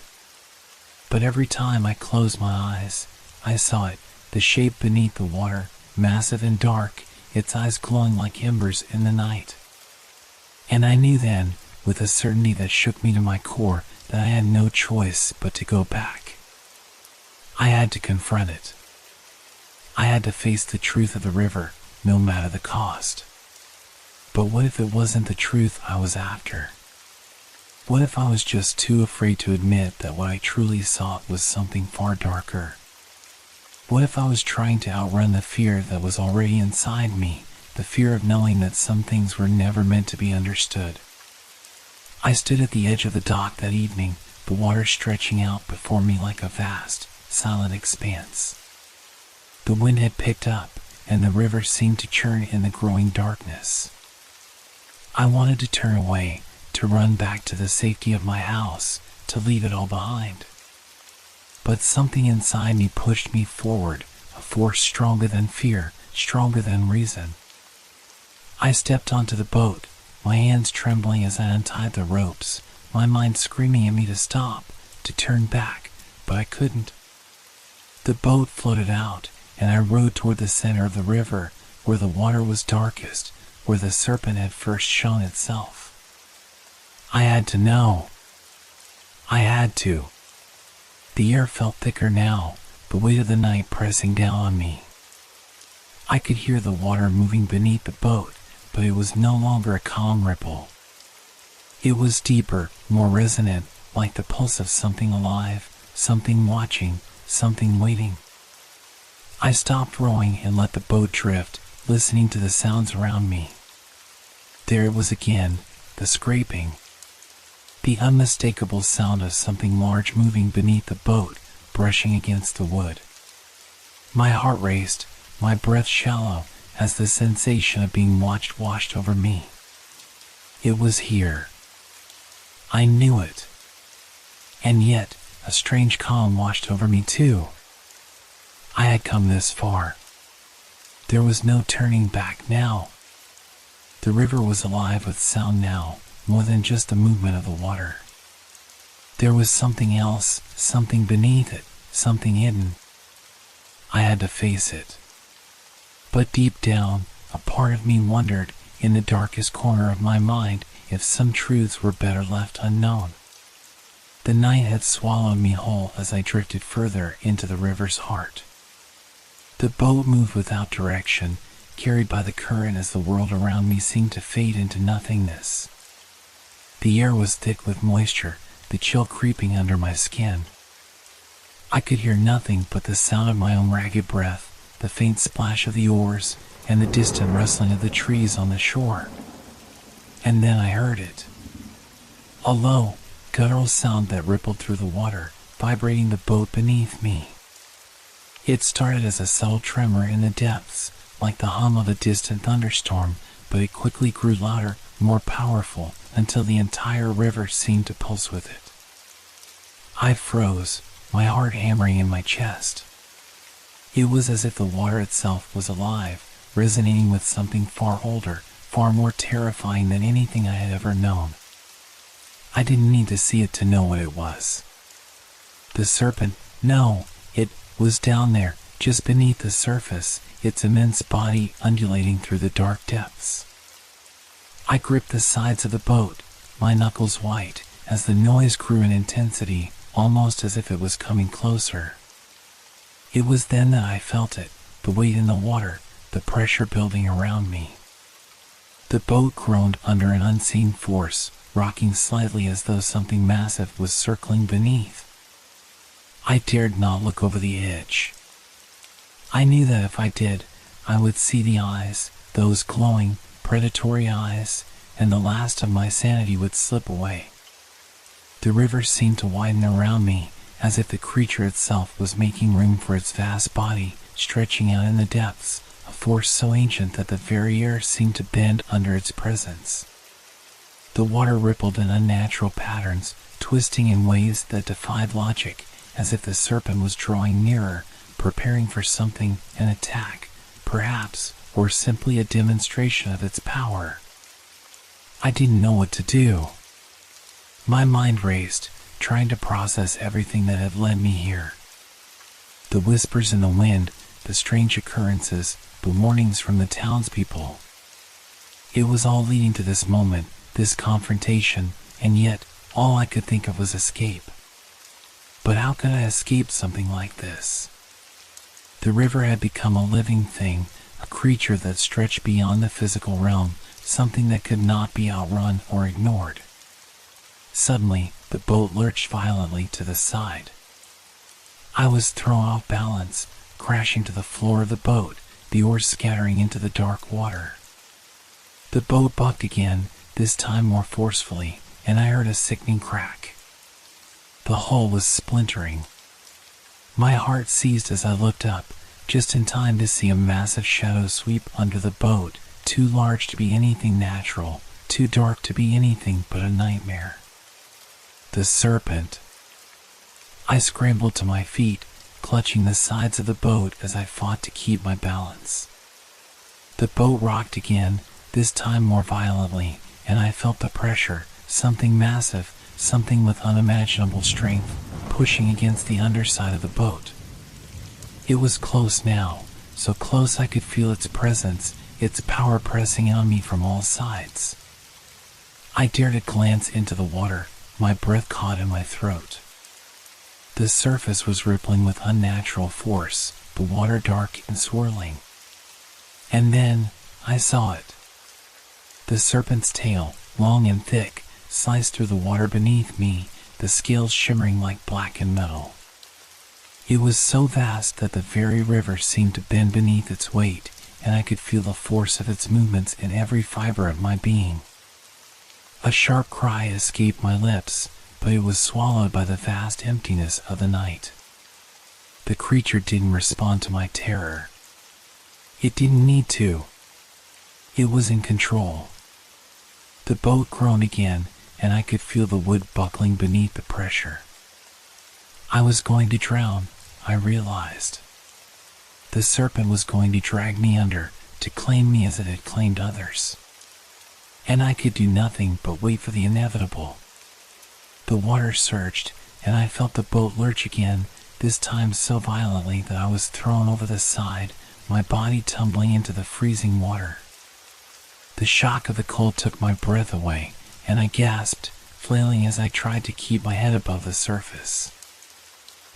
But every time I closed my eyes, I saw it, the shape beneath the water, massive and dark, its eyes glowing like embers in the night. And I knew then, with a certainty that shook me to my core, that I had no choice but to go back. I had to confront it. I had to face the truth of the river, no matter the cost. But what if it wasn't the truth I was after? What if I was just too afraid to admit that what I truly sought was something far darker? What if I was trying to outrun the fear that was already inside me, the fear of knowing that some things were never meant to be understood? I stood at the edge of the dock that evening, the water stretching out before me like a vast, silent expanse. The wind had picked up, and the river seemed to churn in the growing darkness. I wanted to turn away, to run back to the safety of my house, to leave it all behind. But something inside me pushed me forward, a force stronger than fear, stronger than reason. I stepped onto the boat, my hands trembling as I untied the ropes, my mind screaming at me to stop, to turn back, but I couldn't. The boat floated out, and I rowed toward the center of the river, where the water was darkest, where the serpent had first shown itself. I had to know. I had to. The air felt thicker now, the weight of the night pressing down on me. I could hear the water moving beneath the boat, but it was no longer a calm ripple. It was deeper, more resonant, like the pulse of something alive, something watching, something waiting. I stopped rowing and let the boat drift, listening to the sounds around me. There it was again, the scraping. The unmistakable sound of something large moving beneath the boat, brushing against the wood. My heart raced, my breath shallow, as the sensation of being watched washed over me. It was here. I knew it. And yet, a strange calm washed over me too. I had come this far. There was no turning back now. The river was alive with sound now, more than just the movement of the water. There was something else, something beneath it, something hidden. I had to face it. But deep down, a part of me wondered, in the darkest corner of my mind, if some truths were better left unknown. The night had swallowed me whole as I drifted further into the river's heart. The boat moved without direction, carried by the current as the world around me seemed to fade into nothingness. The air was thick with moisture, the chill creeping under my skin. I could hear nothing but the sound of my own ragged breath, the faint splash of the oars, and the distant rustling of the trees on the shore. And then I heard it. A low, guttural sound that rippled through the water, vibrating the boat beneath me. It started as a subtle tremor in the depths, like the hum of a distant thunderstorm, but it quickly grew louder, more powerful, until the entire river seemed to pulse with it. I froze, my heart hammering in my chest. It was as if the water itself was alive, resonating with something far older, far more terrifying than anything I had ever known. I didn't need to see it to know what it was. The serpent, no, it was down there, just beneath the surface, its immense body undulating through the dark depths. I gripped the sides of the boat, my knuckles white, as the noise grew in intensity, almost as if it was coming closer. It was then that I felt it, the weight in the water, the pressure building around me. The boat groaned under an unseen force, rocking slightly as though something massive was circling beneath. I dared not look over the edge. I knew that if I did, I would see the eyes, those glowing, predatory eyes, and the last of my sanity would slip away. The river seemed to widen around me, as if the creature itself was making room for its vast body, stretching out in the depths, a force so ancient that the very air seemed to bend under its presence. The water rippled in unnatural patterns, twisting in ways that defied logic, as if the serpent was drawing nearer, preparing for something, an attack, perhaps, or simply a demonstration of its power. I didn't know what to do. My mind raced, trying to process everything that had led me here. The whispers in the wind, the strange occurrences, the warnings from the townspeople. It was all leading to this moment, this confrontation, and yet, all I could think of was escape. But how could I escape something like this? The river had become a living thing, a creature that stretched beyond the physical realm, something that could not be outrun or ignored. Suddenly, the boat lurched violently to the side. I was thrown off balance, crashing to the floor of the boat, the oars scattering into the dark water. The boat bucked again, this time more forcefully, and I heard a sickening crack. The hull was splintering. My heart seized as I looked up, just in time to see a massive shadow sweep under the boat, too large to be anything natural, too dark to be anything but a nightmare. The serpent. I scrambled to my feet, clutching the sides of the boat as I fought to keep my balance. The boat rocked again, this time more violently, and I felt the pressure, something massive, something with unimaginable strength, pushing against the underside of the boat. It was close now, so close I could feel its presence, its power pressing on me from all sides. I dared to glance into the water, my breath caught in my throat. The surface was rippling with unnatural force, the water dark and swirling. And then, I saw it. The serpent's tail, long and thick, sliced through the water beneath me, the scales shimmering like blackened metal. It was so vast that the very river seemed to bend beneath its weight, and I could feel the force of its movements in every fiber of my being. A sharp cry escaped my lips, but it was swallowed by the vast emptiness of the night. The creature didn't respond to my terror. It didn't need to. It was in control. The boat groaned again, and I could feel the wood buckling beneath the pressure. I was going to drown, I realized. The serpent was going to drag me under, to claim me as it had claimed others. And I could do nothing but wait for the inevitable. The water surged, and I felt the boat lurch again, this time so violently that I was thrown over the side, my body tumbling into the freezing water. The shock of the cold took my breath away, and I gasped, flailing as I tried to keep my head above the surface.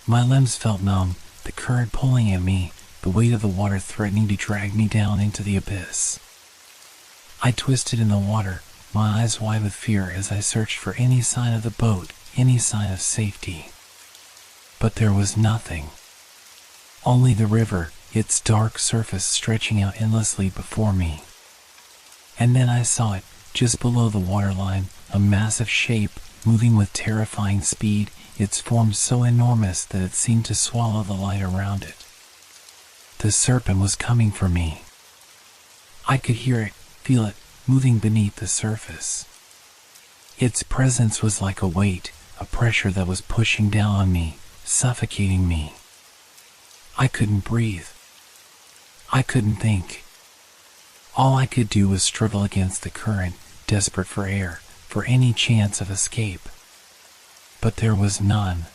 My limbs felt numb, the current pulling at me, the weight of the water threatening to drag me down into the abyss. I twisted in the water, my eyes wide with fear as I searched for any sign of the boat, any sign of safety. But there was nothing. Only the river, its dark surface stretching out endlessly before me. And then I saw it, just below the waterline, a massive shape, moving with terrifying speed, its form so enormous that it seemed to swallow the light around it. The serpent was coming for me. I could hear it, feel it, moving beneath the surface. Its presence was like a weight, a pressure that was pushing down on me, suffocating me. I couldn't breathe. I couldn't think. All I could do was struggle against the current, desperate for air, for any chance of escape. But there was none.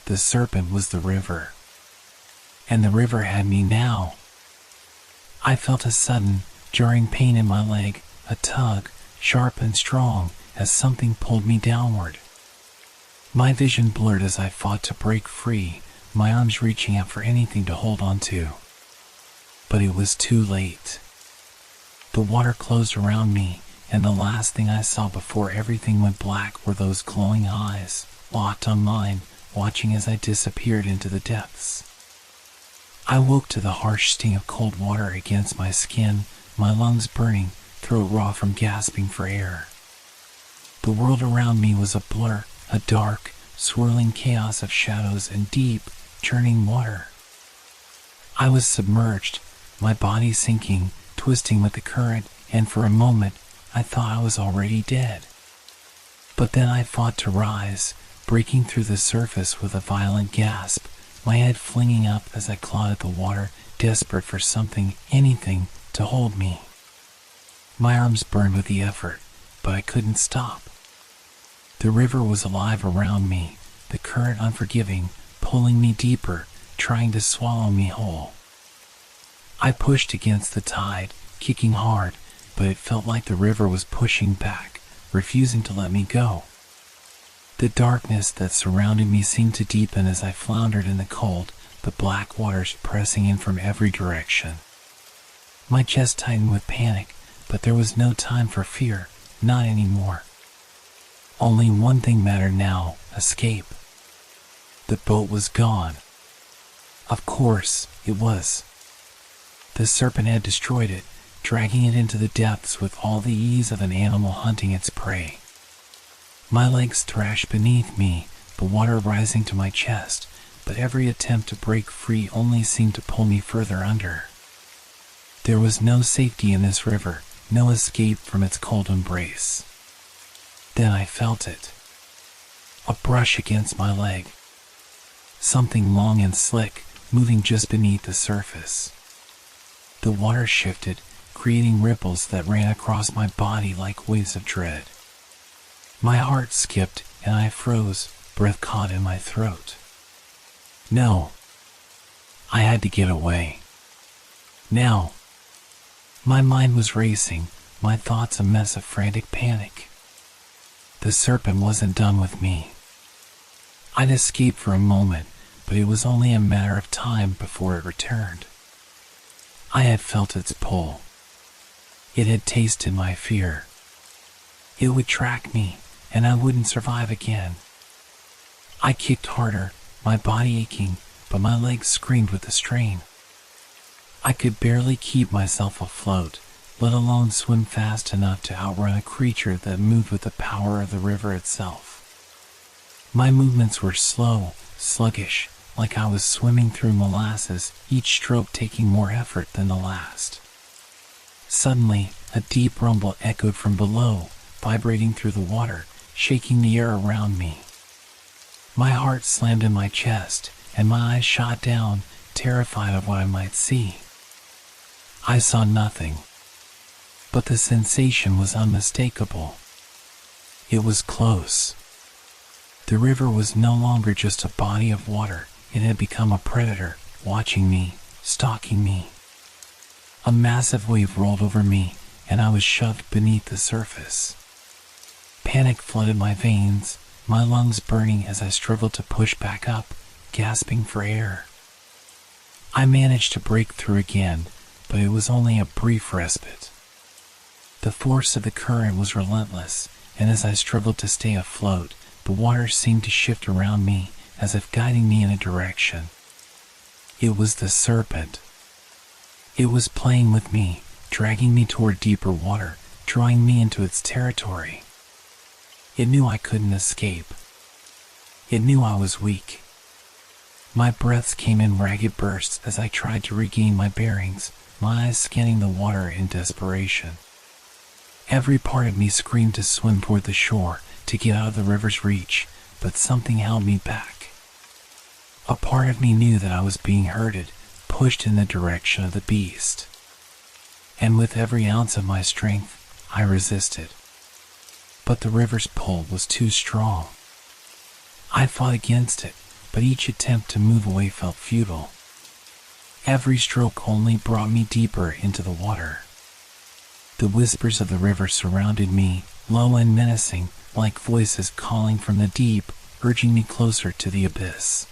The serpent was the river. And the river had me now. I felt a sudden, jarring pain in my leg, a tug, sharp and strong, as something pulled me downward. My vision blurred as I fought to break free, my arms reaching out for anything to hold on to. But it was too late. The water closed around me, and the last thing I saw before everything went black were those glowing eyes, locked on mine, watching as I disappeared into the depths. I woke to the harsh sting of cold water against my skin, my lungs burning, throat raw from gasping for air. The world around me was a blur, a dark, swirling chaos of shadows and deep, churning water. I was submerged, my body sinking, twisting with the current, and for a moment, I thought I was already dead. But then I fought to rise, breaking through the surface with a violent gasp, my head flinging up as I clawed at the water, desperate for something, anything, to hold me. My arms burned with the effort, but I couldn't stop. The river was alive around me, the current unforgiving, pulling me deeper, trying to swallow me whole. I pushed against the tide, kicking hard, but it felt like the river was pushing back, refusing to let me go. The darkness that surrounded me seemed to deepen as I floundered in the cold, the black waters pressing in from every direction. My chest tightened with panic, but there was no time for fear, not anymore. Only one thing mattered now, escape. The boat was gone. Of course, it was. The serpent had destroyed it, dragging it into the depths with all the ease of an animal hunting its prey. My legs thrashed beneath me, the water rising to my chest, but every attempt to break free only seemed to pull me further under. There was no safety in this river, no escape from its cold embrace. Then I felt it. A brush against my leg. Something long and slick, moving just beneath the surface. The water shifted, creating ripples that ran across my body like waves of dread. My heart skipped, and I froze, breath caught in my throat. No. I had to get away. Now. My mind was racing, my thoughts a mess of frantic panic. The serpent wasn't done with me. I'd escaped for a moment, but it was only a matter of time before it returned. I had felt its pull. It had tasted my fear. It would track me, and I wouldn't survive again. I kicked harder, my body aching, but my legs screamed with the strain. I could barely keep myself afloat, let alone swim fast enough to outrun a creature that moved with the power of the river itself. My movements were slow, sluggish, like I was swimming through molasses, each stroke taking more effort than the last. Suddenly, a deep rumble echoed from below, vibrating through the water, shaking the air around me. My heart slammed in my chest, and my eyes shot down, terrified of what I might see. I saw nothing, but the sensation was unmistakable. It was close. The river was no longer just a body of water, it had become a predator, watching me, stalking me. A massive wave rolled over me, and I was shoved beneath the surface. Panic flooded my veins, my lungs burning as I struggled to push back up, gasping for air. I managed to break through again, but it was only a brief respite. The force of the current was relentless, and as I struggled to stay afloat, the water seemed to shift around me, as if guiding me in a direction. It was the serpent. It was playing with me, dragging me toward deeper water, drawing me into its territory. It knew I couldn't escape. It knew I was weak. My breaths came in ragged bursts as I tried to regain my bearings, my eyes scanning the water in desperation. Every part of me screamed to swim toward the shore, to get out of the river's reach, but something held me back. A part of me knew that I was being herded, pushed in the direction of the beast. And with every ounce of my strength, I resisted. But the river's pull was too strong. I fought against it, but each attempt to move away felt futile. Every stroke only brought me deeper into the water. The whispers of the river surrounded me, low and menacing, like voices calling from the deep, urging me closer to the abyss.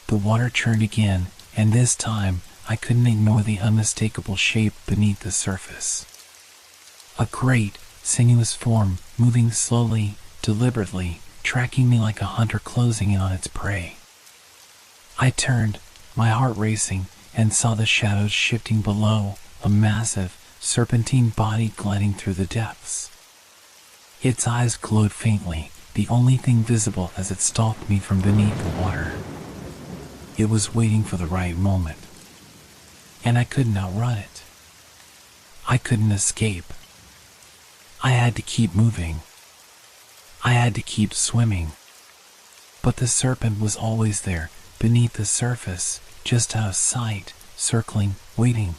The water churned again, and this time I couldn't ignore the unmistakable shape beneath the surface. A great, sinuous form, moving slowly, deliberately, tracking me like a hunter closing in on its prey. I turned, my heart racing, and saw the shadows shifting below, a massive, serpentine body gliding through the depths. Its eyes glowed faintly, the only thing visible as it stalked me from beneath the water. It was waiting for the right moment, and I couldn't outrun it. I couldn't escape. I had to keep moving. I had to keep swimming. But the serpent was always there, beneath the surface, just out of sight, circling, waiting.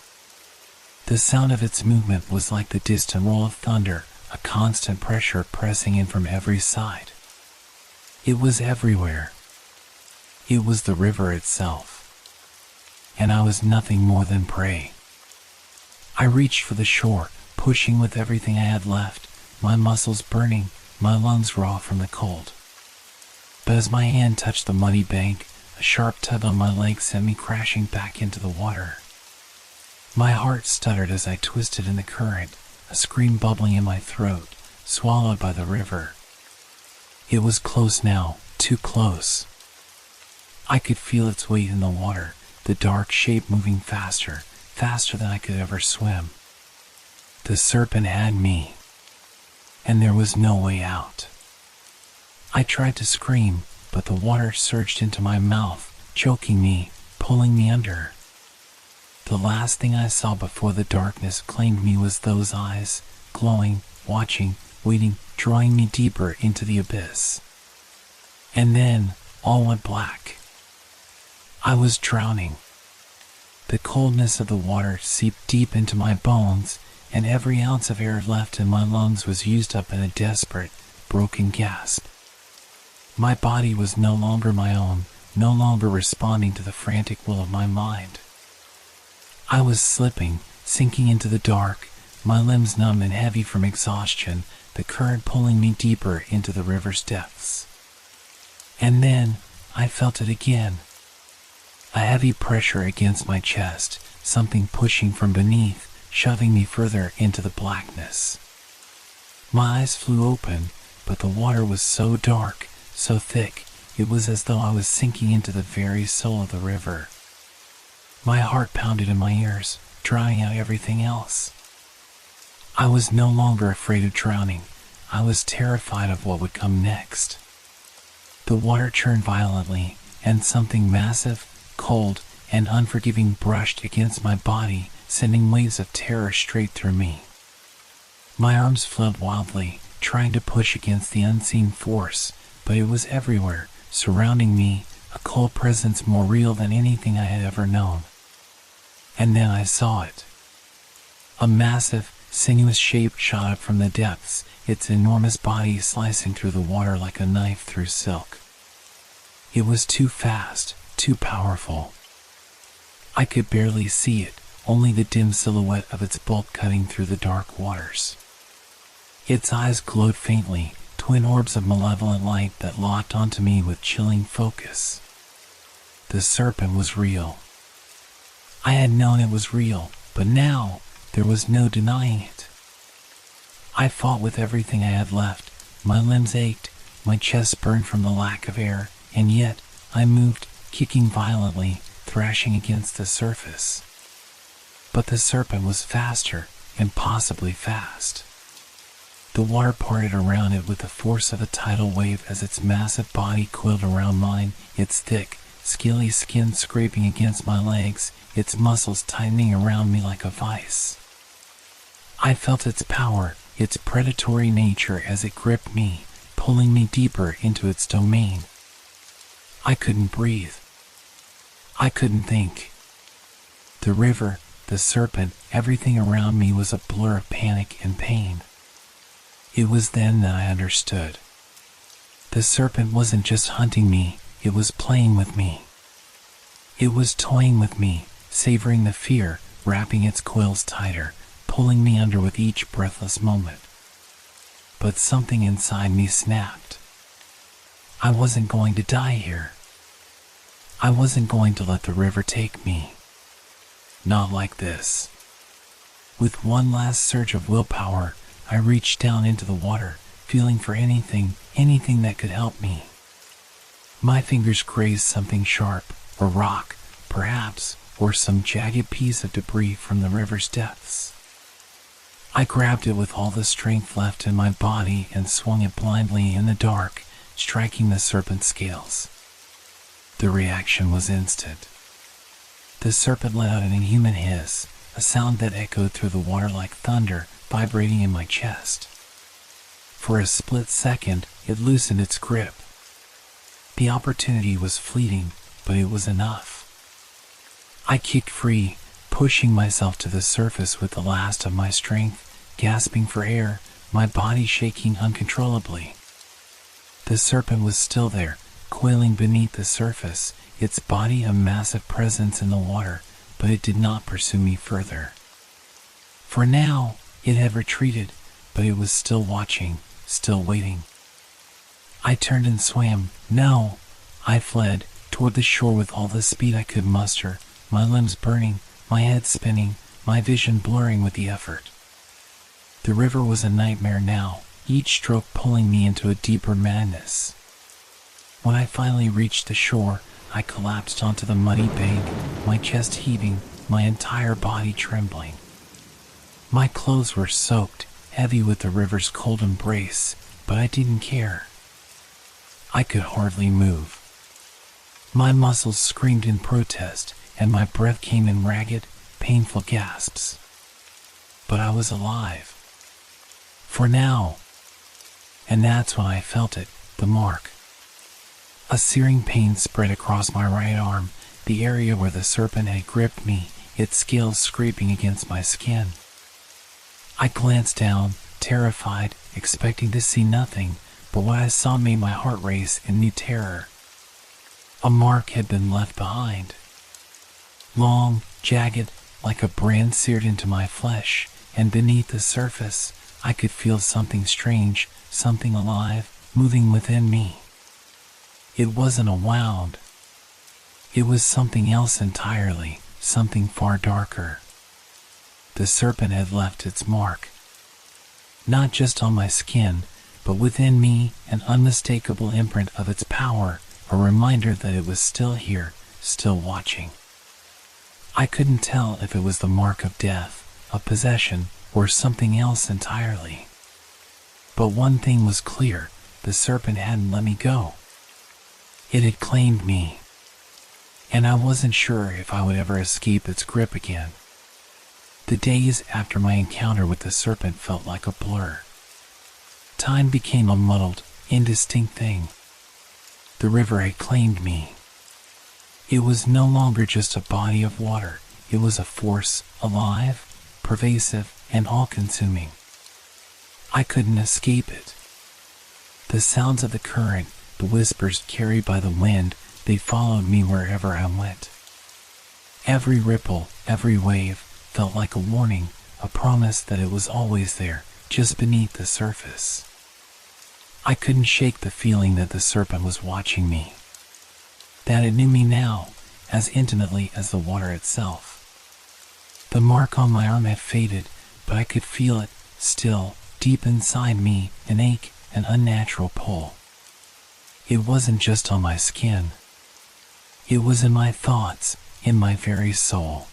The sound of its movement was like the distant roll of thunder, a constant pressure pressing in from every side. It was everywhere. It was the river itself. And I was nothing more than prey. I reached for the shore, pushing with everything I had left, my muscles burning, my lungs raw from the cold. But as my hand touched the muddy bank, a sharp tug on my leg sent me crashing back into the water. My heart stuttered as I twisted in the current, a scream bubbling in my throat, swallowed by the river. It was close now, too close. I could feel its weight in the water, the dark shape moving faster, faster than I could ever swim. The serpent had me, and there was no way out. I tried to scream, but the water surged into my mouth, choking me, pulling me under. The last thing I saw before the darkness claimed me was those eyes, glowing, watching, waiting, drawing me deeper into the abyss. And then, all went black. I was drowning. The coldness of the water seeped deep into my bones, and every ounce of air left in my lungs was used up in a desperate, broken gasp. My body was no longer my own, no longer responding to the frantic will of my mind. I was slipping, sinking into the dark, my limbs numb and heavy from exhaustion, the current pulling me deeper into the river's depths. And then, I felt it again. A heavy pressure against my chest, something pushing from beneath, shoving me further into the blackness. My eyes flew open, but the water was so dark, so thick, it was as though I was sinking into the very soul of the river. My heart pounded in my ears, drowning out everything else. I was no longer afraid of drowning. I was terrified of what would come next. The water churned violently, and something massive, cold, and unforgiving brushed against my body, sending waves of terror straight through me. My arms flowed wildly, trying to push against the unseen force, but it was everywhere, surrounding me, a cold presence more real than anything I had ever known. And then I saw it. A massive, sinuous shape shot up from the depths, its enormous body slicing through the water like a knife through silk. It was too fast, too powerful. I could barely see it, only the dim silhouette of its bulk cutting through the dark waters. Its eyes glowed faintly, twin orbs of malevolent light that locked onto me with chilling focus. The serpent was real. I had known it was real, but now there was no denying it. I fought with everything I had left. My limbs ached, my chest burned from the lack of air, and yet I moved, kicking violently, thrashing against the surface. But the serpent was faster, impossibly fast. The water parted around it with the force of a tidal wave as its massive body coiled around mine, its thick, scaly skin scraping against my legs, its muscles tightening around me like a vice. I felt its power, its predatory nature as it gripped me, pulling me deeper into its domain. I couldn't breathe. I couldn't think. The river, the serpent, everything around me was a blur of panic and pain. It was then that I understood. The serpent wasn't just hunting me, it was playing with me. It was toying with me, savoring the fear, wrapping its coils tighter, pulling me under with each breathless moment. But something inside me snapped. I wasn't going to die here. I wasn't going to let the river take me. Not like this. With one last surge of willpower, I reached down into the water, feeling for anything that could help me. My fingers grazed something sharp, a rock, perhaps, or some jagged piece of debris from the river's depths. I grabbed it with all the strength left in my body and swung it blindly in the dark, striking the serpent's scales. The reaction was instant. The serpent let out an inhuman hiss, a sound that echoed through the water like thunder, vibrating in my chest. For a split second, it loosened its grip. The opportunity was fleeting, but it was enough. I kicked free, pushing myself to the surface with the last of my strength, gasping for air, my body shaking uncontrollably. The serpent was still there, coiling beneath the surface, its body a massive presence in the water, but it did not pursue me further. For now, it had retreated, but it was still watching, still waiting. I turned and swam. No, I fled, toward the shore with all the speed I could muster, my limbs burning, my head spinning, my vision blurring with the effort. The river was a nightmare now, each stroke pulling me into a deeper madness. When I finally reached the shore, I collapsed onto the muddy bank, my chest heaving, my entire body trembling. My clothes were soaked, heavy with the river's cold embrace, but I didn't care. I could hardly move. My muscles screamed in protest, and my breath came in ragged, painful gasps. But I was alive. For now. And that's when I felt it, the mark. A searing pain spread across my right arm, the area where the serpent had gripped me, its scales scraping against my skin. I glanced down, terrified, expecting to see nothing, but what I saw made my heart race in new terror. A mark had been left behind. Long, jagged, like a brand seared into my flesh, and beneath the surface, I could feel something strange, something alive, moving within me. It wasn't a wound. It was something else entirely, something far darker. The serpent had left its mark. Not just on my skin, but within me, an unmistakable imprint of its power, a reminder that it was still here, still watching. I couldn't tell if it was the mark of death, of possession, or something else entirely. But one thing was clear, the serpent hadn't let me go. It had claimed me, and I wasn't sure if I would ever escape its grip again. The days after my encounter with the serpent felt like a blur. Time became a muddled, indistinct thing. The river had claimed me. It was no longer just a body of water, it was a force, alive, pervasive, and all-consuming. I couldn't escape it. The sounds of the current, the whispers carried by the wind, they followed me wherever I went. Every ripple, every wave, felt like a warning, a promise that it was always there, just beneath the surface. I couldn't shake the feeling that the serpent was watching me, that it knew me now, as intimately as the water itself. The mark on my arm had faded, but I could feel it, still, deep inside me, an ache, an unnatural pull. It wasn't just on my skin. It was in my thoughts, in my very soul.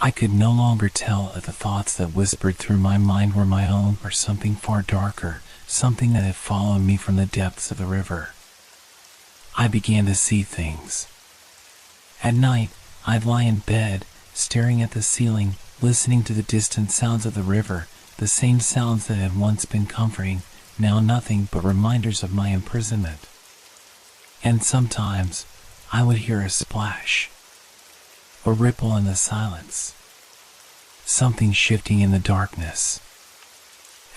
I could no longer tell if the thoughts that whispered through my mind were my own or something far darker, something that had followed me from the depths of the river. I began to see things. At night, I'd lie in bed, staring at the ceiling, listening to the distant sounds of the river, the same sounds that had once been comforting, now nothing but reminders of my imprisonment. And sometimes, I would hear a splash, a ripple in the silence, something shifting in the darkness.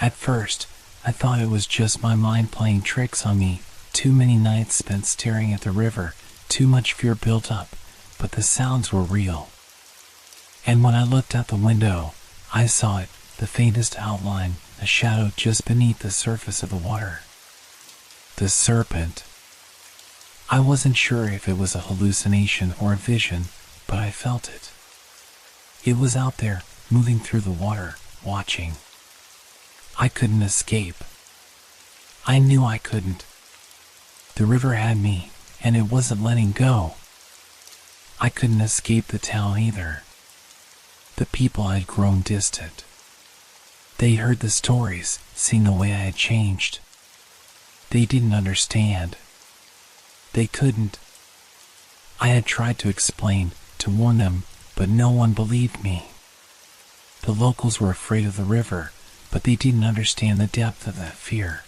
At first, I thought it was just my mind playing tricks on me, too many nights spent staring at the river, too much fear built up, but the sounds were real. And when I looked out the window, I saw it, the faintest outline, a shadow just beneath the surface of the water. The serpent. I wasn't sure if it was a hallucination or a vision, but I felt it. It was out there, moving through the water, watching. I couldn't escape. I knew I couldn't. The river had me, and it wasn't letting go. I couldn't escape the town either. The people had grown distant. They heard the stories, seen the way I had changed. They didn't understand. They couldn't. I had tried to explain, to warn them, but no one believed me. The locals were afraid of the river, but they didn't understand the depth of that fear.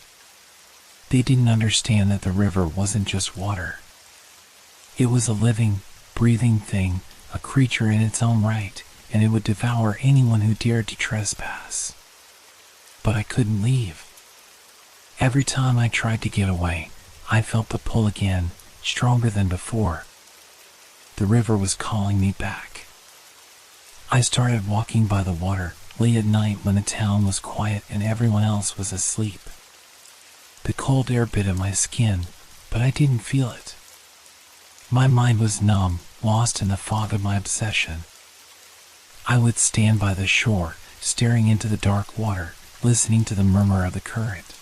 They didn't understand that the river wasn't just water. It was a living, breathing thing, a creature in its own right, and it would devour anyone who dared to trespass. But I couldn't leave. Every time I tried to get away, I felt the pull again, stronger than before. The river was calling me back. I started walking by the water, late at night when the town was quiet and everyone else was asleep. The cold air bit at my skin, but I didn't feel it. My mind was numb, lost in the fog of my obsession. I would stand by the shore, staring into the dark water, listening to the murmur of the current.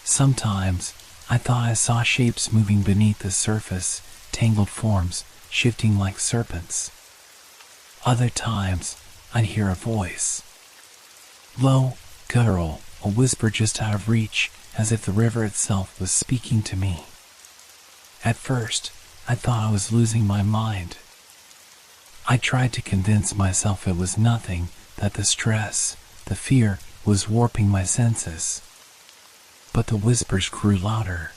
Sometimes, I thought I saw shapes moving beneath the surface, tangled forms, shifting like serpents. Other times, I'd hear a voice. Low, guttural, a whisper just out of reach, as if the river itself was speaking to me. At first, I thought I was losing my mind. I tried to convince myself it was nothing, that the stress, the fear, was warping my senses. But the whispers grew louder.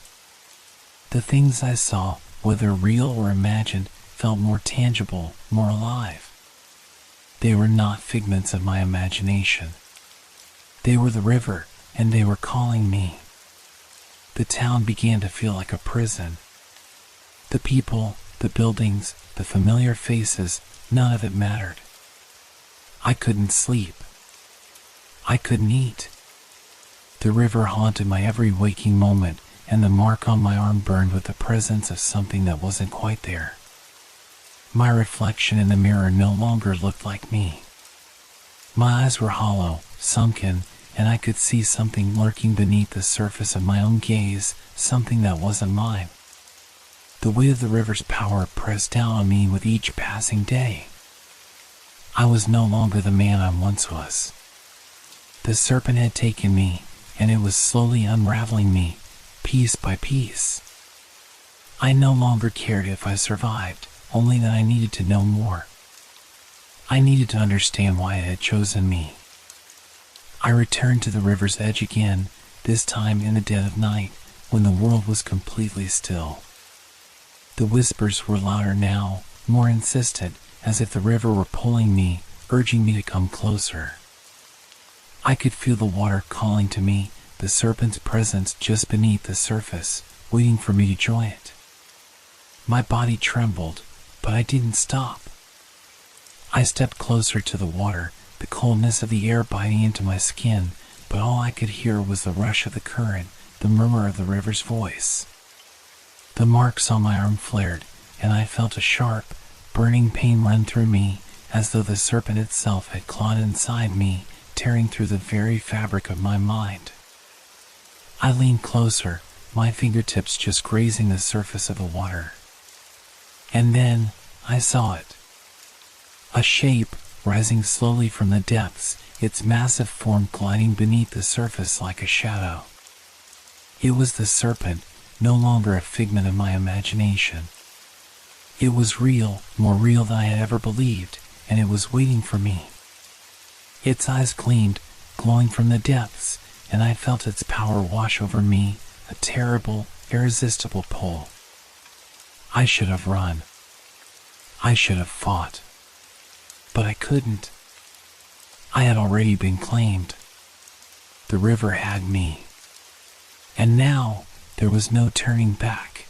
The things I saw, whether real or imagined, felt more tangible, more alive. They were not figments of my imagination. They were the river, and they were calling me. The town began to feel like a prison. The people, the buildings, the familiar faces, none of it mattered. I couldn't sleep. I couldn't eat. The river haunted my every waking moment, and the mark on my arm burned with the presence of something that wasn't quite there. My reflection in the mirror no longer looked like me. My eyes were hollow, sunken, and I could see something lurking beneath the surface of my own gaze, something that wasn't mine. The weight of the river's power pressed down on me with each passing day. I was no longer the man I once was. The serpent had taken me, and it was slowly unraveling me, piece by piece. I no longer cared if I survived, only that I needed to know more. I needed to understand why it had chosen me. I returned to the river's edge again, this time in the dead of night, when the world was completely still. The whispers were louder now, more insistent, as if the river were pulling me, urging me to come closer. I could feel the water calling to me, the serpent's presence just beneath the surface, waiting for me to join it. My body trembled, but I didn't stop. I stepped closer to the water, the coldness of the air biting into my skin, but all I could hear was the rush of the current, the murmur of the river's voice. The marks on my arm flared, and I felt a sharp, burning pain run through me, as though the serpent itself had clawed inside me, tearing through the very fabric of my mind. I leaned closer, my fingertips just grazing the surface of the water. And then, I saw it. A shape, rising slowly from the depths, its massive form gliding beneath the surface like a shadow. It was the serpent, no longer a figment of my imagination. It was real, more real than I had ever believed, and it was waiting for me. Its eyes gleamed, glowing from the depths, and I felt its power wash over me, a terrible, irresistible pull. I should have run. I should have fought. But I couldn't. I had already been claimed. The river had me. And now there was no turning back.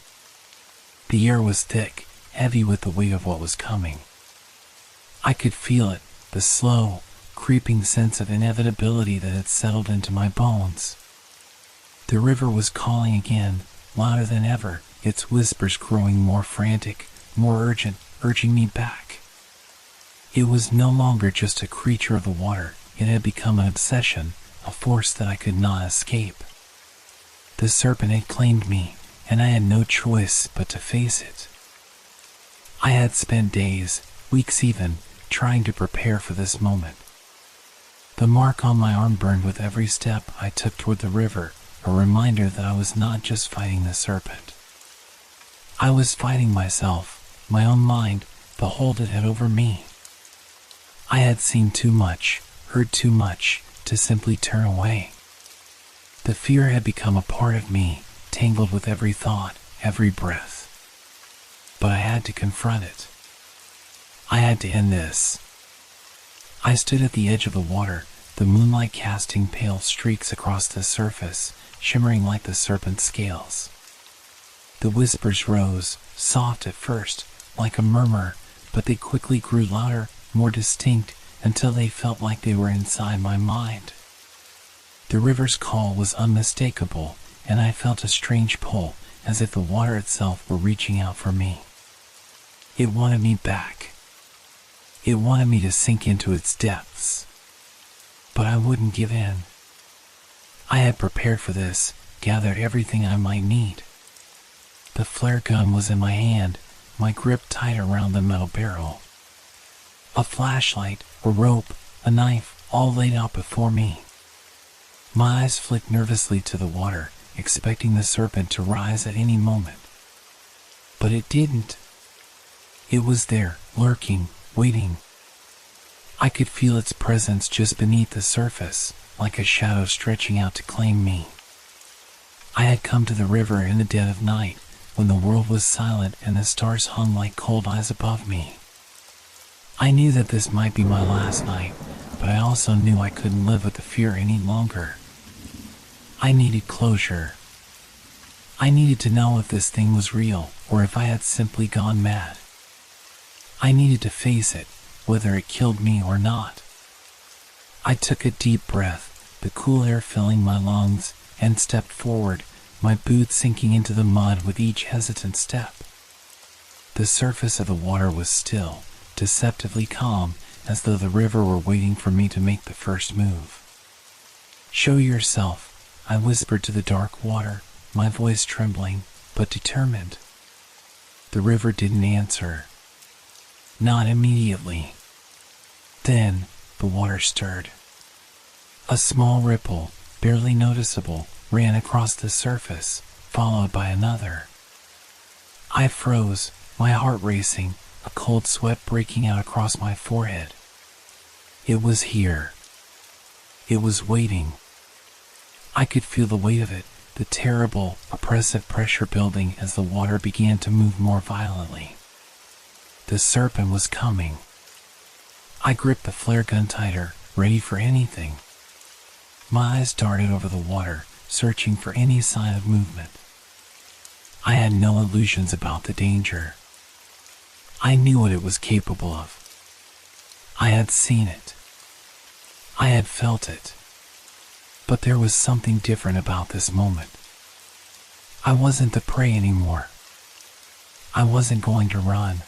The air was thick, heavy with the weight of what was coming. I could feel it, the slow, creeping sense of inevitability that had settled into my bones. The river was calling again, louder than ever, its whispers growing more frantic, more urgent, urging me back. It was no longer just a creature of the water, it had become an obsession, a force that I could not escape. The serpent had claimed me, and I had no choice but to face it. I had spent days, weeks even, trying to prepare for this moment. The mark on my arm burned with every step I took toward the river, a reminder that I was not just fighting the serpent. I was fighting myself, my own mind, the hold it had over me. I had seen too much, heard too much, to simply turn away. The fear had become a part of me, tangled with every thought, every breath. But I had to confront it. I had to end this. I stood at the edge of the water, the moonlight casting pale streaks across the surface, shimmering like the serpent's scales. The whispers rose, soft at first, like a murmur, but they quickly grew louder, more distinct, until they felt like they were inside my mind. The river's call was unmistakable, and I felt a strange pull, as if the water itself were reaching out for me. It wanted me back. It wanted me to sink into its depths. But I wouldn't give in. I had prepared for this, gathered everything I might need. The flare gun was in my hand, my grip tight around the metal barrel. A flashlight, a rope, a knife, all laid out before me. My eyes flicked nervously to the water, expecting the serpent to rise at any moment. But it didn't. It was there, lurking, waiting. I could feel its presence just beneath the surface, like a shadow stretching out to claim me. I had come to the river in the dead of night, when the world was silent and the stars hung like cold eyes above me. I knew that this might be my last night, but I also knew I couldn't live with the fear any longer. I needed closure. I needed to know if this thing was real, or if I had simply gone mad. I needed to face it, whether it killed me or not. I took a deep breath, the cool air filling my lungs, and stepped forward, my boots sinking into the mud with each hesitant step. The surface of the water was still, deceptively calm, as though the river were waiting for me to make the first move. "Show yourself," I whispered to the dark water, my voice trembling, but determined. The river didn't answer. Not immediately. Then, the water stirred. A small ripple, barely noticeable, ran across the surface, followed by another. I froze, my heart racing, a cold sweat breaking out across my forehead. It was here. It was waiting. I could feel the weight of it, the terrible, oppressive pressure building as the water began to move more violently. The serpent was coming. I gripped the flare gun tighter, ready for anything. My eyes darted over the water, searching for any sign of movement. I had no illusions about the danger. I knew what it was capable of. I had seen it. I had felt it. But there was something different about this moment. I wasn't the prey anymore. I wasn't going to run.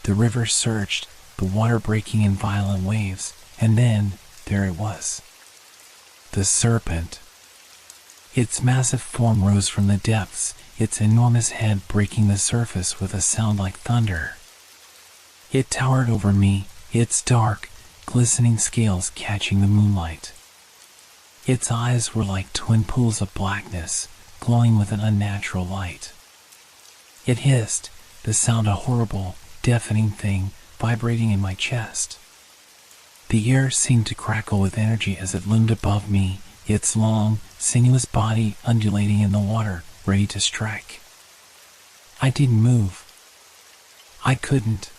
The river surged, the water breaking in violent waves, and then there it was. The serpent. Its massive form rose from the depths, its enormous head breaking the surface with a sound like thunder. It towered over me, its dark, glistening scales catching the moonlight. Its eyes were like twin pools of blackness, glowing with an unnatural light. It hissed, the sound a horrible, deafening thing vibrating in my chest. The air seemed to crackle with energy as it loomed above me, its long, sinuous body undulating in the water, ready to strike. I didn't move. I couldn't.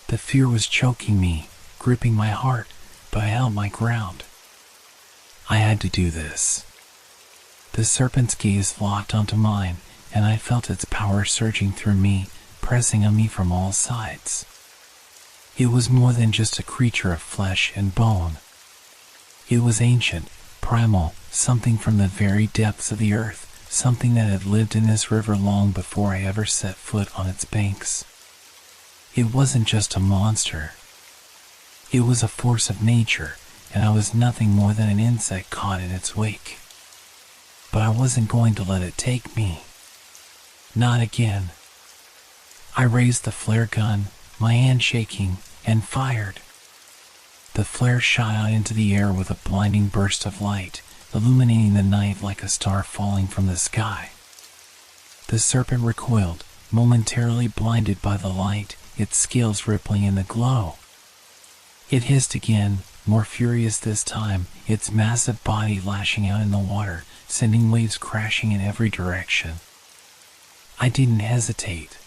The fear was choking me, gripping my heart, but I held my ground. I had to do this. The serpent's gaze locked onto mine, and I felt its power surging through me, pressing on me from all sides. It was more than just a creature of flesh and bone. It was ancient, primal, something from the very depths of the earth, something that had lived in this river long before I ever set foot on its banks. It wasn't just a monster. It was a force of nature, and I was nothing more than an insect caught in its wake. But I wasn't going to let it take me. Not again. I raised the flare gun, my hand shaking, and fired. The flare shot out into the air with a blinding burst of light, illuminating the night like a star falling from the sky. The serpent recoiled, momentarily blinded by the light, its scales rippling in the glow. It hissed again, more furious this time, its massive body lashing out in the water, sending waves crashing in every direction. I didn't hesitate.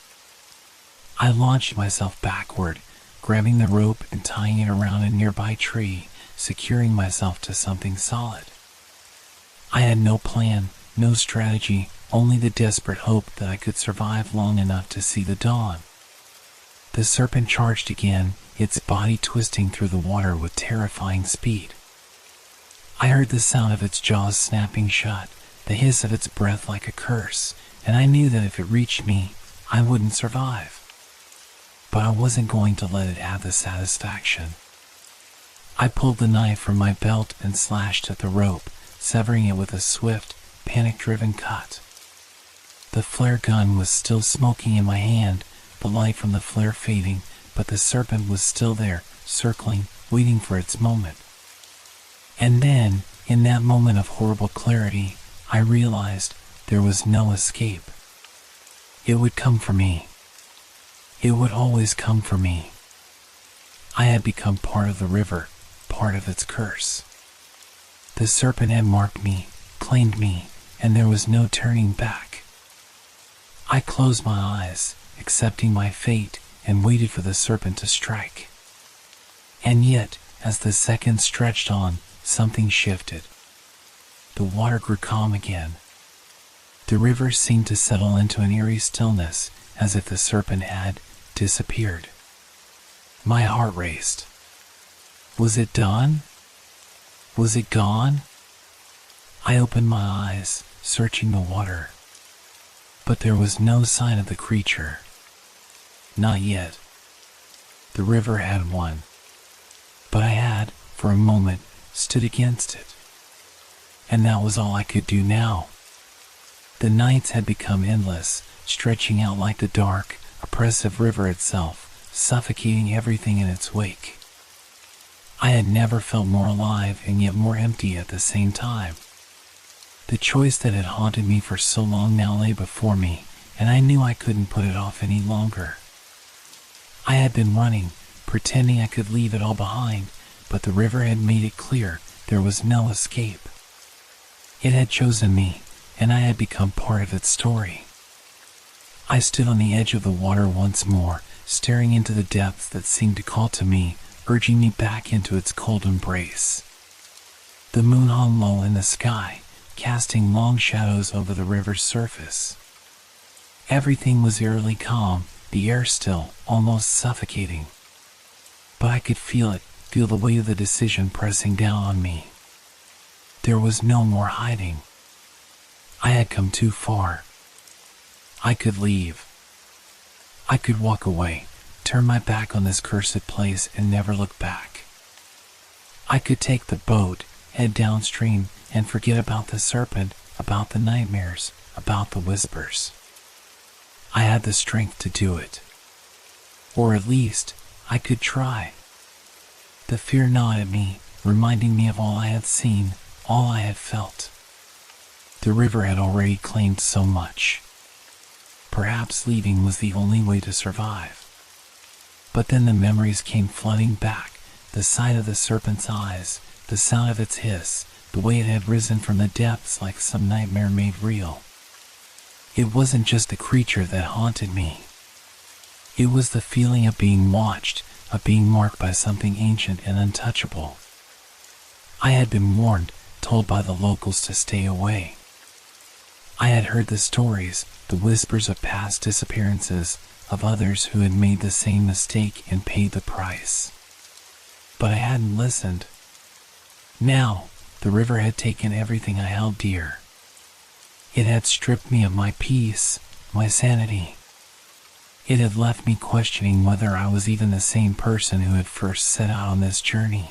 I launched myself backward, grabbing the rope and tying it around a nearby tree, securing myself to something solid. I had no plan, no strategy, only the desperate hope that I could survive long enough to see the dawn. The serpent charged again, its body twisting through the water with terrifying speed. I heard the sound of its jaws snapping shut, the hiss of its breath like a curse, and I knew that if it reached me, I wouldn't survive. But I wasn't going to let it have the satisfaction. I pulled the knife from my belt and slashed at the rope, severing it with a swift, panic-driven cut. The flare gun was still smoking in my hand, the light from the flare fading, but the serpent was still there, circling, waiting for its moment. And then, in that moment of horrible clarity, I realized there was no escape. It would come for me. It would always come for me. I had become part of the river, part of its curse. The serpent had marked me, claimed me, and there was no turning back. I closed my eyes, accepting my fate, and waited for the serpent to strike. And yet, as the seconds stretched on, something shifted. The water grew calm again. The river seemed to settle into an eerie stillness, as if the serpent had disappeared. My heart raced. Was it done? Was it gone? I opened my eyes, searching the water. But there was no sign of the creature. Not yet. The river had won. But I had, for a moment, stood against it. And that was all I could do now. The nights had become endless, stretching out like the dark, oppressive river itself, suffocating everything in its wake. I had never felt more alive and yet more empty at the same time. The choice that had haunted me for so long now lay before me, and I knew I couldn't put it off any longer. I had been running, pretending I could leave it all behind, but the river had made it clear there was no escape. It had chosen me, and I had become part of its story. I stood on the edge of the water once more, staring into the depths that seemed to call to me, urging me back into its cold embrace. The moon hung low in the sky, casting long shadows over the river's surface. Everything was eerily calm, the air still, almost suffocating. But I could feel it, feel the weight of the decision pressing down on me. There was no more hiding. I had come too far. I could leave. I could walk away, turn my back on this cursed place and never look back. I could take the boat, head downstream, and forget about the serpent, about the nightmares, about the whispers. I had the strength to do it. Or at least, I could try. The fear gnawed at me, reminding me of all I had seen, all I had felt. The river had already claimed so much. Perhaps leaving was the only way to survive. But then the memories came flooding back, the sight of the serpent's eyes, the sound of its hiss, the way it had risen from the depths like some nightmare made real. It wasn't just the creature that haunted me. It was the feeling of being watched, of being marked by something ancient and untouchable. I had been warned, told by the locals to stay away. I had heard the stories, the whispers of past disappearances, of others who had made the same mistake and paid the price. But I hadn't listened. Now, the river had taken everything I held dear. It had stripped me of my peace, my sanity. It had left me questioning whether I was even the same person who had first set out on this journey.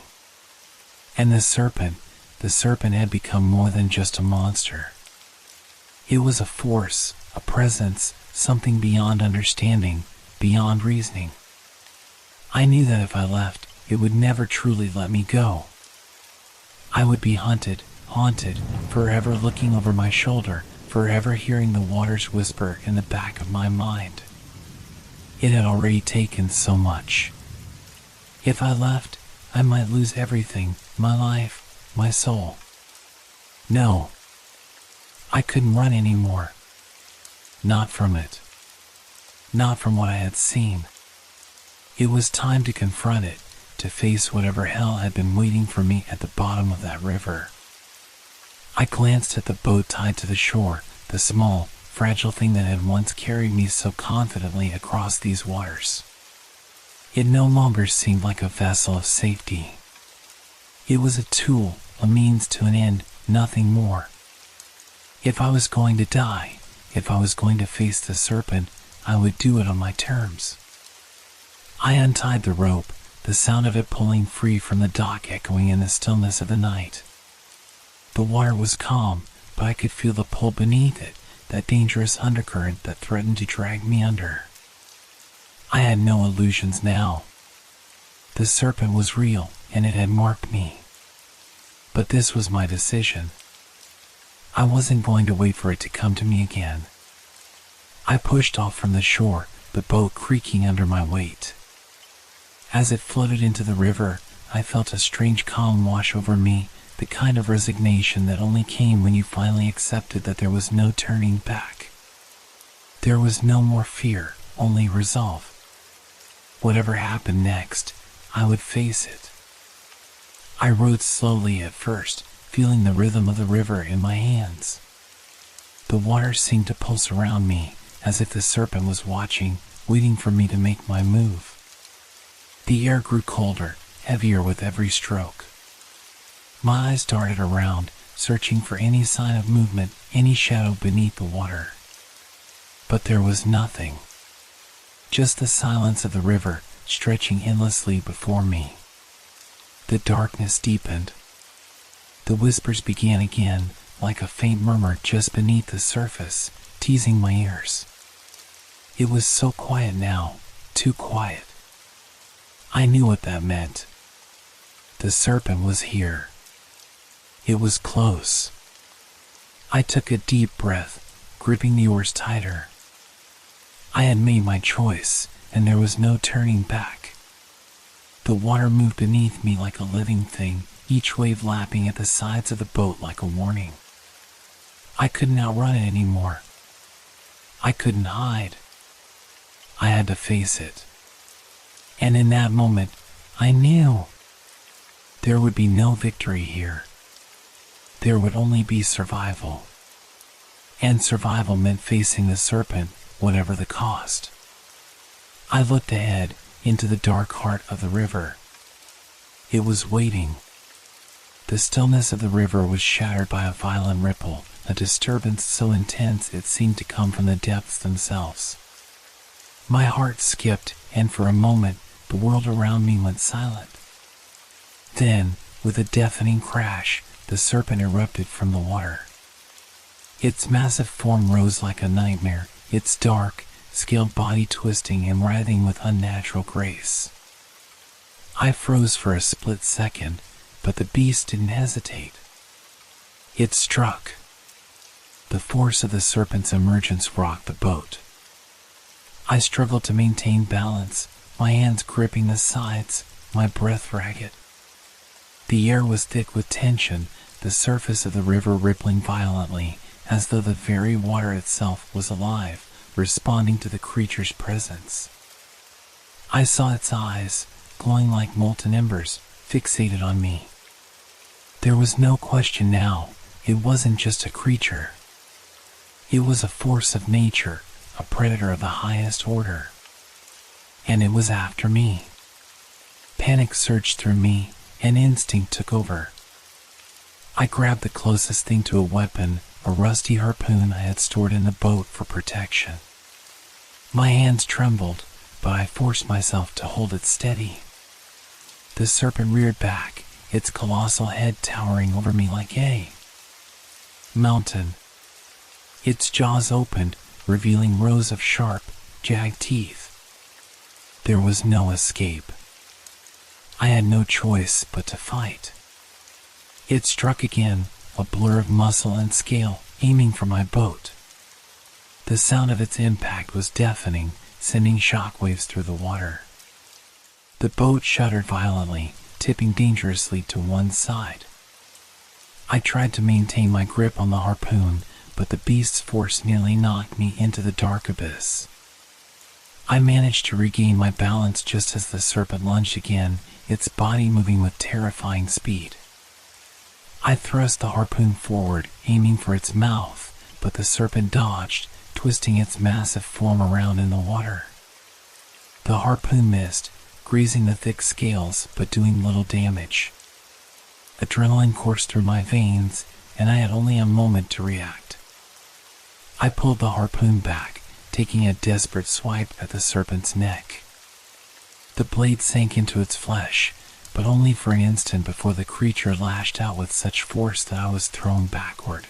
And the serpent had become more than just a monster. It was a force, a presence, something beyond understanding, beyond reasoning. I knew that if I left, it would never truly let me go. I would be haunted, forever looking over my shoulder, forever hearing the waters whisper in the back of my mind. It had already taken so much. If I left, I might lose everything, my life, my soul. No. I couldn't run anymore. Not from it. Not from what I had seen. It was time to confront it, to face whatever hell had been waiting for me at the bottom of that river. I glanced at the boat tied to the shore, the small, fragile thing that had once carried me so confidently across these waters. It no longer seemed like a vessel of safety. It was a tool, a means to an end, nothing more. If I was going to die, if I was going to face the serpent, I would do it on my terms. I untied the rope, the sound of it pulling free from the dock echoing in the stillness of the night. The water was calm, but I could feel the pull beneath it, that dangerous undercurrent that threatened to drag me under. I had no illusions now. The serpent was real, and it had marked me. But this was my decision. I wasn't going to wait for it to come to me again. I pushed off from the shore, the boat creaking under my weight. As it floated into the river, I felt a strange calm wash over me, the kind of resignation that only came when you finally accepted that there was no turning back. There was no more fear, only resolve. Whatever happened next, I would face it. I rowed slowly at first, feeling the rhythm of the river in my hands. The water seemed to pulse around me, as if the serpent was watching, waiting for me to make my move. The air grew colder, heavier with every stroke. My eyes darted around, searching for any sign of movement, any shadow beneath the water. But there was nothing. Just the silence of the river, stretching endlessly before me. The darkness deepened. The whispers began again, like a faint murmur just beneath the surface, teasing my ears. It was so quiet now, too quiet. I knew what that meant. The serpent was here. It was close. I took a deep breath, gripping the oars tighter. I had made my choice, and there was no turning back. The water moved beneath me like a living thing, each wave lapping at the sides of the boat like a warning. I couldn't outrun it anymore. I couldn't hide. I had to face it. And in that moment, I knew there would be no victory here. There would only be survival. And survival meant facing the serpent, whatever the cost. I looked ahead, into the dark heart of the river. It was waiting. The stillness of the river was shattered by a violent ripple, a disturbance so intense it seemed to come from the depths themselves. My heart skipped, and for a moment, the world around me went silent. Then, with a deafening crash, the serpent erupted from the water. Its massive form rose like a nightmare, its dark, scaled body twisting and writhing with unnatural grace. I froze for a split second, but the beast didn't hesitate. It struck. The force of the serpent's emergence rocked the boat. I struggled to maintain balance, my hands gripping the sides, my breath ragged. The air was thick with tension, the surface of the river rippling violently, as though the very water itself was alive, responding to the creature's presence. I saw its eyes, glowing like molten embers, fixated on me. There was no question now, it wasn't just a creature. It was a force of nature, a predator of the highest order. And it was after me. Panic surged through me, and instinct took over. I grabbed the closest thing to a weapon, a rusty harpoon I had stored in the boat for protection. My hands trembled, but I forced myself to hold it steady. The serpent reared back, its colossal head towering over me like a mountain. Its jaws opened, revealing rows of sharp, jagged teeth. There was no escape. I had no choice but to fight. It struck again, a blur of muscle and scale, aiming for my boat. The sound of its impact was deafening, sending shockwaves through the water. The boat shuddered violently, tipping dangerously to one side. I tried to maintain my grip on the harpoon, but the beast's force nearly knocked me into the dark abyss. I managed to regain my balance just as the serpent lunged again, its body moving with terrifying speed. I thrust the harpoon forward, aiming for its mouth, but the serpent dodged, twisting its massive form around in the water. The harpoon missed, grazing the thick scales but doing little damage. Adrenaline coursed through my veins, and I had only a moment to react. I pulled the harpoon back, taking a desperate swipe at the serpent's neck. The blade sank into its flesh, but only for an instant before the creature lashed out with such force that I was thrown backward.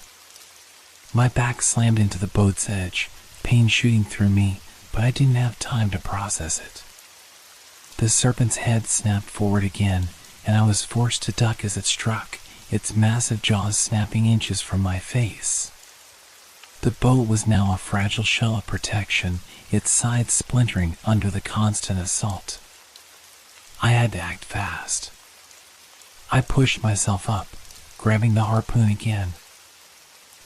My back slammed into the boat's edge, pain shooting through me, but I didn't have time to process it. The serpent's head snapped forward again, and I was forced to duck as it struck, its massive jaws snapping inches from my face. The boat was now a fragile shell of protection, its sides splintering under the constant assault. I had to act fast. I pushed myself up, grabbing the harpoon again.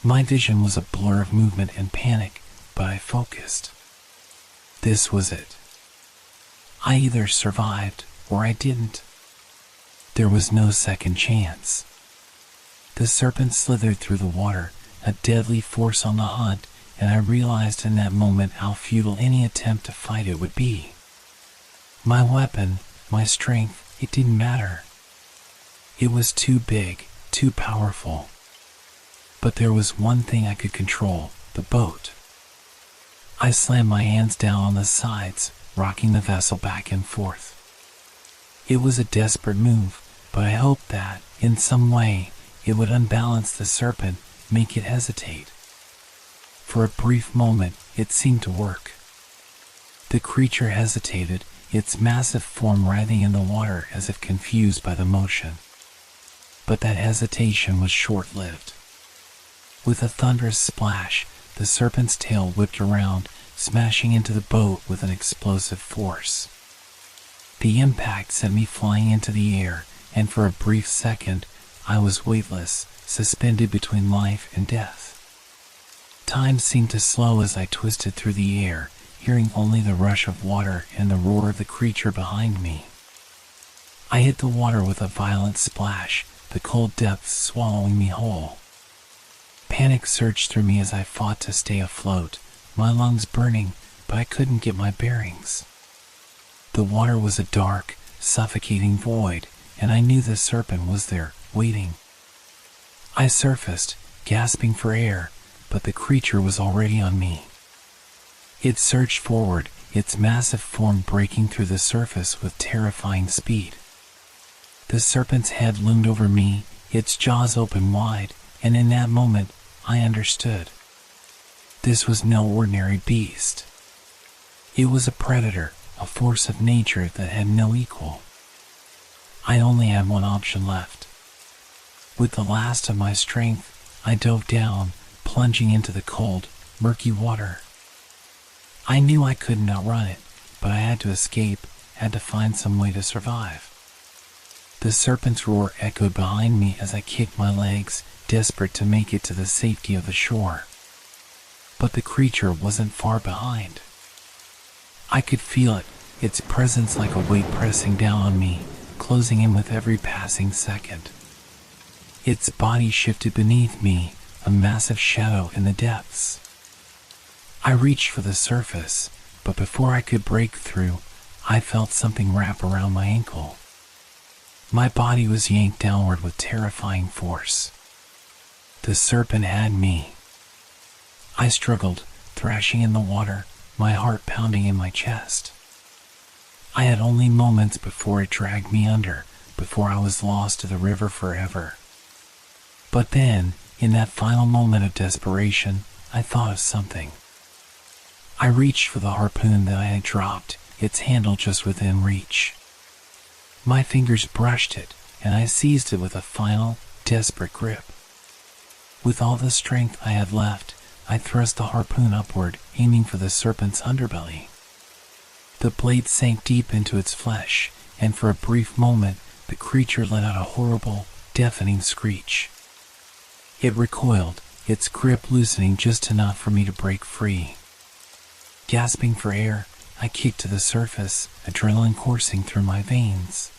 My vision was a blur of movement and panic, but I focused. This was it. I either survived or I didn't. There was no second chance. The serpent slithered through the water, a deadly force on the hunt, and I realized in that moment how futile any attempt to fight it would be. My weapon, my strength, it didn't matter. It was too big, too powerful. But there was one thing I could control, the boat. I slammed my hands down on the sides, rocking the vessel back and forth. It was a desperate move, but I hoped that, in some way, it would unbalance the serpent, make it hesitate. For a brief moment, it seemed to work. The creature hesitated, its massive form writhing in the water as if confused by the motion. But that hesitation was short-lived. With a thunderous splash, the serpent's tail whipped around, smashing into the boat with an explosive force. The impact sent me flying into the air, and for a brief second, I was weightless, suspended between life and death. Time seemed to slow as I twisted through the air, hearing only the rush of water and the roar of the creature behind me. I hit the water with a violent splash, the cold depths swallowing me whole. Panic surged through me as I fought to stay afloat, my lungs burning, but I couldn't get my bearings. The water was a dark, suffocating void, and I knew the serpent was there, waiting. I surfaced, gasping for air, but the creature was already on me. It surged forward, its massive form breaking through the surface with terrifying speed. The serpent's head loomed over me, its jaws open wide, and in that moment, I understood. This was no ordinary beast. It was a predator, a force of nature that had no equal. I only had one option left. With the last of my strength, I dove down, plunging into the cold, murky water. I knew I couldn't outrun it, but I had to escape, had to find some way to survive. The serpent's roar echoed behind me as I kicked my legs, desperate to make it to the safety of the shore. But the creature wasn't far behind. I could feel it, its presence like a weight pressing down on me, closing in with every passing second. Its body shifted beneath me, a massive shadow in the depths. I reached for the surface, but before I could break through, I felt something wrap around my ankle. My body was yanked downward with terrifying force. The serpent had me. I struggled, thrashing in the water, my heart pounding in my chest. I had only moments before it dragged me under, before I was lost to the river forever. But then, in that final moment of desperation, I thought of something. I reached for the harpoon that I had dropped, its handle just within reach. My fingers brushed it, and I seized it with a final, desperate grip. With all the strength I had left, I thrust the harpoon upward, aiming for the serpent's underbelly. The blade sank deep into its flesh, and for a brief moment, the creature let out a horrible, deafening screech. It recoiled, its grip loosening just enough for me to break free. Gasping for air, I kicked to the surface, adrenaline coursing through my veins.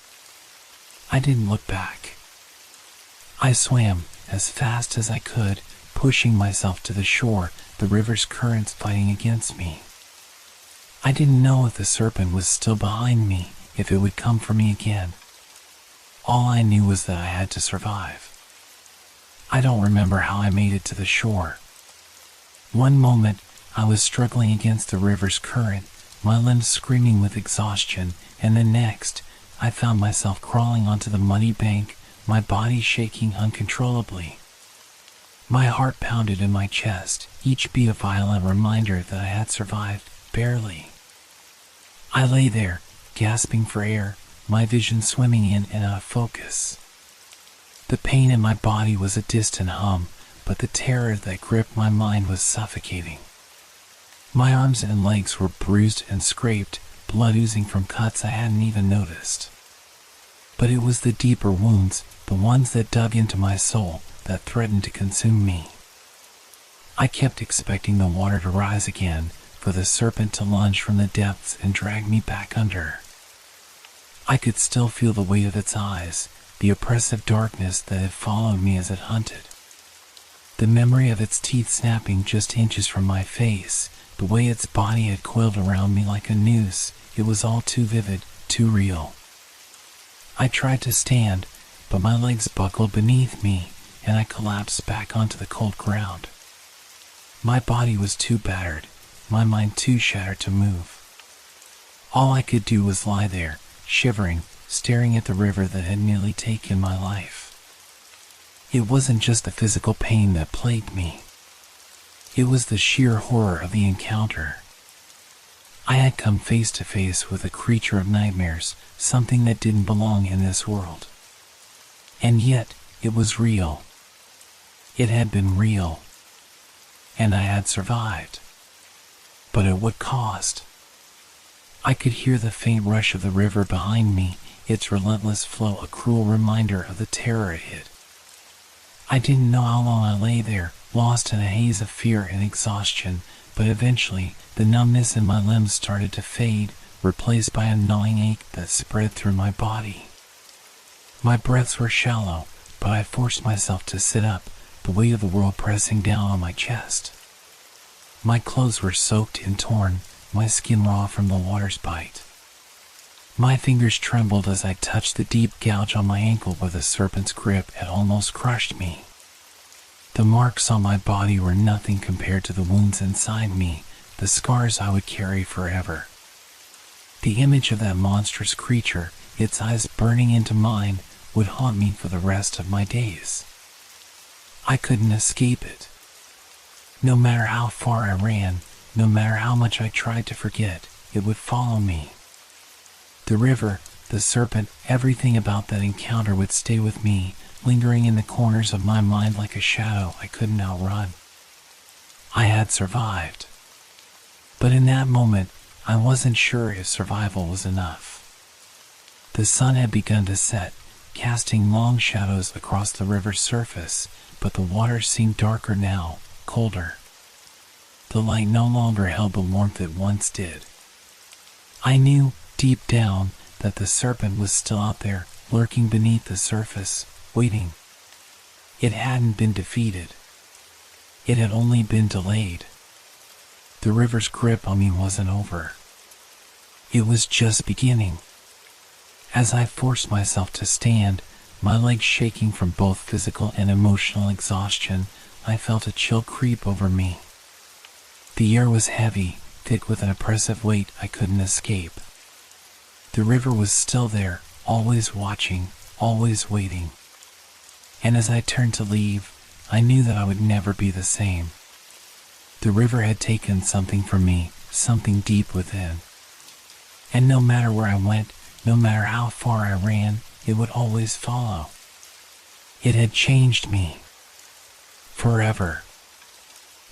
I didn't look back. I swam as fast as I could, pushing myself to the shore, the river's currents fighting against me. I didn't know if the serpent was still behind me, if it would come for me again. All I knew was that I had to survive. I don't remember how I made it to the shore. One moment, I was struggling against the river's current, my limbs screaming with exhaustion, and the next, I found myself crawling onto the muddy bank, my body shaking uncontrollably. My heart pounded in my chest, each beat a violent reminder that I had survived, barely. I lay there, gasping for air, my vision swimming in and out of focus. The pain in my body was a distant hum, but the terror that gripped my mind was suffocating. My arms and legs were bruised and scraped, blood oozing from cuts I hadn't even noticed. But it was the deeper wounds, the ones that dug into my soul, that threatened to consume me. I kept expecting the water to rise again, for the serpent to lunge from the depths and drag me back under. I could still feel the weight of its eyes, the oppressive darkness that had followed me as it hunted. The memory of its teeth snapping just inches from my face, the way its body had coiled around me like a noose, it was all too vivid, too real. I tried to stand, but my legs buckled beneath me, and I collapsed back onto the cold ground. My body was too battered, my mind too shattered to move. All I could do was lie there, shivering, staring at the river that had nearly taken my life. It wasn't just the physical pain that plagued me. It was the sheer horror of the encounter. I had come face to face with a creature of nightmares, something that didn't belong in this world. And yet, it was real. It had been real. And I had survived. But at what cost? I could hear the faint rush of the river behind me, its relentless flow a cruel reminder of the terror it hid. I didn't know how long I lay there, lost in a haze of fear and exhaustion, but eventually, the numbness in my limbs started to fade, replaced by a gnawing ache that spread through my body. My breaths were shallow, but I forced myself to sit up, the weight of the world pressing down on my chest. My clothes were soaked and torn, my skin raw from the water's bite. My fingers trembled as I touched the deep gouge on my ankle where the serpent's grip had almost crushed me. The marks on my body were nothing compared to the wounds inside me, the scars I would carry forever. The image of that monstrous creature, its eyes burning into mine, would haunt me for the rest of my days. I couldn't escape it. No matter how far I ran, no matter how much I tried to forget, it would follow me. The river, the serpent, everything about that encounter would stay with me, lingering in the corners of my mind like a shadow I couldn't outrun. I had survived. But in that moment, I wasn't sure if survival was enough. The sun had begun to set, casting long shadows across the river's surface, but the water seemed darker now, colder. The light no longer held the warmth it once did. I knew, deep down, that the serpent was still out there, lurking beneath the surface, waiting. It hadn't been defeated. It had only been delayed. The river's grip on me wasn't over. It was just beginning. As I forced myself to stand, my legs shaking from both physical and emotional exhaustion, I felt a chill creep over me. The air was heavy, thick with an oppressive weight I couldn't escape. The river was still there, always watching, always waiting. And as I turned to leave, I knew that I would never be the same. The river had taken something from me, something deep within. And no matter where I went, no matter how far I ran, it would always follow. It had changed me. Forever.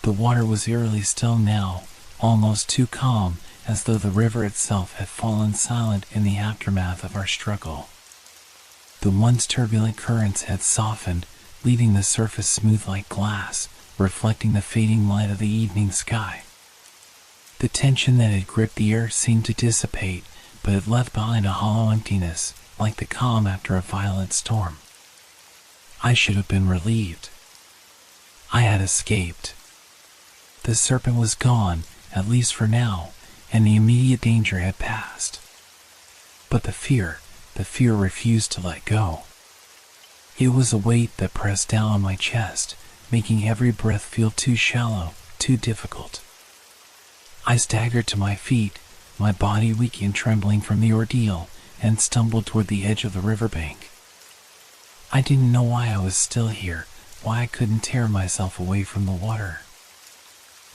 The water was eerily still now, almost too calm, as though the river itself had fallen silent in the aftermath of our struggle. The once turbulent currents had softened, leaving the surface smooth like glass, reflecting the fading light of the evening sky. The tension that had gripped the air seemed to dissipate, but it left behind a hollow emptiness, like the calm after a violent storm. I should have been relieved. I had escaped. The serpent was gone, at least for now, and the immediate danger had passed. But the fear refused to let go. It was a weight that pressed down on my chest, making every breath feel too shallow, too difficult. I staggered to my feet, my body weak and trembling from the ordeal, and stumbled toward the edge of the riverbank. I didn't know why I was still here, why I couldn't tear myself away from the water.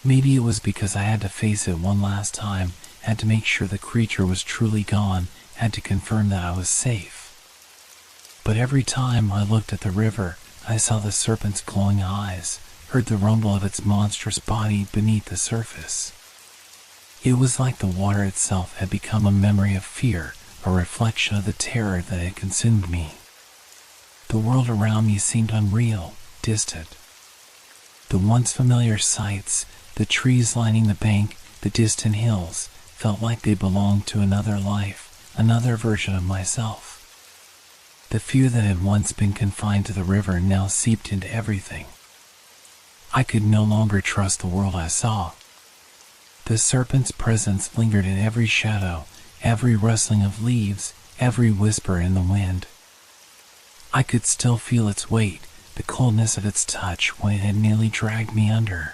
Maybe it was because I had to face it one last time, had to make sure the creature was truly gone, had to confirm that I was safe. But every time I looked at the river, I saw the serpent's glowing eyes, heard the rumble of its monstrous body beneath the surface. It was like the water itself had become a memory of fear, a reflection of the terror that had consumed me. The world around me seemed unreal, distant. The once familiar sights, the trees lining the bank, the distant hills, felt like they belonged to another life, another version of myself. The fear that had once been confined to the river now seeped into everything. I could no longer trust the world I saw. The serpent's presence lingered in every shadow, every rustling of leaves, every whisper in the wind. I could still feel its weight, the coldness of its touch when it had nearly dragged me under.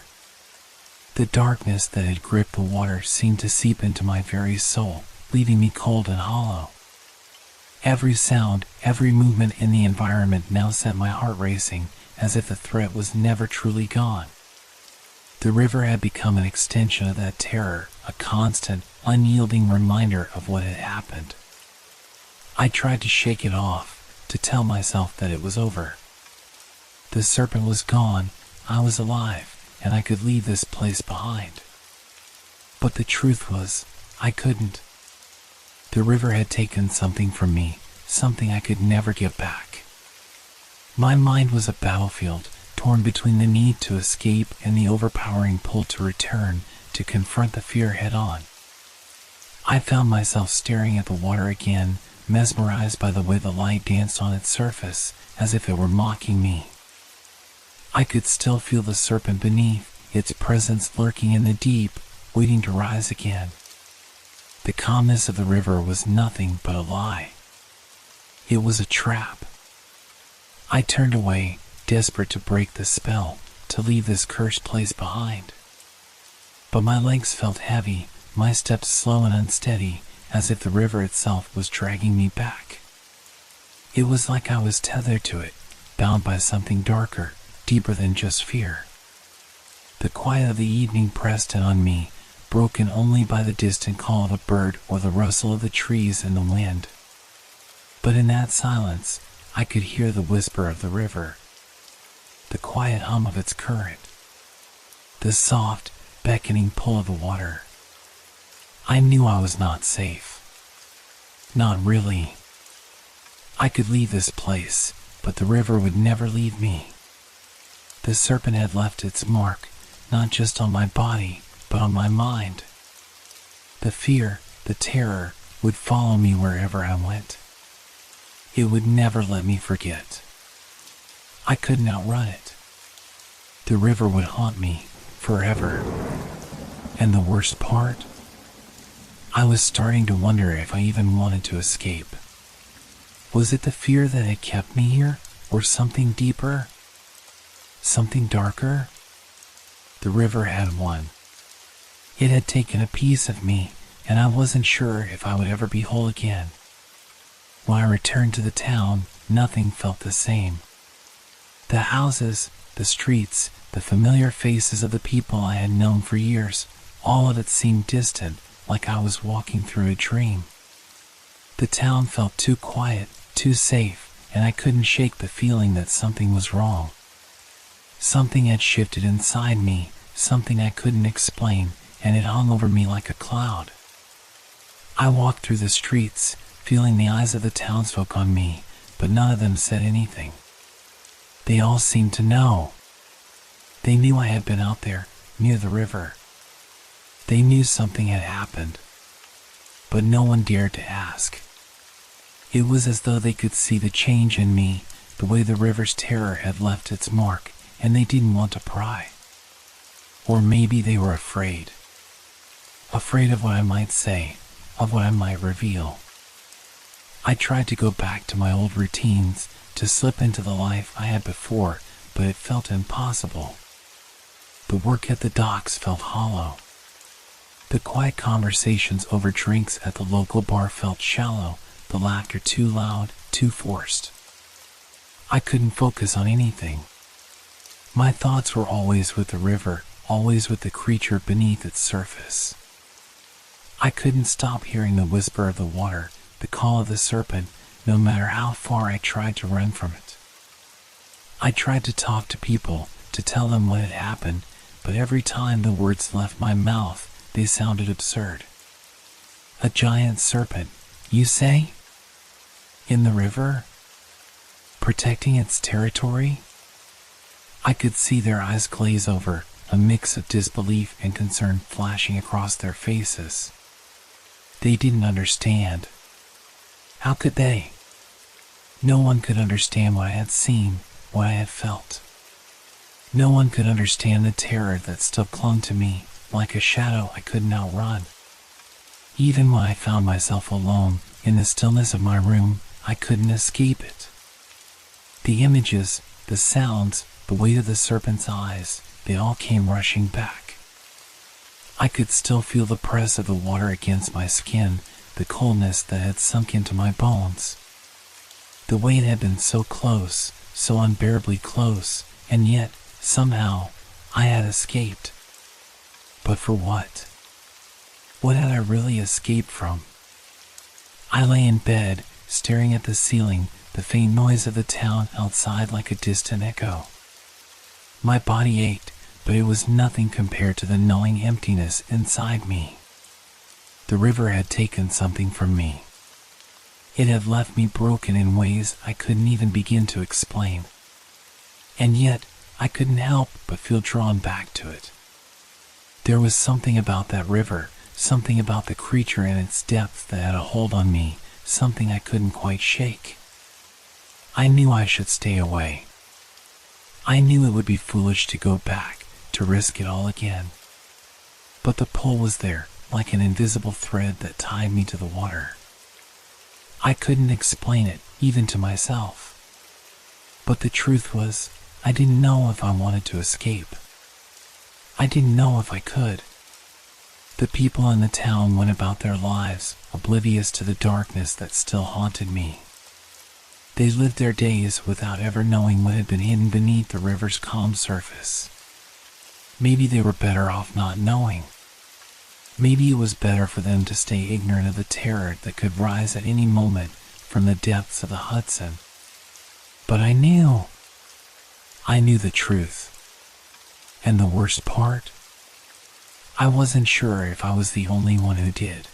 The darkness that had gripped the water seemed to seep into my very soul, leaving me cold and hollow. Every sound, every movement in the environment now set my heart racing, as if the threat was never truly gone. The river had become an extension of that terror, a constant, unyielding reminder of what had happened. I tried to shake it off, to tell myself that it was over. The serpent was gone, I was alive, and I could leave this place behind. But the truth was, I couldn't. The river had taken something from me, something I could never get back. My mind was a battlefield, torn between the need to escape and the overpowering pull to return, to confront the fear head-on. I found myself staring at the water again, mesmerized by the way the light danced on its surface, as if it were mocking me. I could still feel the serpent beneath, its presence lurking in the deep, waiting to rise again. The calmness of the river was nothing but a lie. It was a trap. I turned away, desperate to break the spell, to leave this cursed place behind. But my legs felt heavy, my steps slow and unsteady, as if the river itself was dragging me back. It was like I was tethered to it, bound by something darker, deeper than just fear. The quiet of the evening pressed in on me, broken only by the distant call of a bird or the rustle of the trees in the wind. But in that silence, I could hear the whisper of the river, the quiet hum of its current. the soft, beckoning pull of the water. I knew I was not safe. Not really. I could leave this place, but the river would never leave me. The serpent had left its mark, not just on my body, but on my mind. The fear, the terror, would follow me wherever I went. It would never let me forget. I couldn't outrun it. The river would haunt me forever. And the worst part? I was starting to wonder if I even wanted to escape. Was it the fear that had kept me here, or something deeper? Something darker? The river had won. It had taken a piece of me, and I wasn't sure if I would ever be whole again. When I returned to the town, nothing felt the same. The houses, the streets, the familiar faces of the people I had known for years, all of it seemed distant, like I was walking through a dream. The town felt too quiet, too safe, and I couldn't shake the feeling that something was wrong. Something had shifted inside me, something I couldn't explain, and it hung over me like a cloud. I walked through the streets, feeling the eyes of the townsfolk on me, but none of them said anything. They all seemed to know. They knew I had been out there, near the river. They knew something had happened, but no one dared to ask. It was as though they could see the change in me, the way the river's terror had left its mark, and they didn't want to pry. Or maybe they were afraid. Afraid of what I might say, of what I might reveal. I tried to go back to my old routines, to slip into the life I had before, but it felt impossible. The work at the docks felt hollow. The quiet conversations over drinks at the local bar felt shallow, the laughter too loud, too forced. I couldn't focus on anything. My thoughts were always with the river, always with the creature beneath its surface. I couldn't stop hearing the whisper of the water, the call of the serpent, no matter how far I tried to run from it. I tried to talk to people, to tell them what had happened, but every time the words left my mouth, they sounded absurd. A giant serpent, you say? In the river? Protecting its territory? I could see their eyes glaze over, a mix of disbelief and concern flashing across their faces. They didn't understand. How could they? No one could understand what I had seen, what I had felt. No one could understand the terror that still clung to me, like a shadow I couldn't outrun. Even when I found myself alone, in the stillness of my room, I couldn't escape it. The images, the sounds, the weight of the serpent's eyes, they all came rushing back. I could still feel the press of the water against my skin, the coldness that had sunk into my bones. The weight had been so close, so unbearably close, and yet, somehow, I had escaped. But for what? What had I really escaped from? I lay in bed, staring at the ceiling, the faint noise of the town outside like a distant echo. My body ached, but it was nothing compared to the gnawing emptiness inside me. The river had taken something from me. It had left me broken in ways I couldn't even begin to explain. And yet, I couldn't help but feel drawn back to it. There was something about that river, something about the creature in its depths that had a hold on me, something I couldn't quite shake. I knew I should stay away. I knew it would be foolish to go back, to risk it all again. But the pull was there, like an invisible thread that tied me to the water. I couldn't explain it, even to myself. But the truth was, I didn't know if I wanted to escape. I didn't know if I could. The people in the town went about their lives, oblivious to the darkness that still haunted me. They lived their days without ever knowing what had been hidden beneath the river's calm surface. Maybe they were better off not knowing. Maybe it was better for them to stay ignorant of the terror that could rise at any moment from the depths of the Hudson. But I knew the truth. And the worst part? I wasn't sure if I was the only one who did.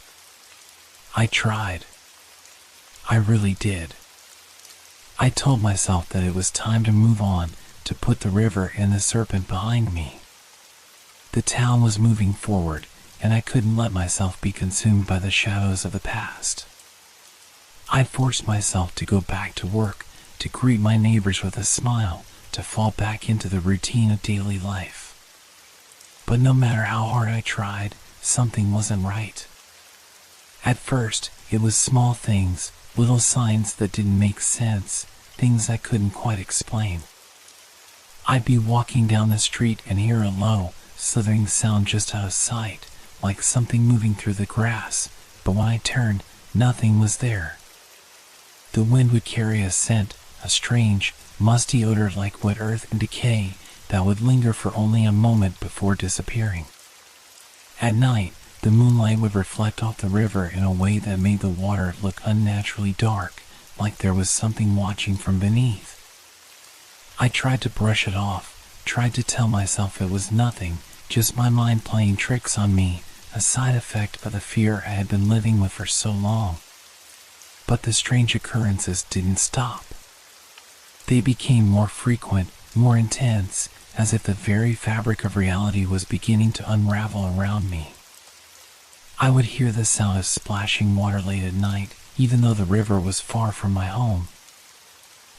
I tried. I really did. I told myself that it was time to move on, to put the river and the serpent behind me. The town was moving forward, and I couldn't let myself be consumed by the shadows of the past. I forced myself to go back to work, to greet my neighbors with a smile, to fall back into the routine of daily life. But no matter how hard I tried, something wasn't right. At first, it was small things, little signs that didn't make sense, things I couldn't quite explain. I'd be walking down the street and hear a low, slithering sound just out of sight, like something moving through the grass, but when I turned, nothing was there. The wind would carry a scent, a strange, musty odor like wet earth and decay that would linger for only a moment before disappearing. At night, the moonlight would reflect off the river in a way that made the water look unnaturally dark, like there was something watching from beneath. I tried to brush it off, tried to tell myself it was nothing, just my mind playing tricks on me, a side effect of the fear I had been living with for so long. But the strange occurrences didn't stop. They became more frequent, more intense, as if the very fabric of reality was beginning to unravel around me. I would hear the sound of splashing water late at night, even though the river was far from my home.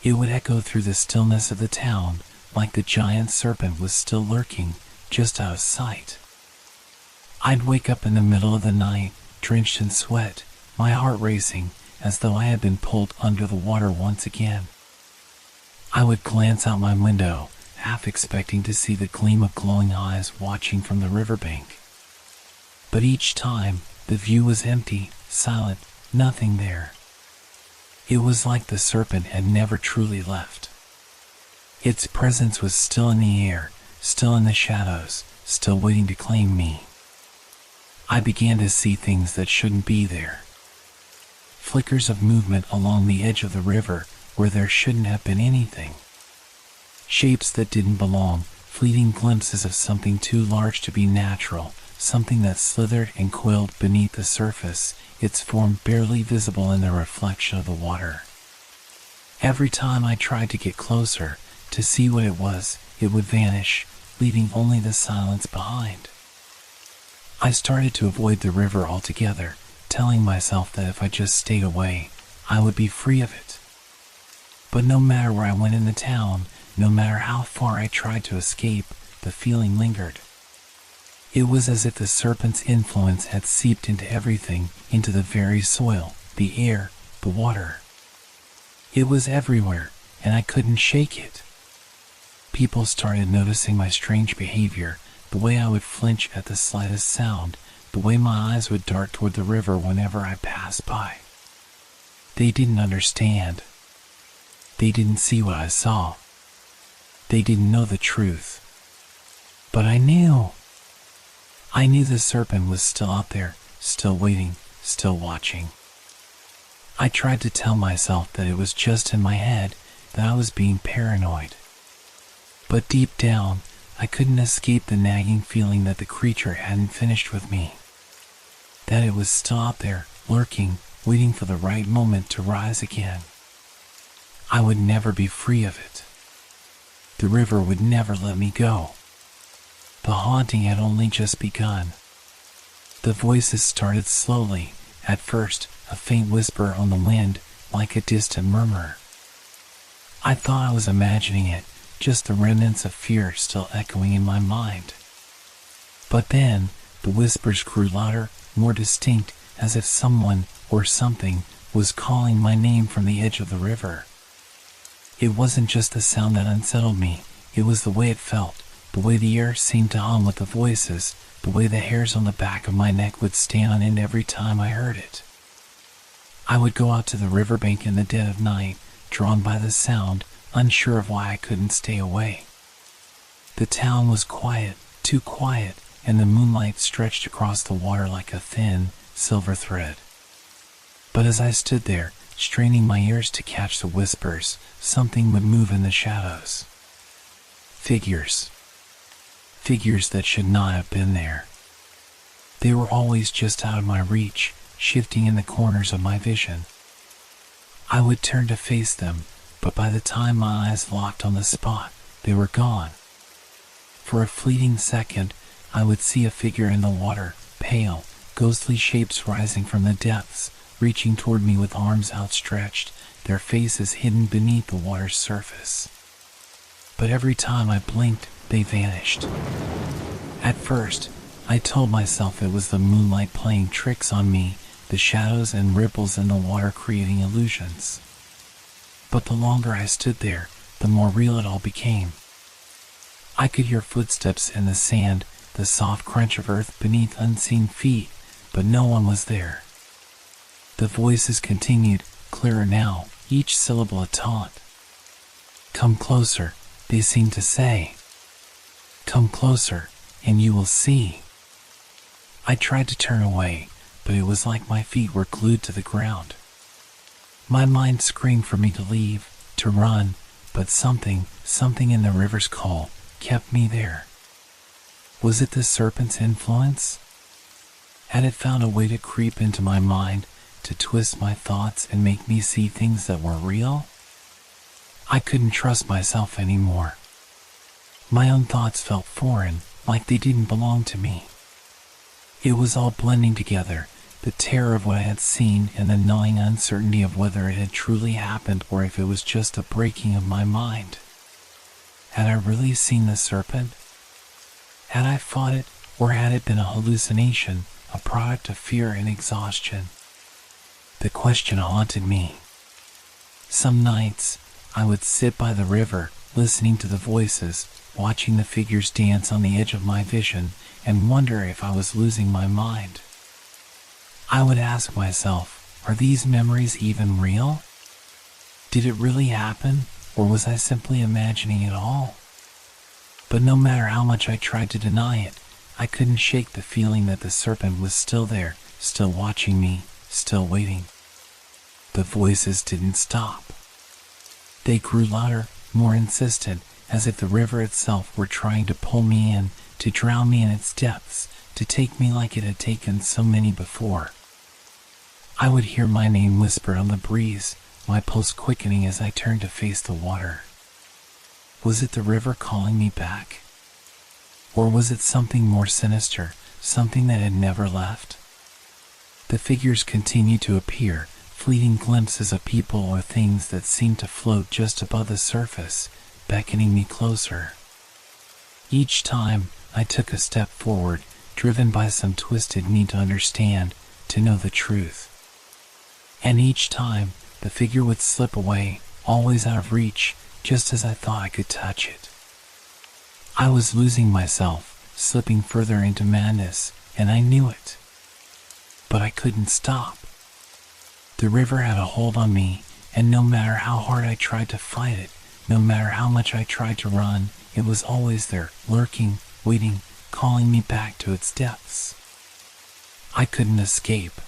It would echo through the stillness of the town, like the giant serpent was still lurking, just out of sight. I'd wake up in the middle of the night, drenched in sweat, my heart racing, as though I had been pulled under the water once again. I would glance out my window, half expecting to see the gleam of glowing eyes watching from the riverbank. But each time, the view was empty, silent, nothing there. It was like the serpent had never truly left. Its presence was still in the air, still in the shadows, still waiting to claim me. I began to see things that shouldn't be there. Flickers of movement along the edge of the river where there shouldn't have been anything. Shapes that didn't belong, fleeting glimpses of something too large to be natural, something that slithered and coiled beneath the surface, its form barely visible in the reflection of the water. Every time I tried to get closer, to see what it was, it would vanish, leaving only the silence behind. I started to avoid the river altogether, telling myself that if I just stayed away, I would be free of it. But no matter where I went in the town, no matter how far I tried to escape, the feeling lingered. It was as if the serpent's influence had seeped into everything, into the very soil, the air, the water. It was everywhere, and I couldn't shake it. People started noticing my strange behavior, the way I would flinch at the slightest sound, the way my eyes would dart toward the river whenever I passed by. They didn't understand. They didn't see what I saw. They didn't know the truth. But I knew. I knew the serpent was still out there, still waiting, still watching. I tried to tell myself that it was just in my head, that I was being paranoid. But deep down, I couldn't escape the nagging feeling that the creature hadn't finished with me. That it was still out there, lurking, waiting for the right moment to rise again. I would never be free of it. The river would never let me go. The haunting had only just begun. The voices started slowly, at first, a faint whisper on the wind, like a distant murmur. I thought I was imagining it, just the remnants of fear still echoing in my mind. But then, the whispers grew louder, more distinct, as if someone, or something, was calling my name from the edge of the river. It wasn't just the sound that unsettled me, it was the way it felt, the way the air seemed to hum with the voices, the way the hairs on the back of my neck would stand on end every time I heard it. I would go out to the riverbank in the dead of night, drawn by the sound, unsure of why I couldn't stay away. The town was quiet, too quiet, and the moonlight stretched across the water like a thin, silver thread. But as I stood there, straining my ears to catch the whispers, something would move in the shadows. Figures. figures that should not have been there. They were always just out of my reach, shifting in the corners of my vision. I would turn to face them, but by the time my eyes locked on the spot, they were gone. For a fleeting second, I would see a figure in the water, pale, ghostly shapes rising from the depths, reaching toward me with arms outstretched, their faces hidden beneath the water's surface. But every time I blinked, they vanished. At first, I told myself it was the moonlight playing tricks on me, the shadows and ripples in the water creating illusions. But the longer I stood there, the more real it all became. I could hear footsteps in the sand, the soft crunch of earth beneath unseen feet, but no one was there. The voices continued, clearer now, each syllable a taunt. "Come closer," they seemed to say. "Come closer, and you will see." I tried to turn away, but it was like my feet were glued to the ground. My mind screamed for me to leave, to run, but something in the river's call kept me there. Was it the serpent's influence? Had it found a way to creep into my mind, to twist my thoughts and make me see things that were real? I couldn't trust myself anymore. My own thoughts felt foreign, like they didn't belong to me. It was all blending together, the terror of what I had seen and the gnawing uncertainty of whether it had truly happened or if it was just a breaking of my mind. Had I really seen the serpent? Had I fought it, or had it been a hallucination, a product of fear and exhaustion? The question haunted me. Some nights, I would sit by the river, listening to the voices, watching the figures dance on the edge of my vision, and wonder if I was losing my mind. I would ask myself, are these memories even real? Did it really happen, or was I simply imagining it all? But no matter how much I tried to deny it, I couldn't shake the feeling that the serpent was still there, still watching me, still waiting. The voices didn't stop. They grew louder, more insistent, as if the river itself were trying to pull me in, to drown me in its depths, to take me like it had taken so many before. I would hear my name whispered on the breeze, my pulse quickening as I turned to face the water. Was it the river calling me back? Or was it something more sinister, something that had never left? The figures continued to appear, fleeting glimpses of people or things that seemed to float just above the surface, beckoning me closer. Each time, I took a step forward, driven by some twisted need to understand, to know the truth. And each time, the figure would slip away, always out of reach, just as I thought I could touch it. I was losing myself, slipping further into madness, and I knew it. But I couldn't stop. The river had a hold on me, and no matter how hard I tried to fight it, no matter how much I tried to run, it was always there, lurking, waiting, calling me back to its depths. I couldn't escape.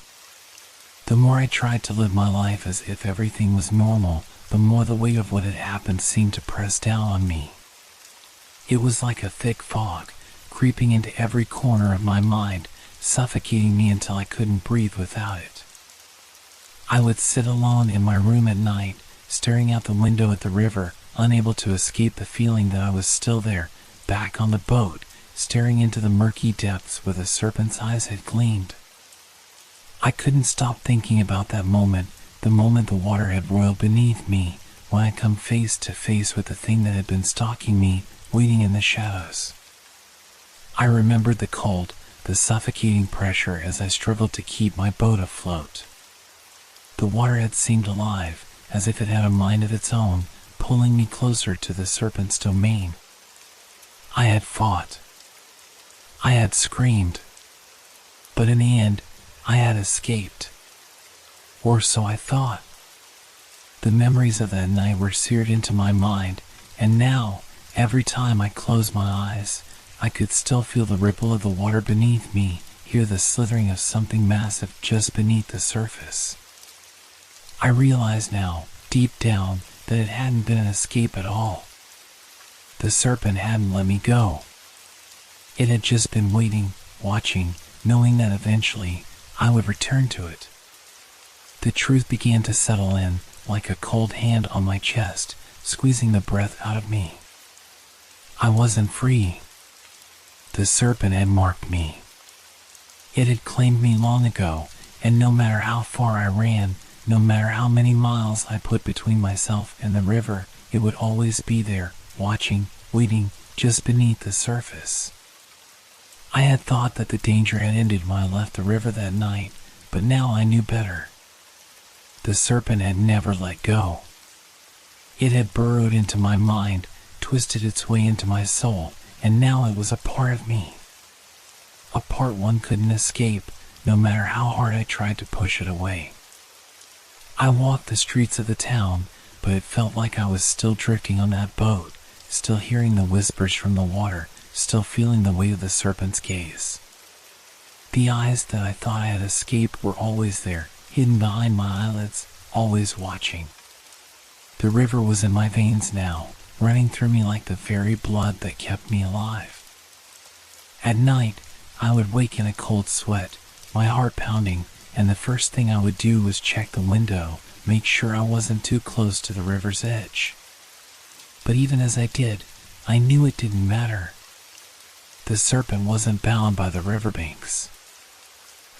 The more I tried to live my life as if everything was normal, the more the weight of what had happened seemed to press down on me. It was like a thick fog, creeping into every corner of my mind, suffocating me until I couldn't breathe without it. I would sit alone in my room at night, staring out the window at the river, unable to escape the feeling that I was still there, back on the boat, staring into the murky depths where the serpent's eyes had gleamed. I couldn't stop thinking about that moment, the moment the water had roiled beneath me, when I come face to face with the thing that had been stalking me, waiting in the shadows. I remembered the cold, the suffocating pressure as I struggled to keep my boat afloat. The water had seemed alive, as if it had a mind of its own, pulling me closer to the serpent's domain. I had fought. I had screamed. But in the end, I had escaped. Or so I thought. The memories of that night were seared into my mind, and now, every time I closed my eyes, I could still feel the ripple of the water beneath me, hear the slithering of something massive just beneath the surface. I realized now, deep down, that it hadn't been an escape at all. The serpent hadn't let me go. It had just been waiting, watching, knowing that eventually I would return to it. The truth began to settle in, like a cold hand on my chest, squeezing the breath out of me. I wasn't free. The serpent had marked me. It had claimed me long ago, and no matter how far I ran, no matter how many miles I put between myself and the river, it would always be there, watching, waiting, just beneath the surface. I had thought that the danger had ended when I left the river that night, but now I knew better. The serpent had never let go. It had burrowed into my mind, twisted its way into my soul, and now it was a part of me. A part one couldn't escape, no matter how hard I tried to push it away. I walked the streets of the town, but it felt like I was still drifting on that boat, still hearing the whispers from the water, still feeling the weight of the serpent's gaze. The eyes that I thought I had escaped were always there, hidden behind my eyelids, always watching. The river was in my veins now, running through me like the very blood that kept me alive. At night, I would wake in a cold sweat, my heart pounding, and the first thing I would do was check the window, make sure I wasn't too close to the river's edge. But even as I did, I knew it didn't matter. The serpent wasn't bound by the riverbanks.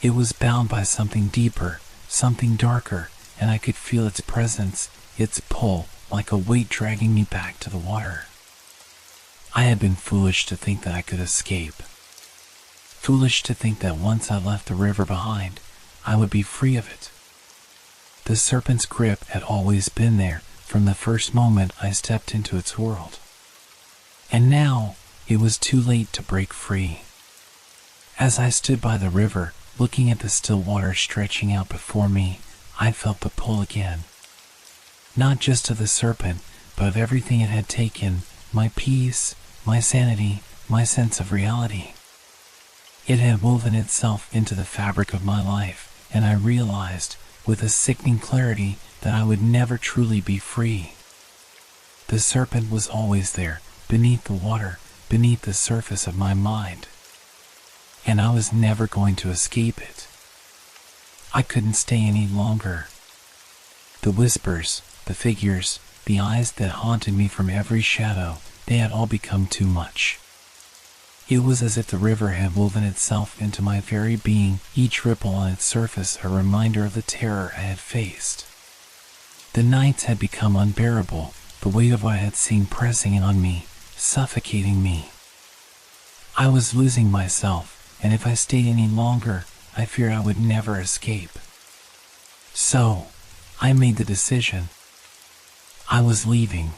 It was bound by something deeper, something darker, and I could feel its presence, its pull, like a weight dragging me back to the water. I had been foolish to think that I could escape. Foolish to think that once I left the river behind, I would be free of it. The serpent's grip had always been there from the first moment I stepped into its world. And now, it was too late to break free. As I stood by the river, looking at the still water stretching out before me, I felt the pull again. Not just of the serpent, but of everything it had taken, my peace, my sanity, my sense of reality. It had woven itself into the fabric of my life, and I realized, with a sickening clarity, that I would never truly be free. The serpent was always there, beneath the water, beneath the surface of my mind. And I was never going to escape it. I couldn't stay any longer. The whispers, the figures, the eyes that haunted me from every shadow, they had all become too much. It was as if the river had woven itself into my very being, each ripple on its surface a reminder of the terror I had faced. The nights had become unbearable, the weight of what I had seen pressing in on me, suffocating me. I was losing myself, and if I stayed any longer, I feared I would never escape. So, I made the decision. I was leaving.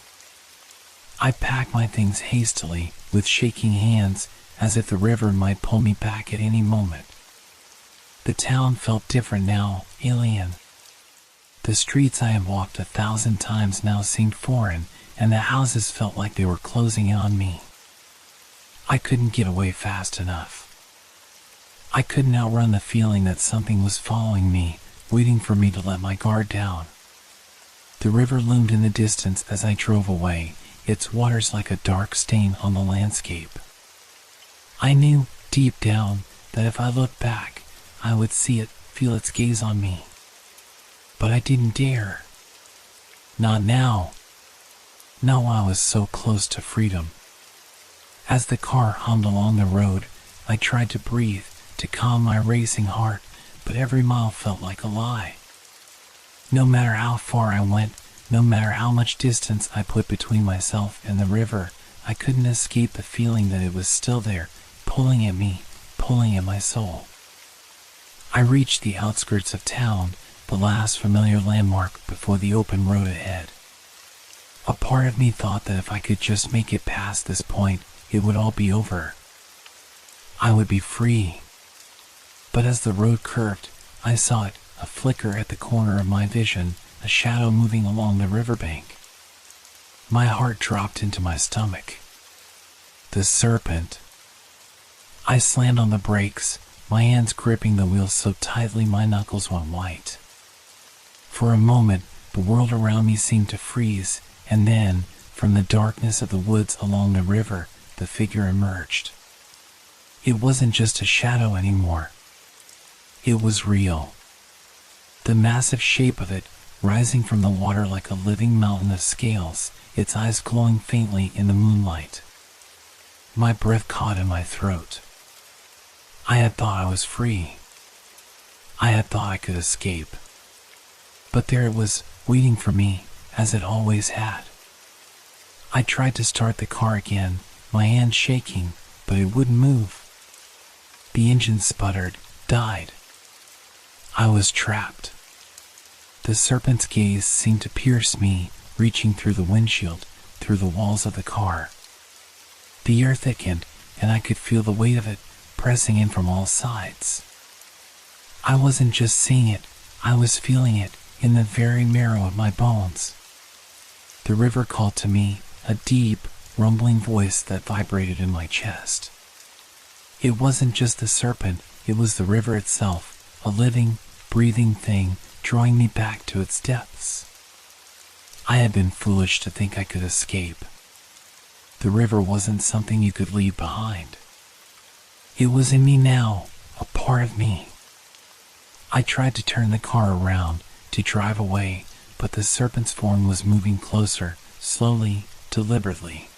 I packed my things hastily, with shaking hands, as if the river might pull me back at any moment. The town felt different now, alien. The streets I had walked 1,000 times now seemed foreign, and the houses felt like they were closing in on me. I couldn't get away fast enough. I couldn't outrun the feeling that something was following me, waiting for me to let my guard down. The river loomed in the distance as I drove away, its waters like a dark stain on the landscape. I knew, deep down, that if I looked back, I would see it, feel its gaze on me. But I didn't dare. Not now. Not while I was so close to freedom. As the car hummed along the road, I tried to breathe, to calm my racing heart, but every mile felt like a lie. No matter how far I went, no matter how much distance I put between myself and the river, I couldn't escape the feeling that it was still there, pulling at me, pulling at my soul. I reached the outskirts of town, the last familiar landmark before the open road ahead. A part of me thought that if I could just make it past this point, it would all be over. I would be free. But as the road curved, I saw it, a flicker at the corner of my vision, a shadow moving along the riverbank. My heart dropped into my stomach. The serpent. I slammed on the brakes, my hands gripping the wheel so tightly my knuckles went white. For a moment, the world around me seemed to freeze, and then, from the darkness of the woods along the river, the figure emerged. It wasn't just a shadow anymore. It was real. The massive shape of it, rising from the water like a living mountain of scales, its eyes glowing faintly in the moonlight. My breath caught in my throat. I had thought I was free. I had thought I could escape. But there it was, waiting for me, as it always had. I tried to start the car again, my hand shaking, but it wouldn't move. The engine sputtered, died. I was trapped. The serpent's gaze seemed to pierce me, reaching through the windshield, through the walls of the car. The air thickened, and I could feel the weight of it pressing in from all sides. I wasn't just seeing it, I was feeling it in the very marrow of my bones. The river called to me, a deep, rumbling voice that vibrated in my chest. It wasn't just the serpent, it was the river itself, a living, breathing thing drawing me back to its depths. I had been foolish to think I could escape. The river wasn't something you could leave behind. It was in me now, a part of me. I tried to turn the car around, to drive away, but the serpent's form was moving closer, slowly, deliberately.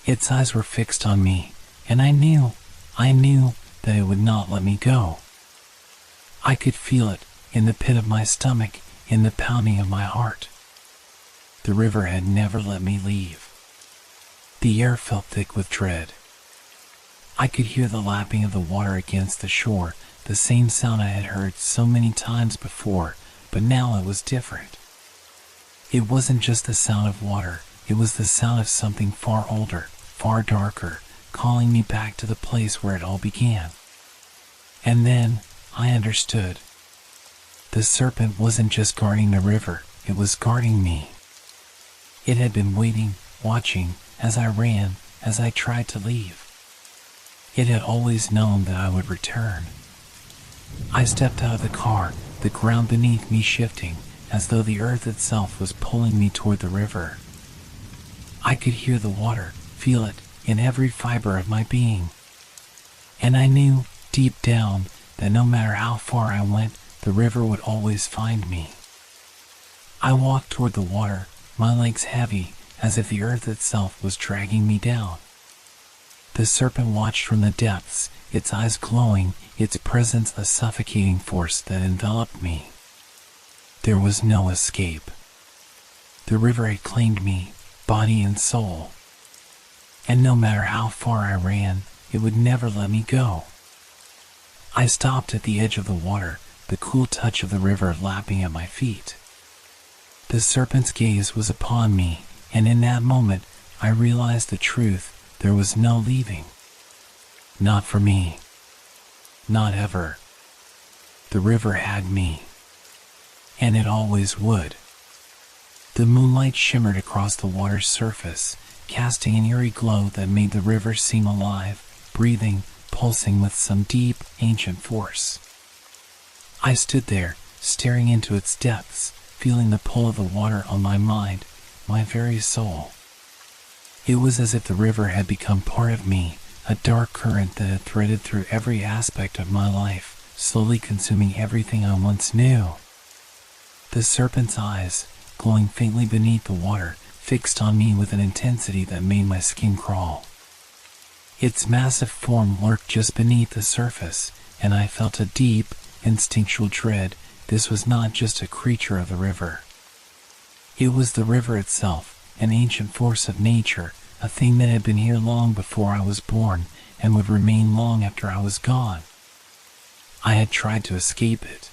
Its eyes were fixed on me, and I knew that it would not let me go. I could feel it, in the pit of my stomach, in the pounding of my heart. The river had never let me leave. The air felt thick with dread. I could hear the lapping of the water against the shore, the same sound I had heard so many times before, but now it was different. It wasn't just the sound of water, it was the sound of something far older, far darker, calling me back to the place where it all began. And then, I understood. The serpent wasn't just guarding the river, it was guarding me. It had been waiting, watching, as I ran, as I tried to leave. It had always known that I would return. I stepped out of the car, the ground beneath me shifting, as though the earth itself was pulling me toward the river. I could hear the water, feel it, in every fiber of my being. And I knew, deep down, that no matter how far I went, the river would always find me. I walked toward the water, my legs heavy, as if the earth itself was dragging me down. The serpent watched from the depths, its eyes glowing, its presence a suffocating force that enveloped me. There was no escape. The river had claimed me, body and soul. And no matter how far I ran, it would never let me go. I stopped at the edge of the water, the cool touch of the river lapping at my feet. The serpent's gaze was upon me, and in that moment, I realized the truth. There was no leaving. Not for me. Not ever. The river had me. And it always would. The moonlight shimmered across the water's surface, casting an eerie glow that made the river seem alive, breathing, pulsing with some deep, ancient force. I stood there, staring into its depths, feeling the pull of the water on my mind, my very soul. It was as if the river had become part of me, a dark current that had threaded through every aspect of my life, slowly consuming everything I once knew. The serpent's eyes, glowing faintly beneath the water, fixed on me with an intensity that made my skin crawl. Its massive form lurked just beneath the surface, and I felt a deep, instinctual dread. This was not just a creature of the river. It was the river itself, an ancient force of nature, a thing that had been here long before I was born and would remain long after I was gone. I had tried to escape it.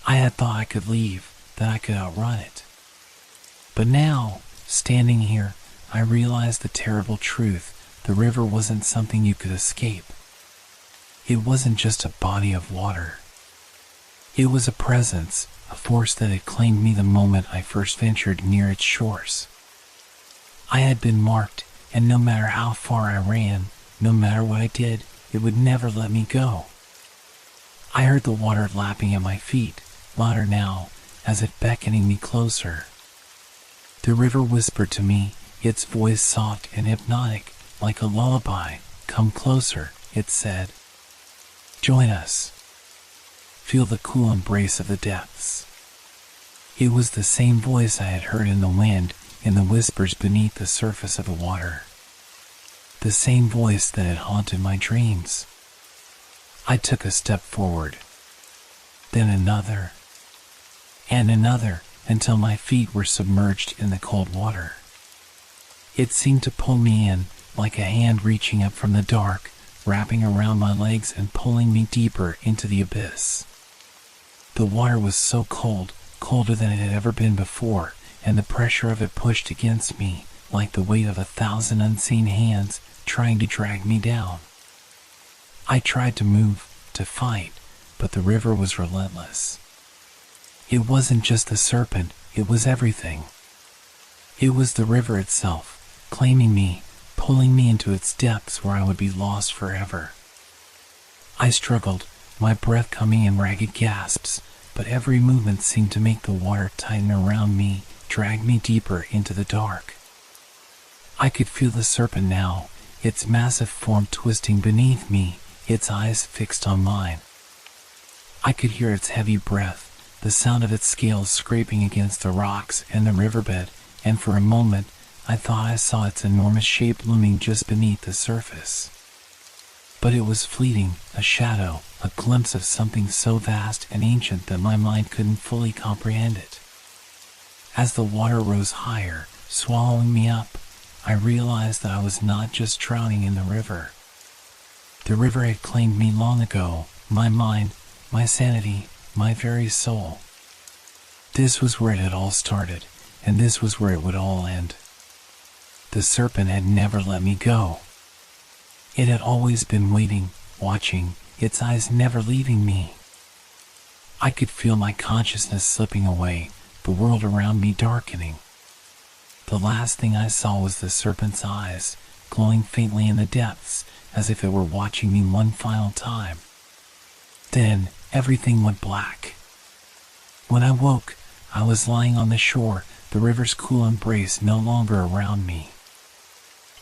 I had thought I could leave, that I could outrun it. But now, standing here, I realized the terrible truth. The river wasn't something you could escape. It wasn't just a body of water. It was a presence, a force that had claimed me the moment I first ventured near its shores. I had been marked, and no matter how far I ran, no matter what I did, it would never let me go. I heard the water lapping at my feet, louder now, as if beckoning me closer. The river whispered to me, its voice soft and hypnotic, like a lullaby, Come closer, it said. Join us. Feel the cool embrace of the depths. It was the same voice I had heard in the wind, in the whispers beneath the surface of the water. The same voice that had haunted my dreams. I took a step forward, then another, and another, until my feet were submerged in the cold water. It seemed to pull me in, like a hand reaching up from the dark, wrapping around my legs and pulling me deeper into the abyss. The water was so cold, colder than it had ever been before, and the pressure of it pushed against me, like the weight of 1,000 unseen hands trying to drag me down. I tried to move, to fight, but the river was relentless. It wasn't just the serpent, it was everything. It was the river itself, claiming me, pulling me into its depths where I would be lost forever. I struggled, my breath coming in ragged gasps, but every movement seemed to make the water tighten around me, drag me deeper into the dark. I could feel the serpent now, its massive form twisting beneath me, its eyes fixed on mine. I could hear its heavy breath, the sound of its scales scraping against the rocks and the riverbed, and for a moment I thought I saw its enormous shape looming just beneath the surface. But it was fleeting, a shadow, a glimpse of something so vast and ancient that my mind couldn't fully comprehend it. As the water rose higher, swallowing me up, I realized that I was not just drowning in the river. The river had claimed me long ago, my mind, my sanity, my very soul. This was where it had all started, and this was where it would all end. The serpent had never let me go. It had always been waiting, watching, its eyes never leaving me. I could feel my consciousness slipping away, the world around me darkening. The last thing I saw was the serpent's eyes, glowing faintly in the depths, as if it were watching me one final time. Then, everything went black. When I woke, I was lying on the shore, the river's cool embrace no longer around me.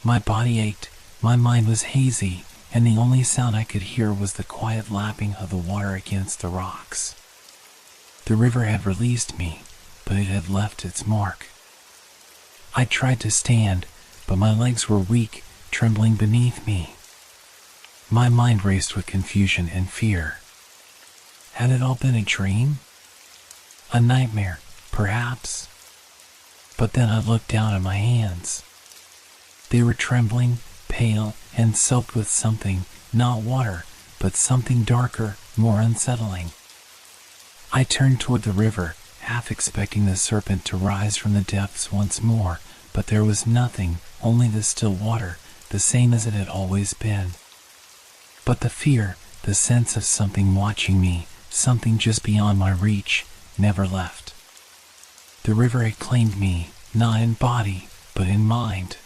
My body ached, my mind was hazy, and the only sound I could hear was the quiet lapping of the water against the rocks. The river had released me, but it had left its mark. I tried to stand, but my legs were weak, trembling beneath me. My mind raced with confusion and fear. Had it all been a dream? A nightmare, perhaps? But then I looked down at my hands. They were trembling, pale, and soaked with something, not water, but something darker, more unsettling. I turned toward the river, half expecting the serpent to rise from the depths once more, but there was nothing, only the still water, the same as it had always been. But the fear, the sense of something watching me, something just beyond my reach, never left. The river had claimed me, not in body, but in mind.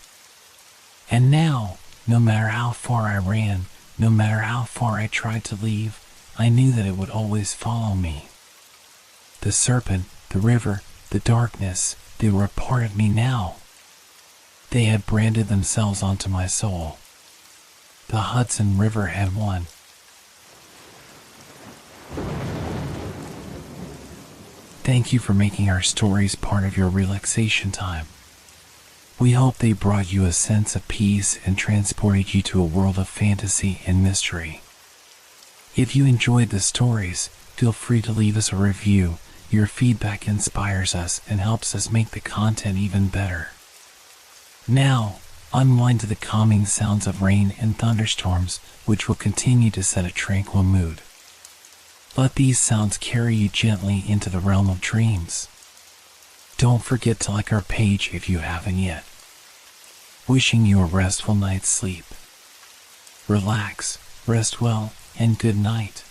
And now, no matter how far I ran, no matter how far I tried to leave, I knew that it would always follow me. The serpent, the river, the darkness, they were a part of me now. They had branded themselves onto my soul. The Hudson River had won. Thank you for making our stories part of your relaxation time. We hope they brought you a sense of peace and transported you to a world of fantasy and mystery. If you enjoyed the stories, feel free to leave us a review. Your feedback inspires us and helps us make the content even better. Now, unwind to the calming sounds of rain and thunderstorms, which will continue to set a tranquil mood. Let these sounds carry you gently into the realm of dreams. Don't forget to like our page if you haven't yet. Wishing you a restful night's sleep. Relax, rest well, and good night.